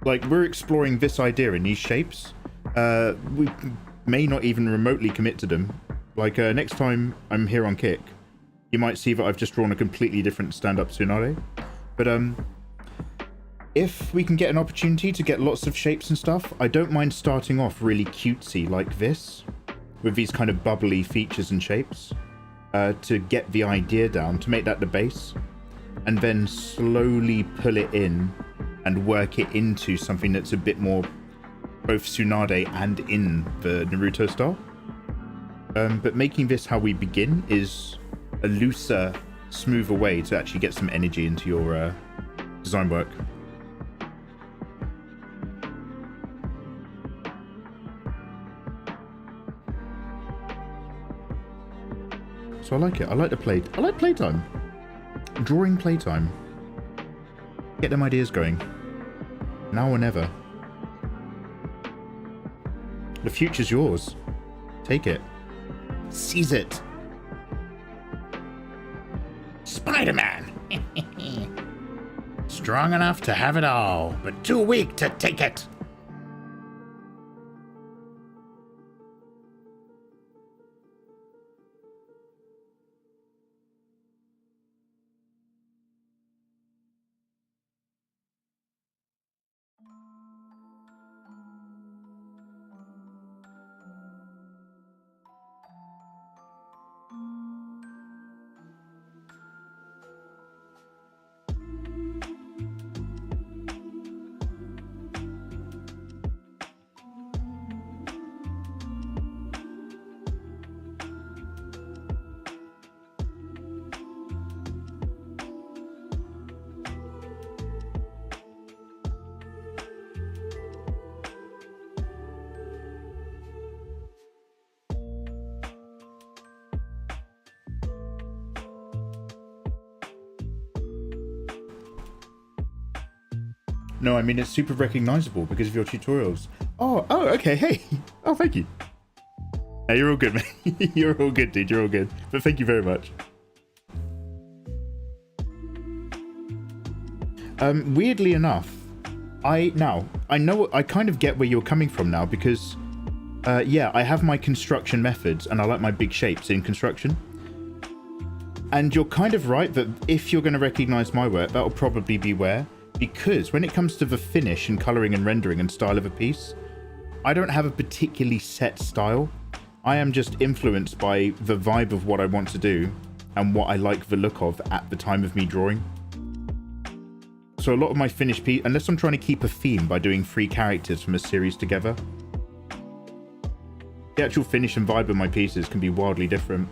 Like, we're exploring this idea in these shapes. We may not even remotely commit to them. Like, next time I'm here on Kick, you might see that I've just drawn a completely different stand-up Tsunade. But, if we can get an opportunity to get lots of shapes and stuff, I don't mind starting off really cutesy like this, with these kind of bubbly features and shapes. To get the idea down, to make that the base. and then slowly pull it in and work it into something that's a bit more both Tsunade and in the Naruto style. But making this how we begin is a looser, smoother way to actually get some energy into your design work. So I like it. I like playtime. Drawing playtime. Get them ideas going. Now or never. The future's yours. Take it. Seize it. Spider-Man. Strong enough to have it all, but too weak to take it. No, I mean, it's super recognizable because of your tutorials. Oh, okay, hey. Oh, thank you. Hey, you're all good, man. You're all good, dude. You're all good. But thank you very much. Weirdly enough, I know, I kind of get where you're coming from now because, yeah, I have my construction methods and I like my big shapes in construction. And you're kind of right that if you're going to recognize my work, that'll probably be where. Because when it comes to the finish and coloring and rendering and style of a piece, I don't have a particularly set style. I am just influenced by the vibe of what I want to do and what I like the look of at the time of me drawing. So a lot of my finished piece, unless I'm trying to keep a theme by doing 3 characters from a series together, the actual finish and vibe of my pieces can be wildly different.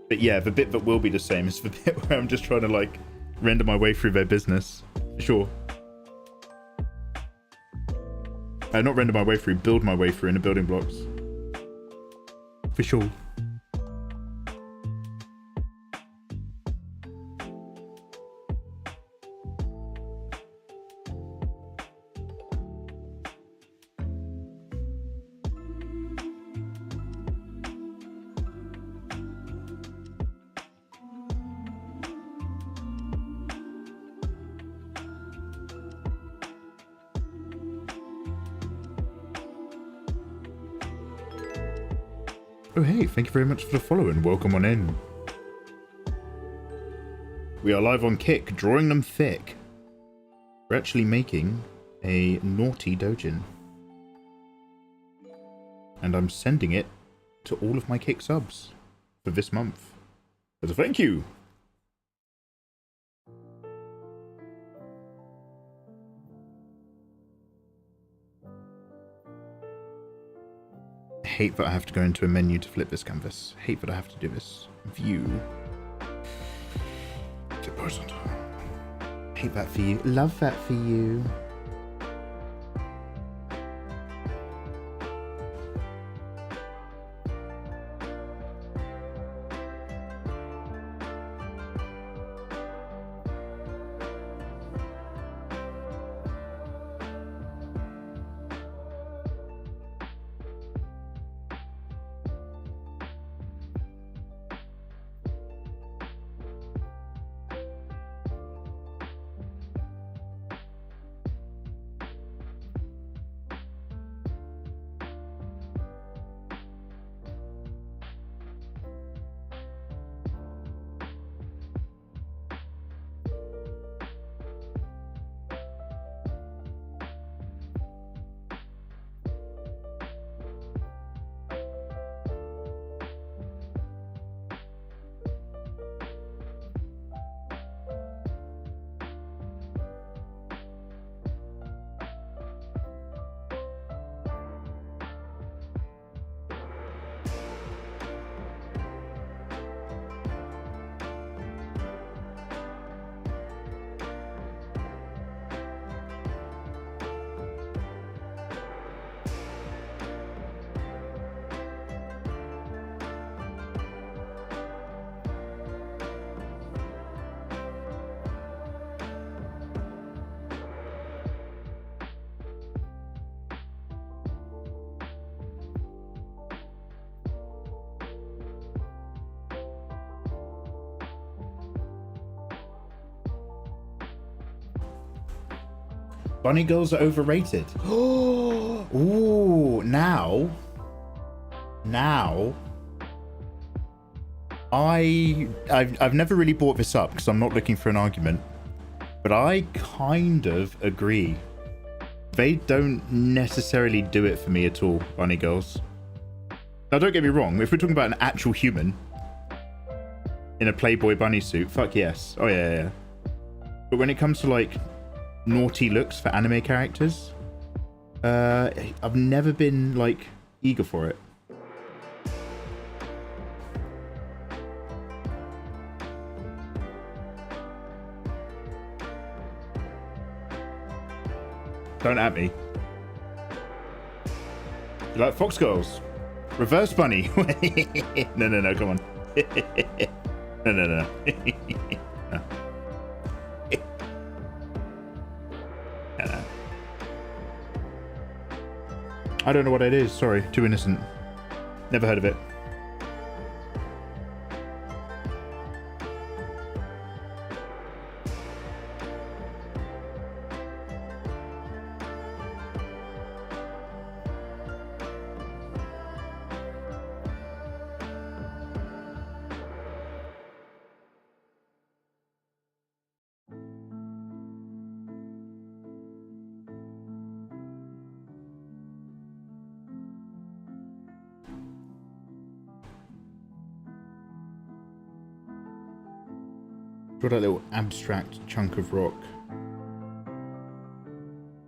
But yeah, the bit that will be the same is the bit where I'm just trying to like render my way through their business. For sure. Not render my way through, build my way through in the building blocks. For sure. Oh hey, thank you very much for the follow and welcome on in. We are live on Kick, drawing them thick. We're actually making a naughty doujin. And I'm sending it to all of my Kick subs for this month. As a thank you. I hate that I have to go into a menu to flip this canvas. I hate that I have to do this. View. Get horizontal. Hate that for you. Love that for you. Bunny girls are overrated. Ooh, now I've never really brought this up because I'm not looking for an argument, but I kind of agree. They don't necessarily do it for me at all, bunny girls. Now, don't get me wrong. If we're talking about an actual human in a Playboy bunny suit, fuck yes. Oh yeah. But when it comes to like naughty looks for anime characters, I've never been like eager for it. Don't at me. You like fox girls? Reverse bunny. No, come on. No. No. I don't know what it is. Sorry, too innocent. Never heard of it. Got that little abstract chunk of rock.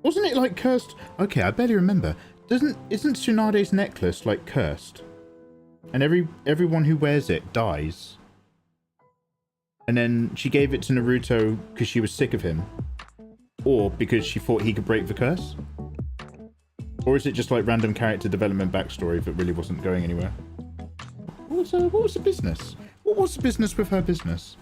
Wasn't it like cursed? Okay, I barely remember. Isn't Tsunade's necklace like cursed? And everyone who wears it dies. And then she gave it to Naruto because she was sick of him. Or because she thought he could break the curse? Or is it just like random character development backstory that really wasn't going anywhere? What was the business? What was the business with her business?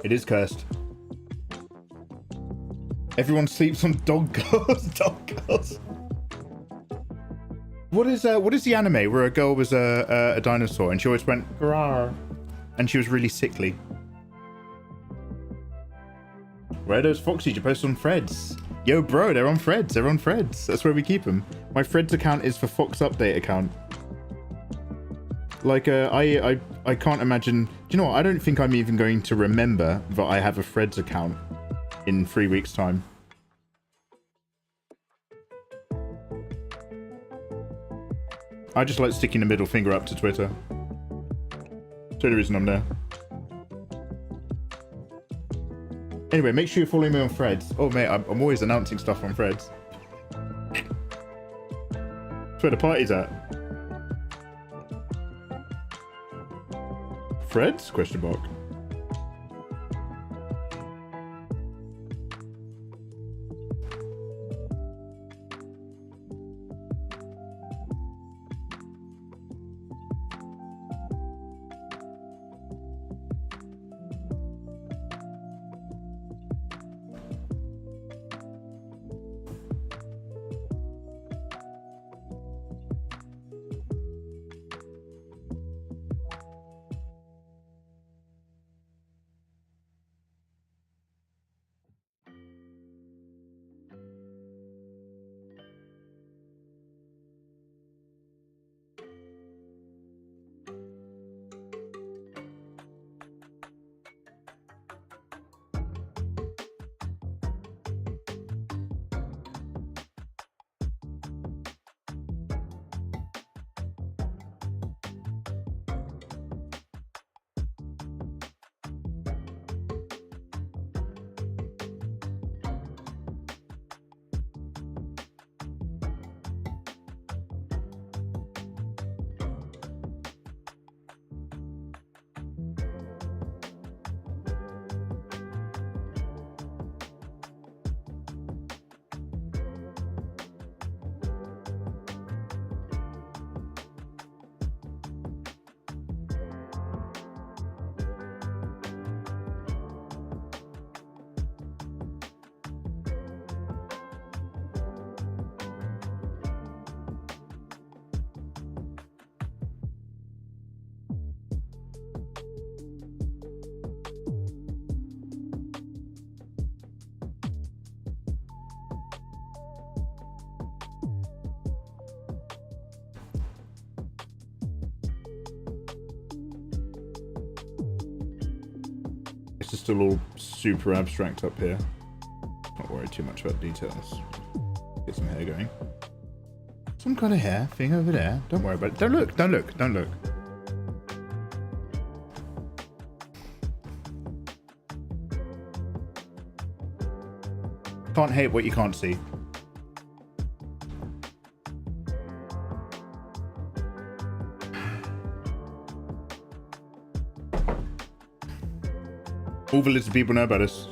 It is cursed. Everyone sleeps on dog girls. Dog girls. What is the anime where a girl was a dinosaur and she always went "Grar," and she was really sickly? Where are those foxes you post on Freds? Yo, bro, they're on Freds. They're on Freds. That's where we keep them. My Freds account is for Fox Update account. Like, I can't imagine... Do you know what? I don't think I'm even going to remember that I have a Freds account in 3 weeks' time. I just like sticking the middle finger up to Twitter. That's the only reason I'm there. Anyway, make sure you're following me on Freds. Oh, mate, I'm always announcing stuff on Freds. That's where the party's at. Freds? Question mark. It's just still all super abstract up here. Not worry too much about details. Get some hair going. Some kind of hair thing over there. Don't worry about it. Don't look, don't look, don't look. Can't hate what you can't see. All the little people know about us.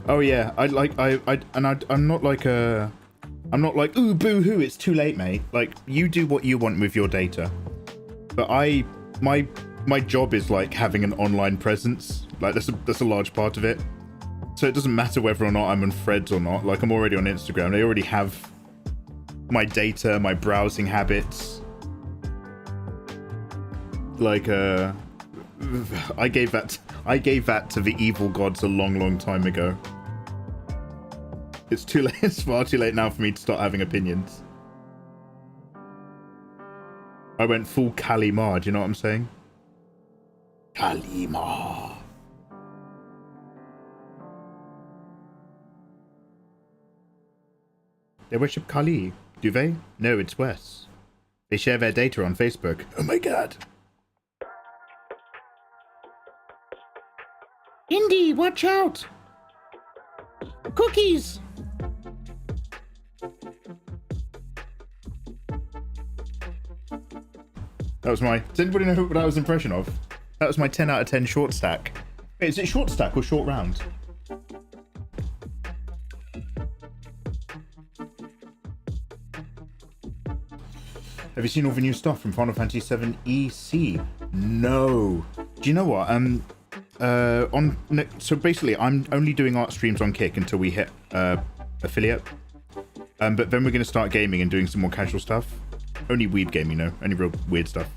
Oh yeah, I'm not like ooh boo hoo, it's too late, mate. Like, you do what you want with your data, but my job is like having an online presence. Like that's a large part of it. So it doesn't matter whether or not I'm on Threads or not. Like, I'm already on Instagram. They already have my data, my browsing habits. Like, I gave that to the evil gods a long time ago. It's too late. It's far too late now for me to start having opinions. I went full Kalima. Do you know what I'm saying? Kalima. They worship Kali, do they? No, it's worse. They share their data on Facebook. Oh my god. Indy, watch out! Cookies! That was my... Does anybody know what that was impression of? That was my 10 out of 10 short stack. Wait, is it short stack or short round? Have you seen all the new stuff from Final Fantasy VII EC? No. Do you know what? So basically, I'm only doing art streams on Kick until we hit affiliate. But then we're going to start gaming and doing some more casual stuff. Only weeb gaming, though. Only real weird stuff.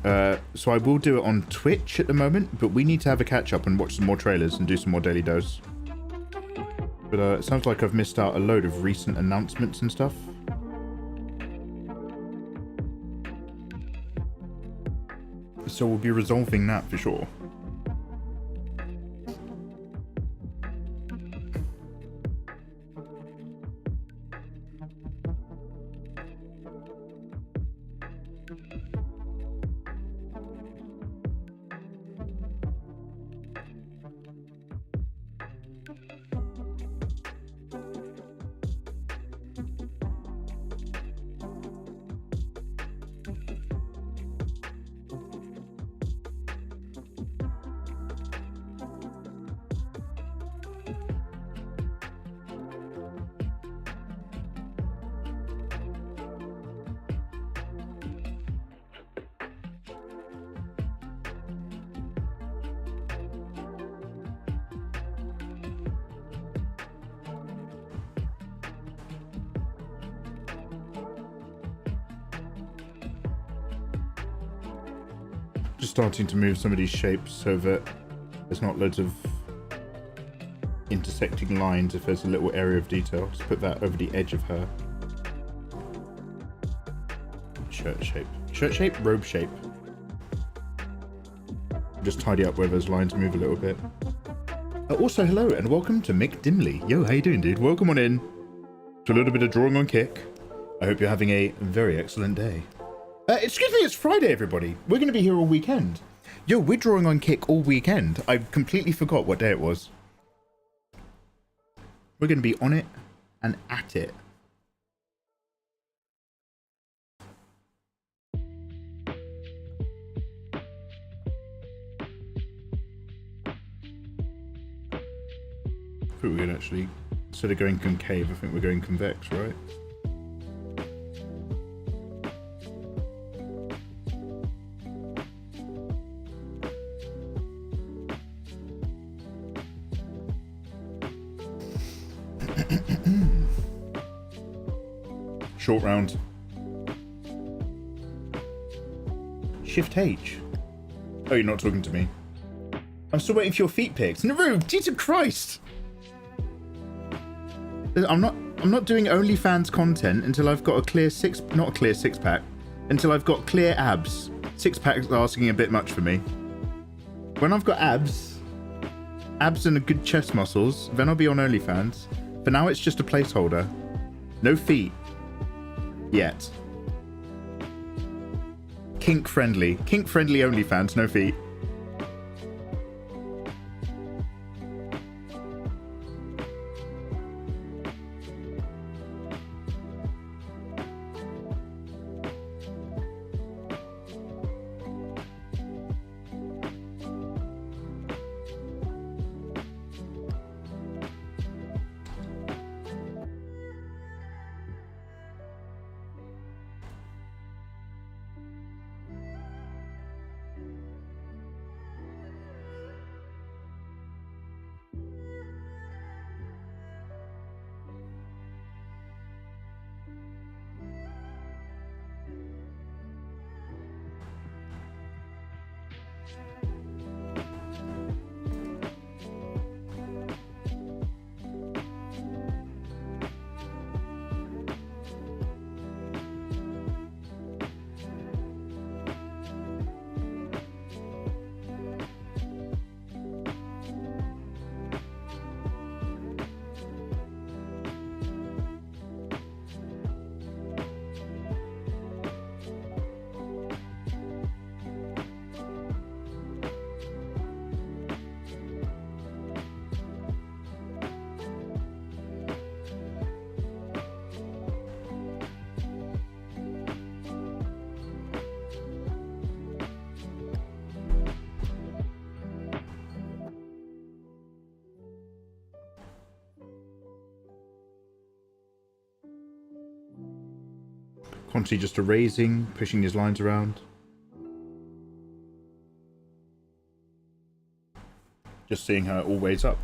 So I will do it on Twitch at the moment, but we need to have a catch up and watch some more trailers and do some more daily dose. But it sounds like I've missed out a load of recent announcements and stuff. So we'll be resolving that for sure. Just starting to move some of these shapes so that there's not loads of intersecting lines. If there's a little area of detail, just put that over the edge of her shirt shape, robe shape. Just tidy up where those lines move a little bit. Also, hello and welcome to Mick Dimley. Yo, how you doing, dude? Welcome on in to a little bit of drawing on Kick. I hope you're having a very excellent day. Excuse me, it's Friday, everybody. We're going to be here all weekend. Yo, we're drawing on Kick all weekend. I completely forgot what day it was. We're going to be on it and at it. I think we're going to actually, instead of going concave, I think we're going convex, right? Short round. Shift H. Oh, you're not talking to me. I'm still waiting for your feet pics. Naru, Jesus Christ! I'm not doing OnlyFans content until I've got a clear not a clear six-pack, until I've got clear abs. Six-pack's asking a bit much for me. When I've got abs and a good chest muscles, then I'll be on OnlyFans. For now, it's just a placeholder. No feet. Yet. Kink friendly OnlyFans, no feet. Constantly just erasing, pushing his lines around. Just seeing her all ways up.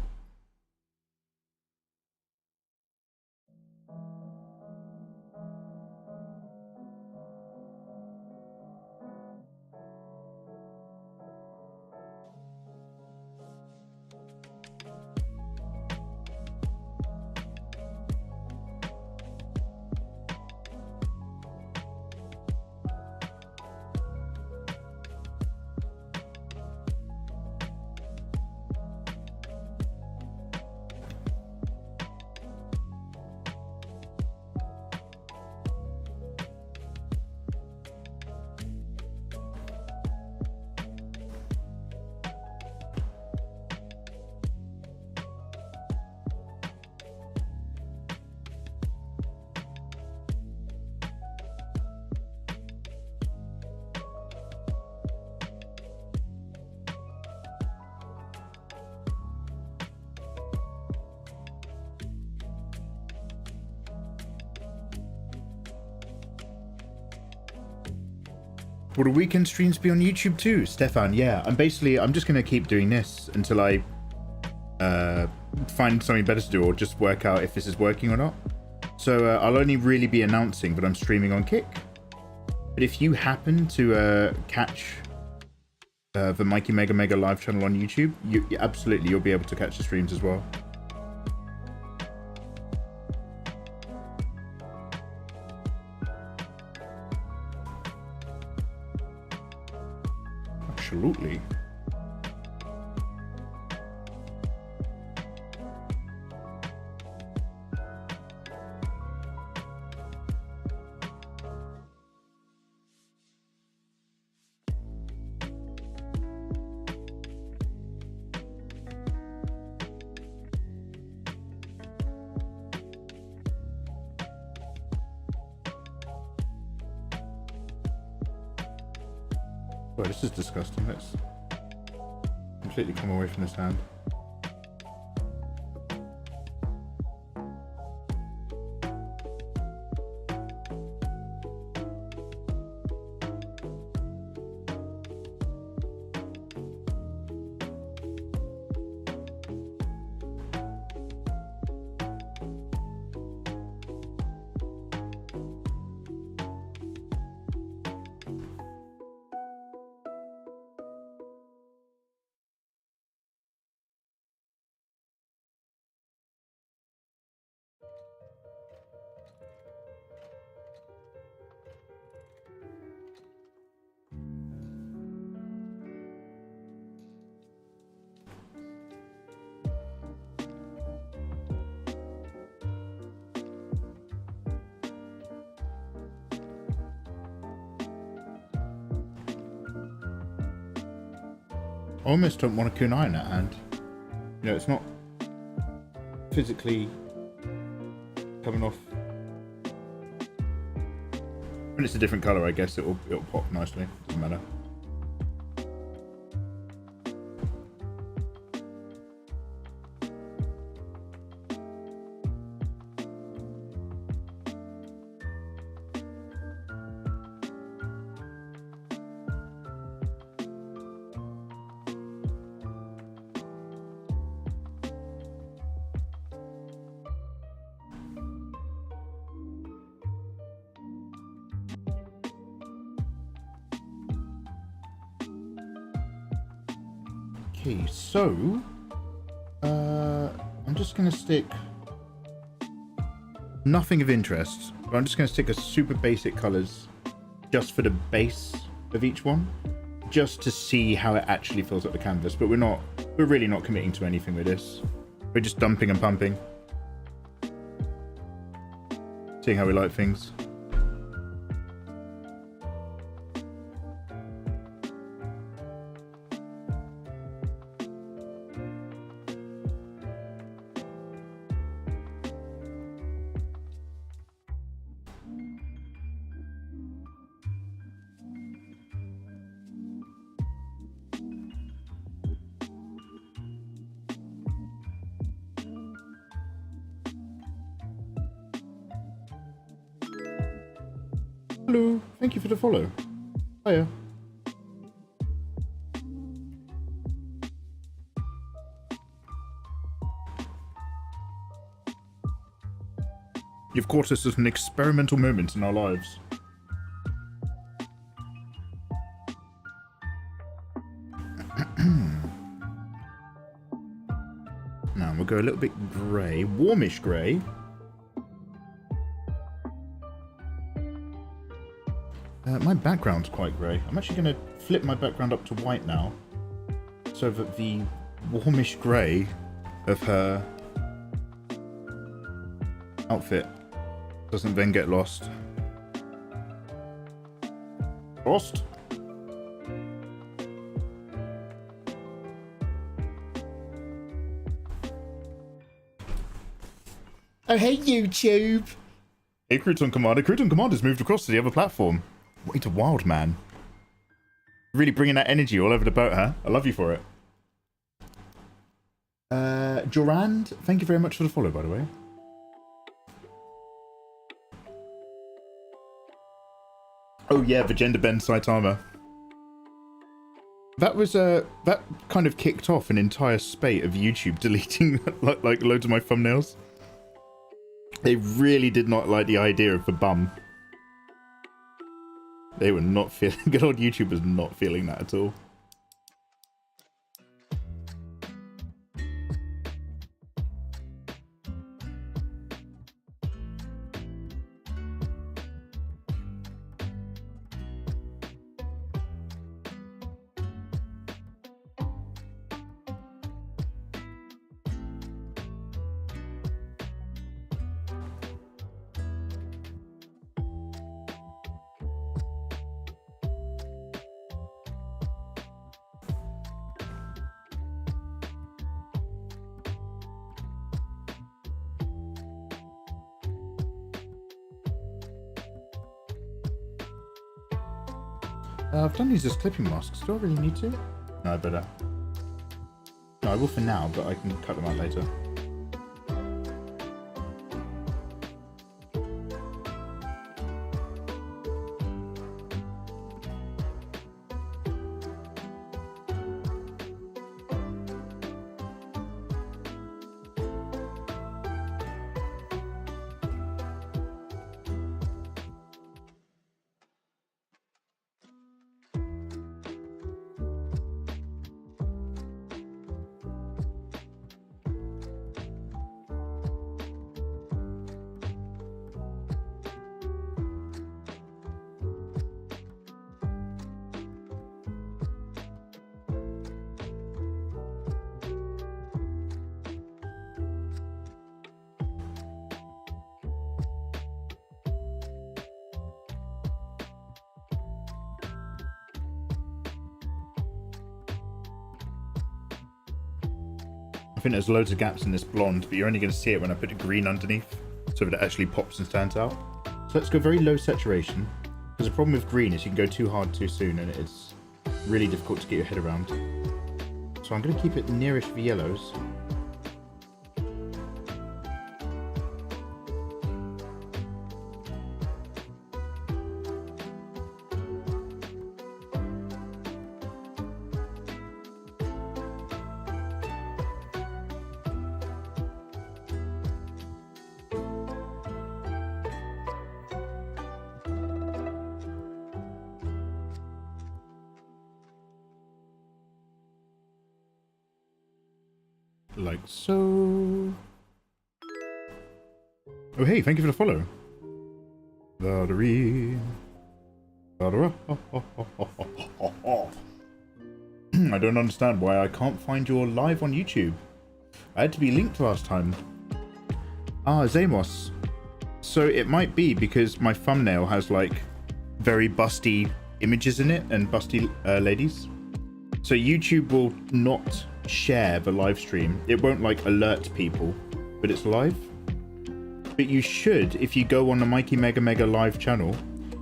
Will the weekend streams be on YouTube too, Stefan? Yeah, I'm just gonna keep doing this until I find something better to do, or just work out if this is working or not. So I'll only really be announcing that I'm streaming on Kick. But if you happen to catch the Mikey Mega Mega live channel on YouTube, absolutely you'll be able to catch the streams as well. Absolutely. Well, this is disgusting. Let's completely come away from this hand. I almost don't want a kunai in that hand. You know, it's not physically coming off. When it's a different color, I guess it'll pop nicely. Doesn't matter. Okay, so I'm just gonna stick nothing of interest, but I'm just gonna stick a super basic colors just for the base of each one, just to see how it actually fills up the canvas. But we're really not committing to anything with this. We're just dumping and pumping, seeing how we like things. Hello, thank you for the follow. Hiya. You've caught us at an experimental moment in our lives. Now we'll go a little bit grey, warmish grey. My background's quite grey. I'm actually going to flip my background up to white now, so that the warmish grey of her outfit doesn't then get lost. Lost? Oh, hey, YouTube! Hey, Crouton Commander. Crouton Commander's moved across to the other platform. What a wild man. Really bringing that energy all over the boat, huh? I love you for it. Jorand, thank you very much for the follow, by the way. Oh yeah, the gender bend Saitama. That was that kind of kicked off an entire spate of YouTube deleting like loads of my thumbnails. They really did not like the idea of the bum. They were not feeling, good old YouTube was not feeling that at all. I've done these as clipping masks. Do I really need to? No, I better. No, I will for now, but I can cut them out later. think there's loads of gaps in this blonde, but you're only going to see it when I put the green underneath, so that it actually pops and stands out. So let's go very low saturation, because the problem with green is you can go too hard too soon, and it's really difficult to get your head around. So I'm going to keep it nearish the yellows. Like so. Oh hey, thank you for the follow. I don't understand why I can't find your live on YouTube. I had to be linked last time. Ah, Zamos. So it might be because my thumbnail has like very busty images in it and busty ladies. So YouTube will not share the live stream. It won't like alert people, but it's live. But you should, if you go on the Mikey Mega Mega live channel,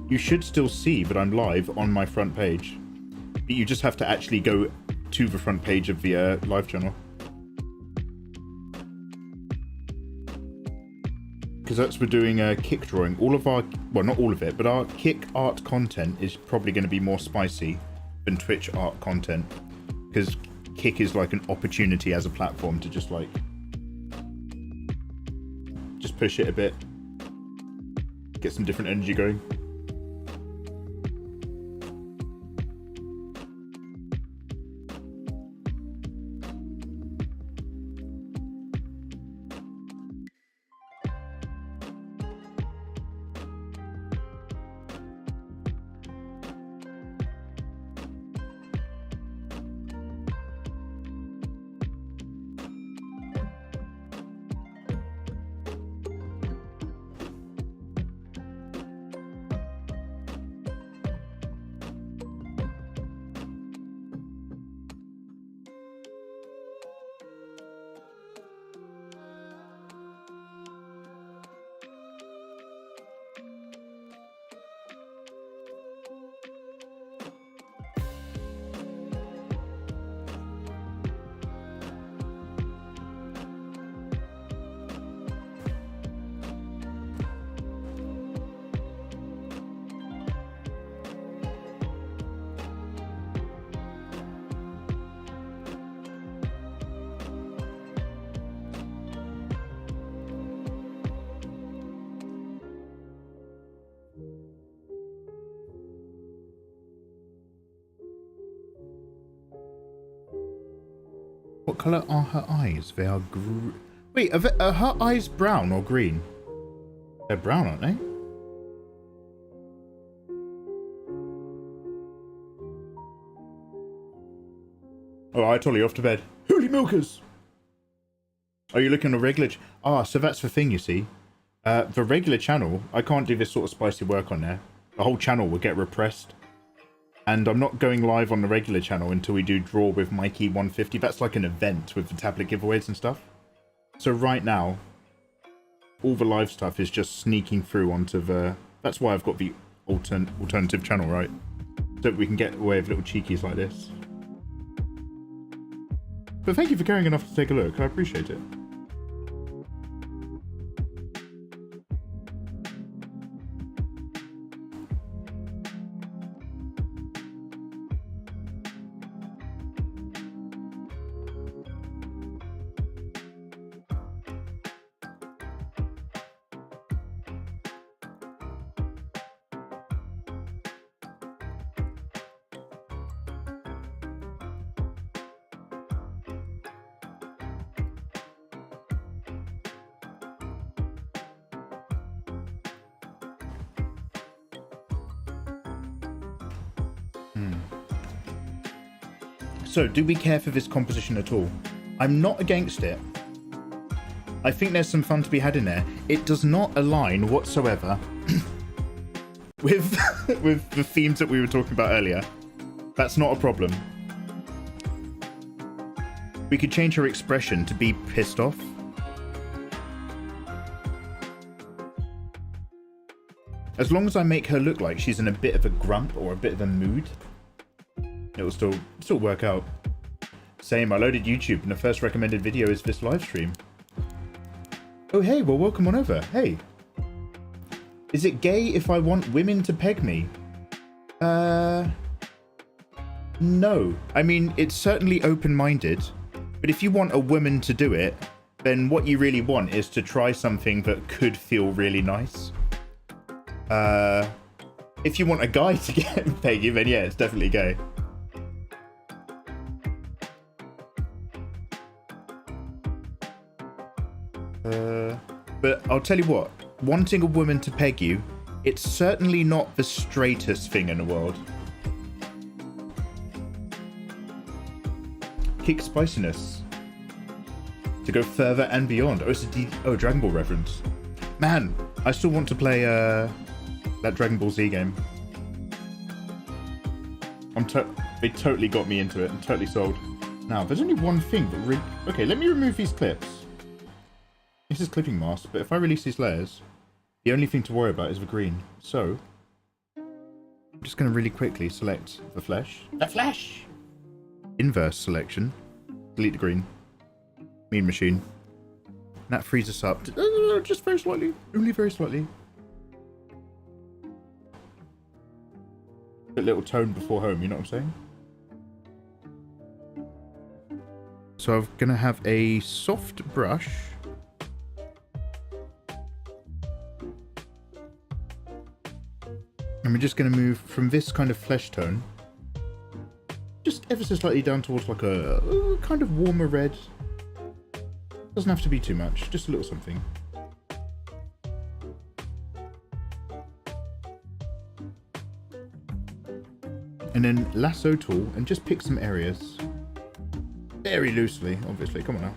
you should still see that I'm live on my front page. But you just have to actually go to the front page of the live channel. Because that's we're doing kick drawing. All of our, well, not all of it, but our kick art content is probably going to be more spicy than Twitch art content. Because Kick is like an opportunity as a platform to just like just push it a bit, get some different energy going. What colour are her eyes? They are wait, are her eyes brown or green? They're brown, aren't they? Oh, I totally off to bed. Holy milkers! Are you looking at a regular... so that's the thing, you see. The regular channel, I can't do this sort of spicy work on there. The whole channel will get repressed. And I'm not going live on the regular channel until we do Draw with Mikey 150. That's like an event with the tablet giveaways and stuff. So right now, all the live stuff is just sneaking through onto the... That's why I've got the alternative channel, right? So that we can get away with little cheekies like this. But thank you for caring enough to take a look. I appreciate it. So, do we care for this composition at all? I'm not against it. I think there's some fun to be had in there. It does not align whatsoever with, with the themes that we were talking about earlier. That's not a problem. We could change her expression to be pissed off. As long as I make her look like she's in a bit of a grump or a bit of a mood, it'll still work out. Same, I loaded YouTube and the first recommended video is this live stream. Oh hey, well welcome on over. Hey. Is it gay if I want women to peg me? No. I mean, it's certainly open-minded, but if you want a woman to do it, then what you really want is to try something that could feel really nice. If you want a guy to get peg you, then yeah, it's definitely gay. But I'll tell you what, wanting a woman to peg you, it's certainly not the straightest thing in the world. Kick spiciness. To go further and beyond. Oh, it's a Dragon Ball reference. Man, I still want to play that Dragon Ball Z game. They totally got me into it. I'm totally sold. Now, there's only one thing that really... Okay, let me remove these clips. This is clipping mask, but if I release these layers, the only thing to worry about is the green. So, I'm just going to really quickly select the flesh. The flesh! Inverse selection. Delete the green. Mean machine. And that frees us up. Just very slightly. Only very slightly. A little tone before home, you know what I'm saying? So I'm going to have a soft brush. And we're just going to move from this kind of flesh tone just ever so slightly down towards like a kind of warmer red. Doesn't have to be too much, just a little something. And then lasso tool and just pick some areas. Very loosely, obviously. Come on now.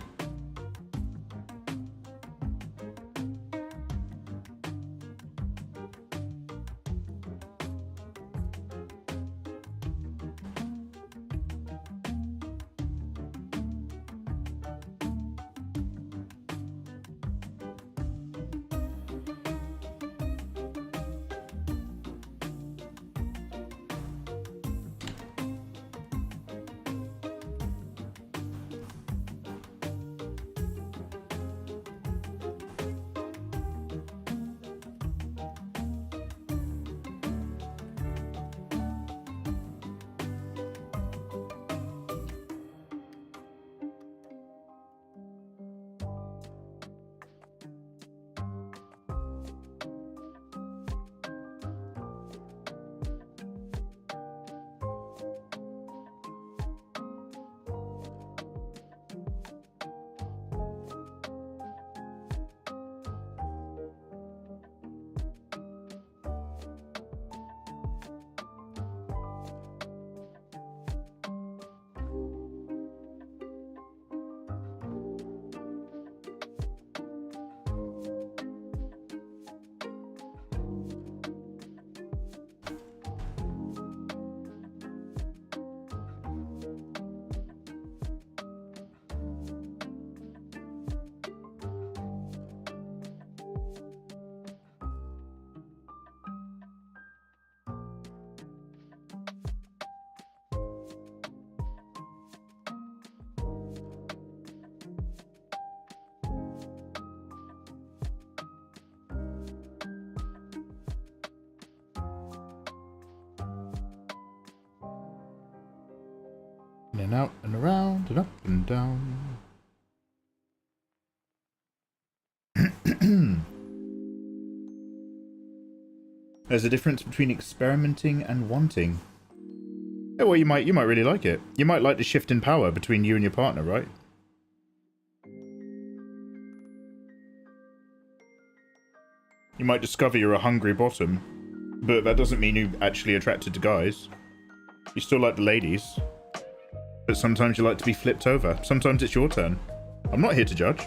In and out and around and up and down. There's a difference between experimenting and wanting. Yeah, well, you might really like it. You might like the shift in power between you and your partner, right? You might discover you're a hungry bottom, but that doesn't mean you're actually attracted to guys. You still like the ladies. But sometimes you like to be flipped over. Sometimes it's your turn. I'm not here to judge.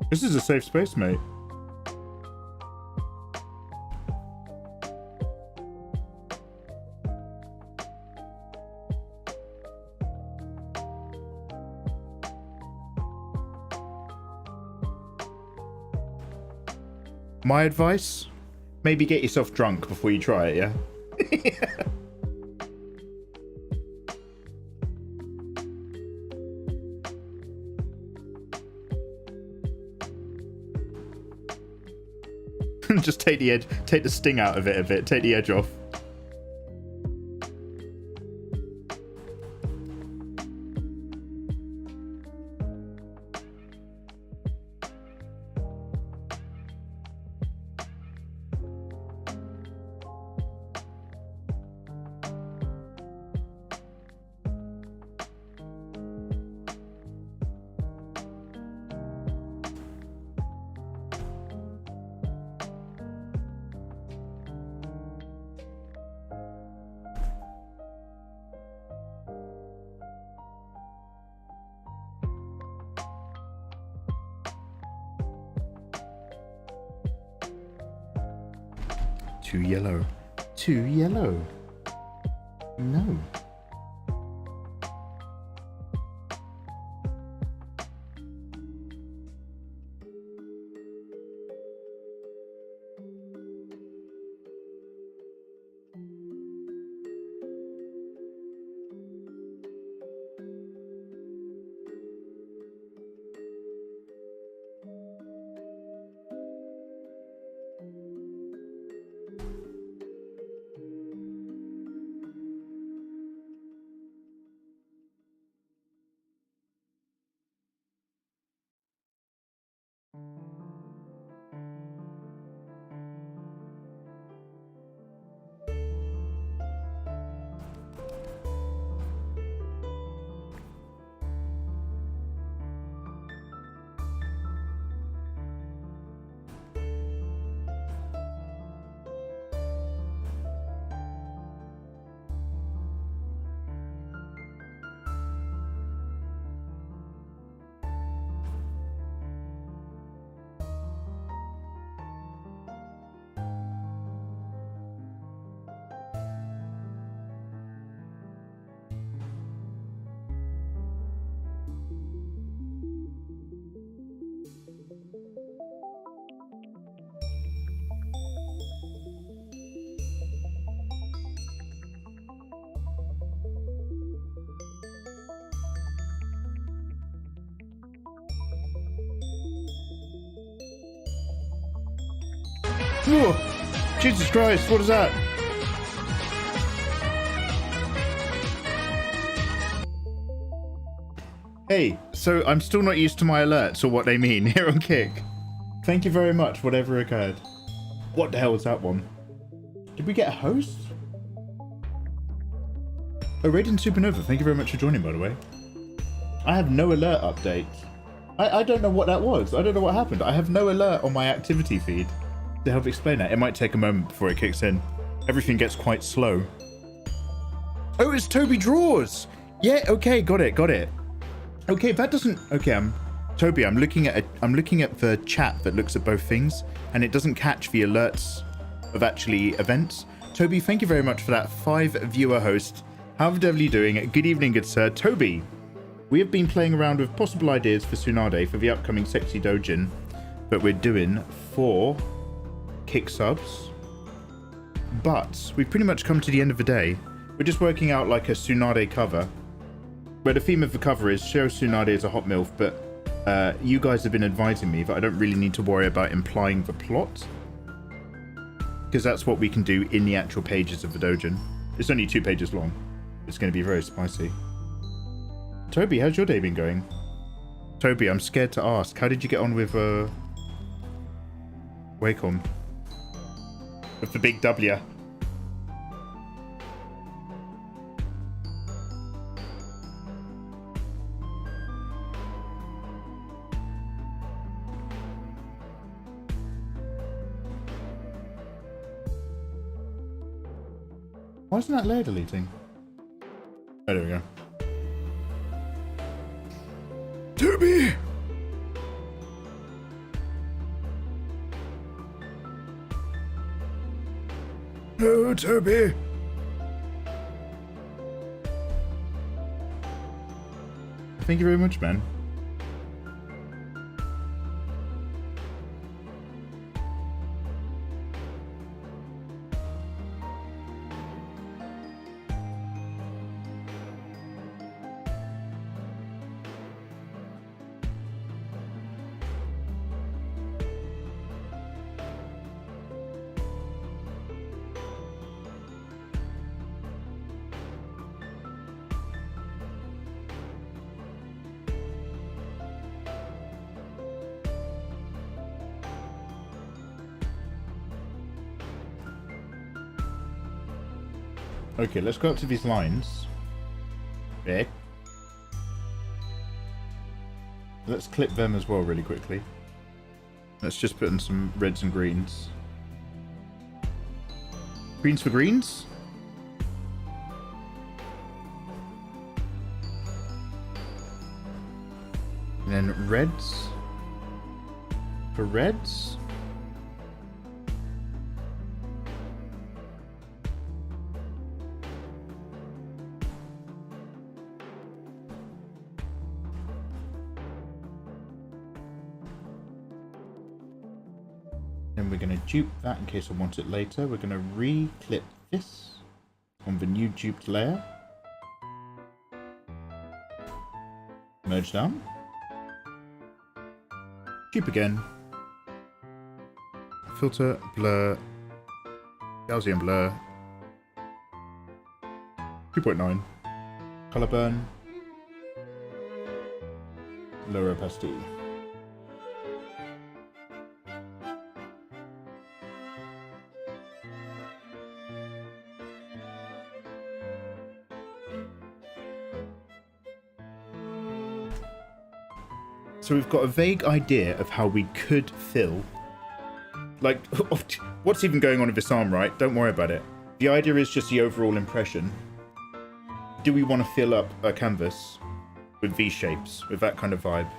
This is a safe space, mate. My advice? Maybe get yourself drunk before you try it, yeah? Just take the edge, take the sting out of it a bit, take the edge off. Too yellow. Too yellow. No. Oh, Jesus Christ, what is that? Hey, so I'm still not used to my alerts or what they mean here on Kick. Thank you very much, whatever occurred. What the hell was that one? Did we get a host? Oh, Radiant Supernova, thank you very much for joining, by the way. I have no alert update. I don't know what that was. I don't know what happened. I have no alert on my activity feed. To help explain that, it might take a moment before it kicks in. Everything gets quite slow. Oh, it's Toby Draws. Yeah, okay, got it. Okay, that doesn't. Okay, Toby. I'm looking at the chat that looks at both things, and it doesn't catch the alerts of actually events. Toby, thank you very much for that 5 viewer host. How the devil are you doing? Good evening, good sir. Toby, we have been playing around with possible ideas for Tsunade for the upcoming sexy doujin that we're doing for Kick subs, but we've pretty much come to the end of the day. We're just working out like a Tsunade cover, where the theme of the cover is show Tsunade as a hot MILF, but you guys have been advising me that I don't really need to worry about implying the plot, because that's what we can do in the actual pages of the doujin. It's only 2 pages long. It's going to be very spicy. Toby, how's your day been going? Toby, I'm scared to ask. How did you get on with Wacom? With the big W. Why isn't that layer deleting? Oh, there we go. Toby! Oh, Toby! Thank you very much, man. Okay, let's go up to these lines. There. Let's clip them as well really quickly. Let's just put in some reds and greens. Greens for greens? And then reds for reds. Then we're going to dupe that in case I want it later. We're going to re-clip this on the new duped layer. Merge down. Dupe again. Filter, blur, Gaussian blur. 2.9. Color burn. Lower opacity. So we've got a vague idea of how we could fill. Like, what's even going on with this arm, right? Don't worry about it. The idea is just the overall impression. Do we want to fill up a canvas with these shapes, with that kind of vibe?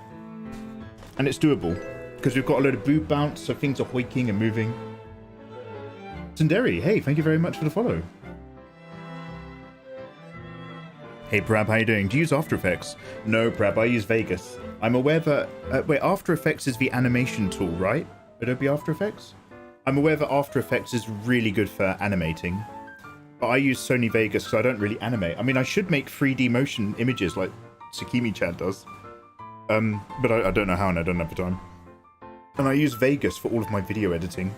And it's doable, because we've got a load of boob bounce, so things are hoiking and moving. Sundari, hey, thank you very much for the follow. Hey, Prab, how you doing? Do you use After Effects? No, Prab, I use Vegas. I'm aware that... wait, After Effects is the animation tool, right? Adobe After Effects? I'm aware that After Effects is really good for animating. But I use Sony Vegas because I don't really animate. I mean, I should make 3D motion images like Sakimi-chan does. But I don't know how and I don't have the time. And I use Vegas for all of my video editing.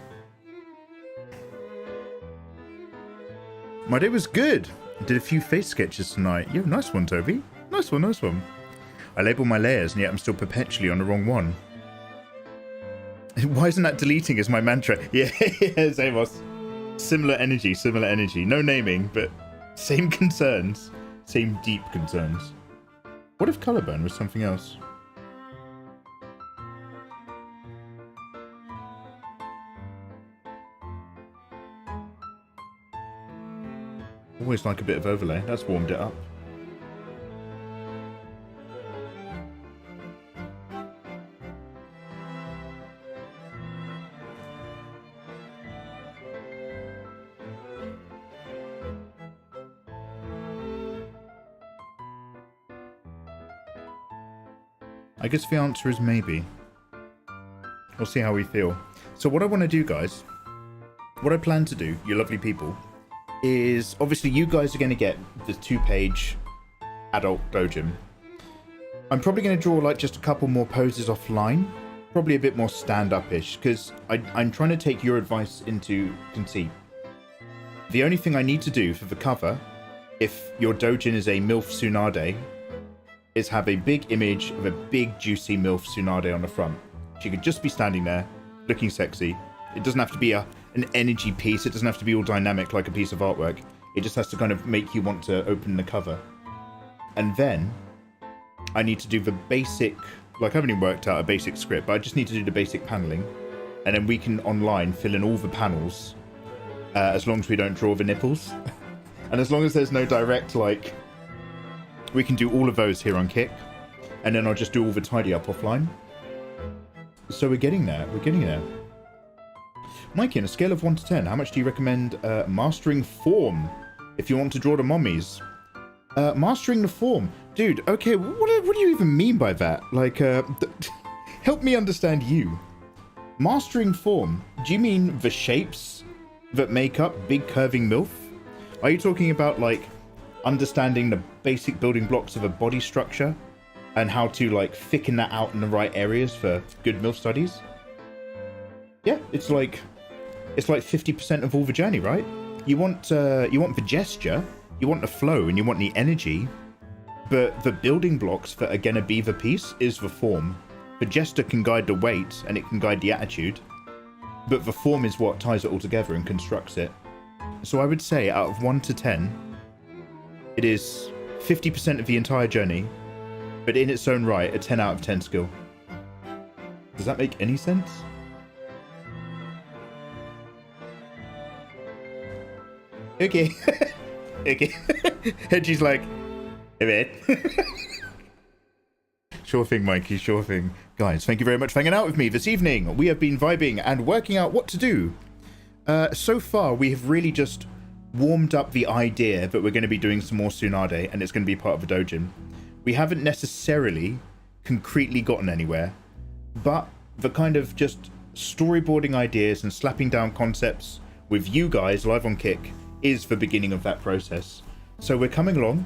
My day was good. I did a few face sketches tonight. Yeah, nice one, Toby. Nice one, nice one. I label my layers, and yet I'm still perpetually on the wrong one. Why isn't that deleting as my mantra? Yeah, Zamos. Similar energy, similar energy. No naming, but same concerns. Same deep concerns. What if color burn was something else? Always like a bit of overlay. That's warmed it up. I guess the answer is maybe. We'll see how we feel. So what I want to do, guys, what I plan to do, you lovely people, is obviously you guys are going to get the 2-page adult doujin. I'm probably going to draw like just a couple more poses offline, probably a bit more stand-up-ish, because I'm trying to take your advice into conceit. The only thing I need to do for the cover, if your doujin is a MILF Tsunade, is have a big image of a big juicy MILF Tsunade on the front. She could just be standing there, looking sexy. It doesn't have to be an energy piece. It doesn't have to be all dynamic like a piece of artwork. It just has to kind of make you want to open the cover. And then I need to do the basic, like I haven't even worked out a basic script, but I just need to do the basic paneling. And then we can online fill in all the panels as long as we don't draw the nipples. And as long as there's no direct, like, we can do all of those here on Kick. And then I'll just do all the tidy up offline. So we're getting there. We're getting there. Mikey, on a scale of 1 to 10, how much do you recommend mastering form if you want to draw the mummies? Mastering the form. Dude, okay, what do you even mean by that? Like, help me understand you. Mastering form, do you mean the shapes that make up big curving MILF? Are you talking about, like, understanding the basic building blocks of a body structure and how to, like, thicken that out in the right areas for good MILF studies? Yeah, it's like 50% of all the journey, right? You want the gesture, you want the flow, and you want the energy, but the building blocks that are gonna be the piece is the form. The gesture can guide the weight and it can guide the attitude, but the form is what ties it all together and constructs it. So I would say out of 1 to 10, It is 50% of the entire journey, but in its own right, a 10 out of 10 skill. Does that make any sense? Okay. Okay. Hedgie's like, a bit. Sure thing, Mikey, sure thing. Guys, thank you very much for hanging out with me this evening. We have been vibing and working out what to do. So far, we have really just warmed up the idea that we're going to be doing some more Tsunade, and it's going to be part of the doujin. We haven't necessarily concretely gotten anywhere, but the kind of just storyboarding ideas and slapping down concepts with you guys live on Kick is the beginning of that process. So we're coming along,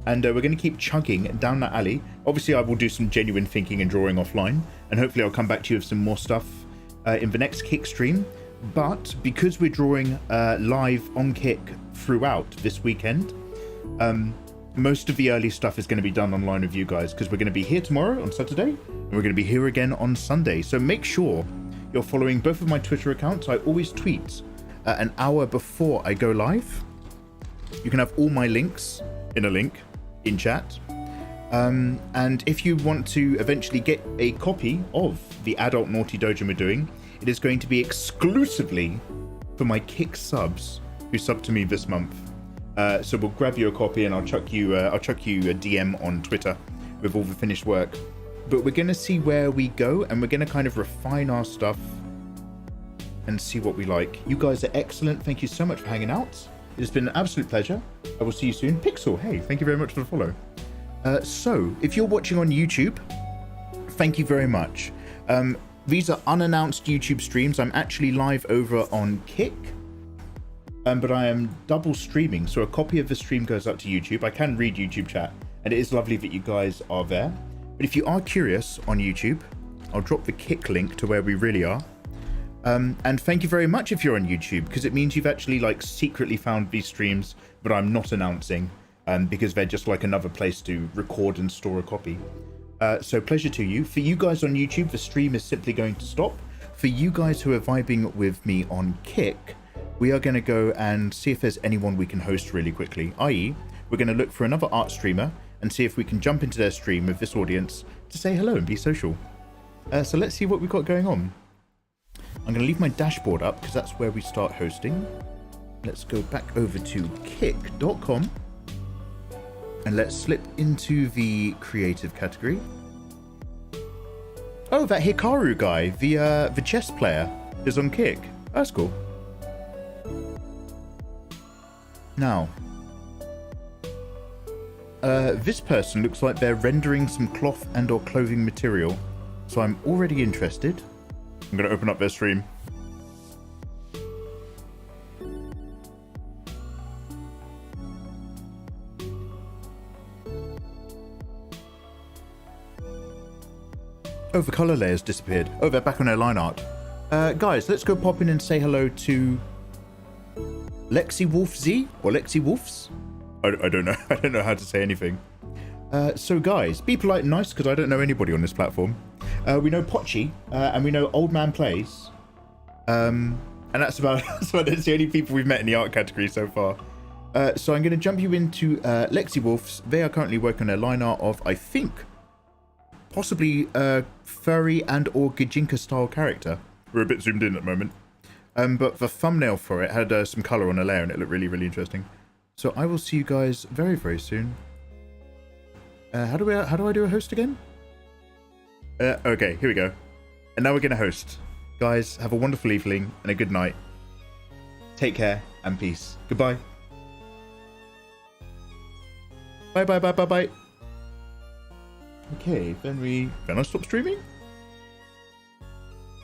and we're going to keep chugging down that alley. Obviously, I will do some genuine thinking and drawing offline, and hopefully I'll come back to you with some more stuff in the next Kick stream. But because we're drawing live on Kick throughout this weekend, most of the early stuff is going to be done online with you guys, because we're going to be here tomorrow on Saturday, and we're going to be here again on Sunday. So make sure you're following both of my Twitter accounts. I always tweet an hour before I go live. You can have all my links in a link in chat. And if you want to eventually get a copy of the Adult Naughty Doujin we're doing, it is going to be exclusively for my Kick subs who sub to me this month. So we'll grab you a copy, and I'll chuck you a DM on Twitter with all the finished work. But we're going to see where we go, and we're going to kind of refine our stuff and see what we like. You guys are excellent. Thank you so much for hanging out. It has been an absolute pleasure. I will see you soon. Pixel, hey, thank you very much for the follow. So if you're watching on YouTube, thank you very much. These are unannounced YouTube streams. I'm actually live over on Kick, but I am double streaming, so a copy of the stream goes up to YouTube. I can read YouTube chat, and it is lovely that you guys are there. But if you are curious on YouTube, I'll drop the Kick link to where we really are. And thank you very much if you're on YouTube, because it means you've actually like secretly found these streams, but I'm not announcing, because they're just like another place to record and store a copy. So pleasure to you. For you guys on YouTube, the stream is simply going to stop. For you guys who are vibing with me on Kick, we are going to go and see if there's anyone we can host really quickly, i.e. we're going to look for another art streamer and see if we can jump into their stream with this audience to say hello and be social. So let's see what we've got going on. I'm going to leave my dashboard up because that's where we start hosting. Let's go back over to kick.com and let's slip into the creative category. Oh, that Hikaru guy, the chess player, is on Kick. That's cool. Now, this person looks like they're rendering some cloth and or clothing material, so I'm already interested. I'm going to open up their stream. Oh, the color layers disappeared. Oh, they're back on their line art. Guys, let's go pop in and say hello to Lexi Wolf Z or Lexi Wolfs. I don't know. I don't know how to say anything. So guys, be polite and nice, because I don't know anybody on this platform. We know Pochi, and we know Old Man Plays. And that's about that's the only people we've met in the art category so far. So I'm going to jump you into Lexi Wolfs. They are currently working on their line art of, I think, possibly a furry and or Gijinka style character. We're a bit zoomed in at the moment. But the thumbnail for it had some colour on a layer, and it looked really, really interesting. So I will see you guys very, very soon. How do I do a host again? Okay, here we go. And now we're going to host. Guys, have a wonderful evening and a good night. Take care and peace. Goodbye. Bye, bye, bye, bye, bye. Okay, then I stop streaming?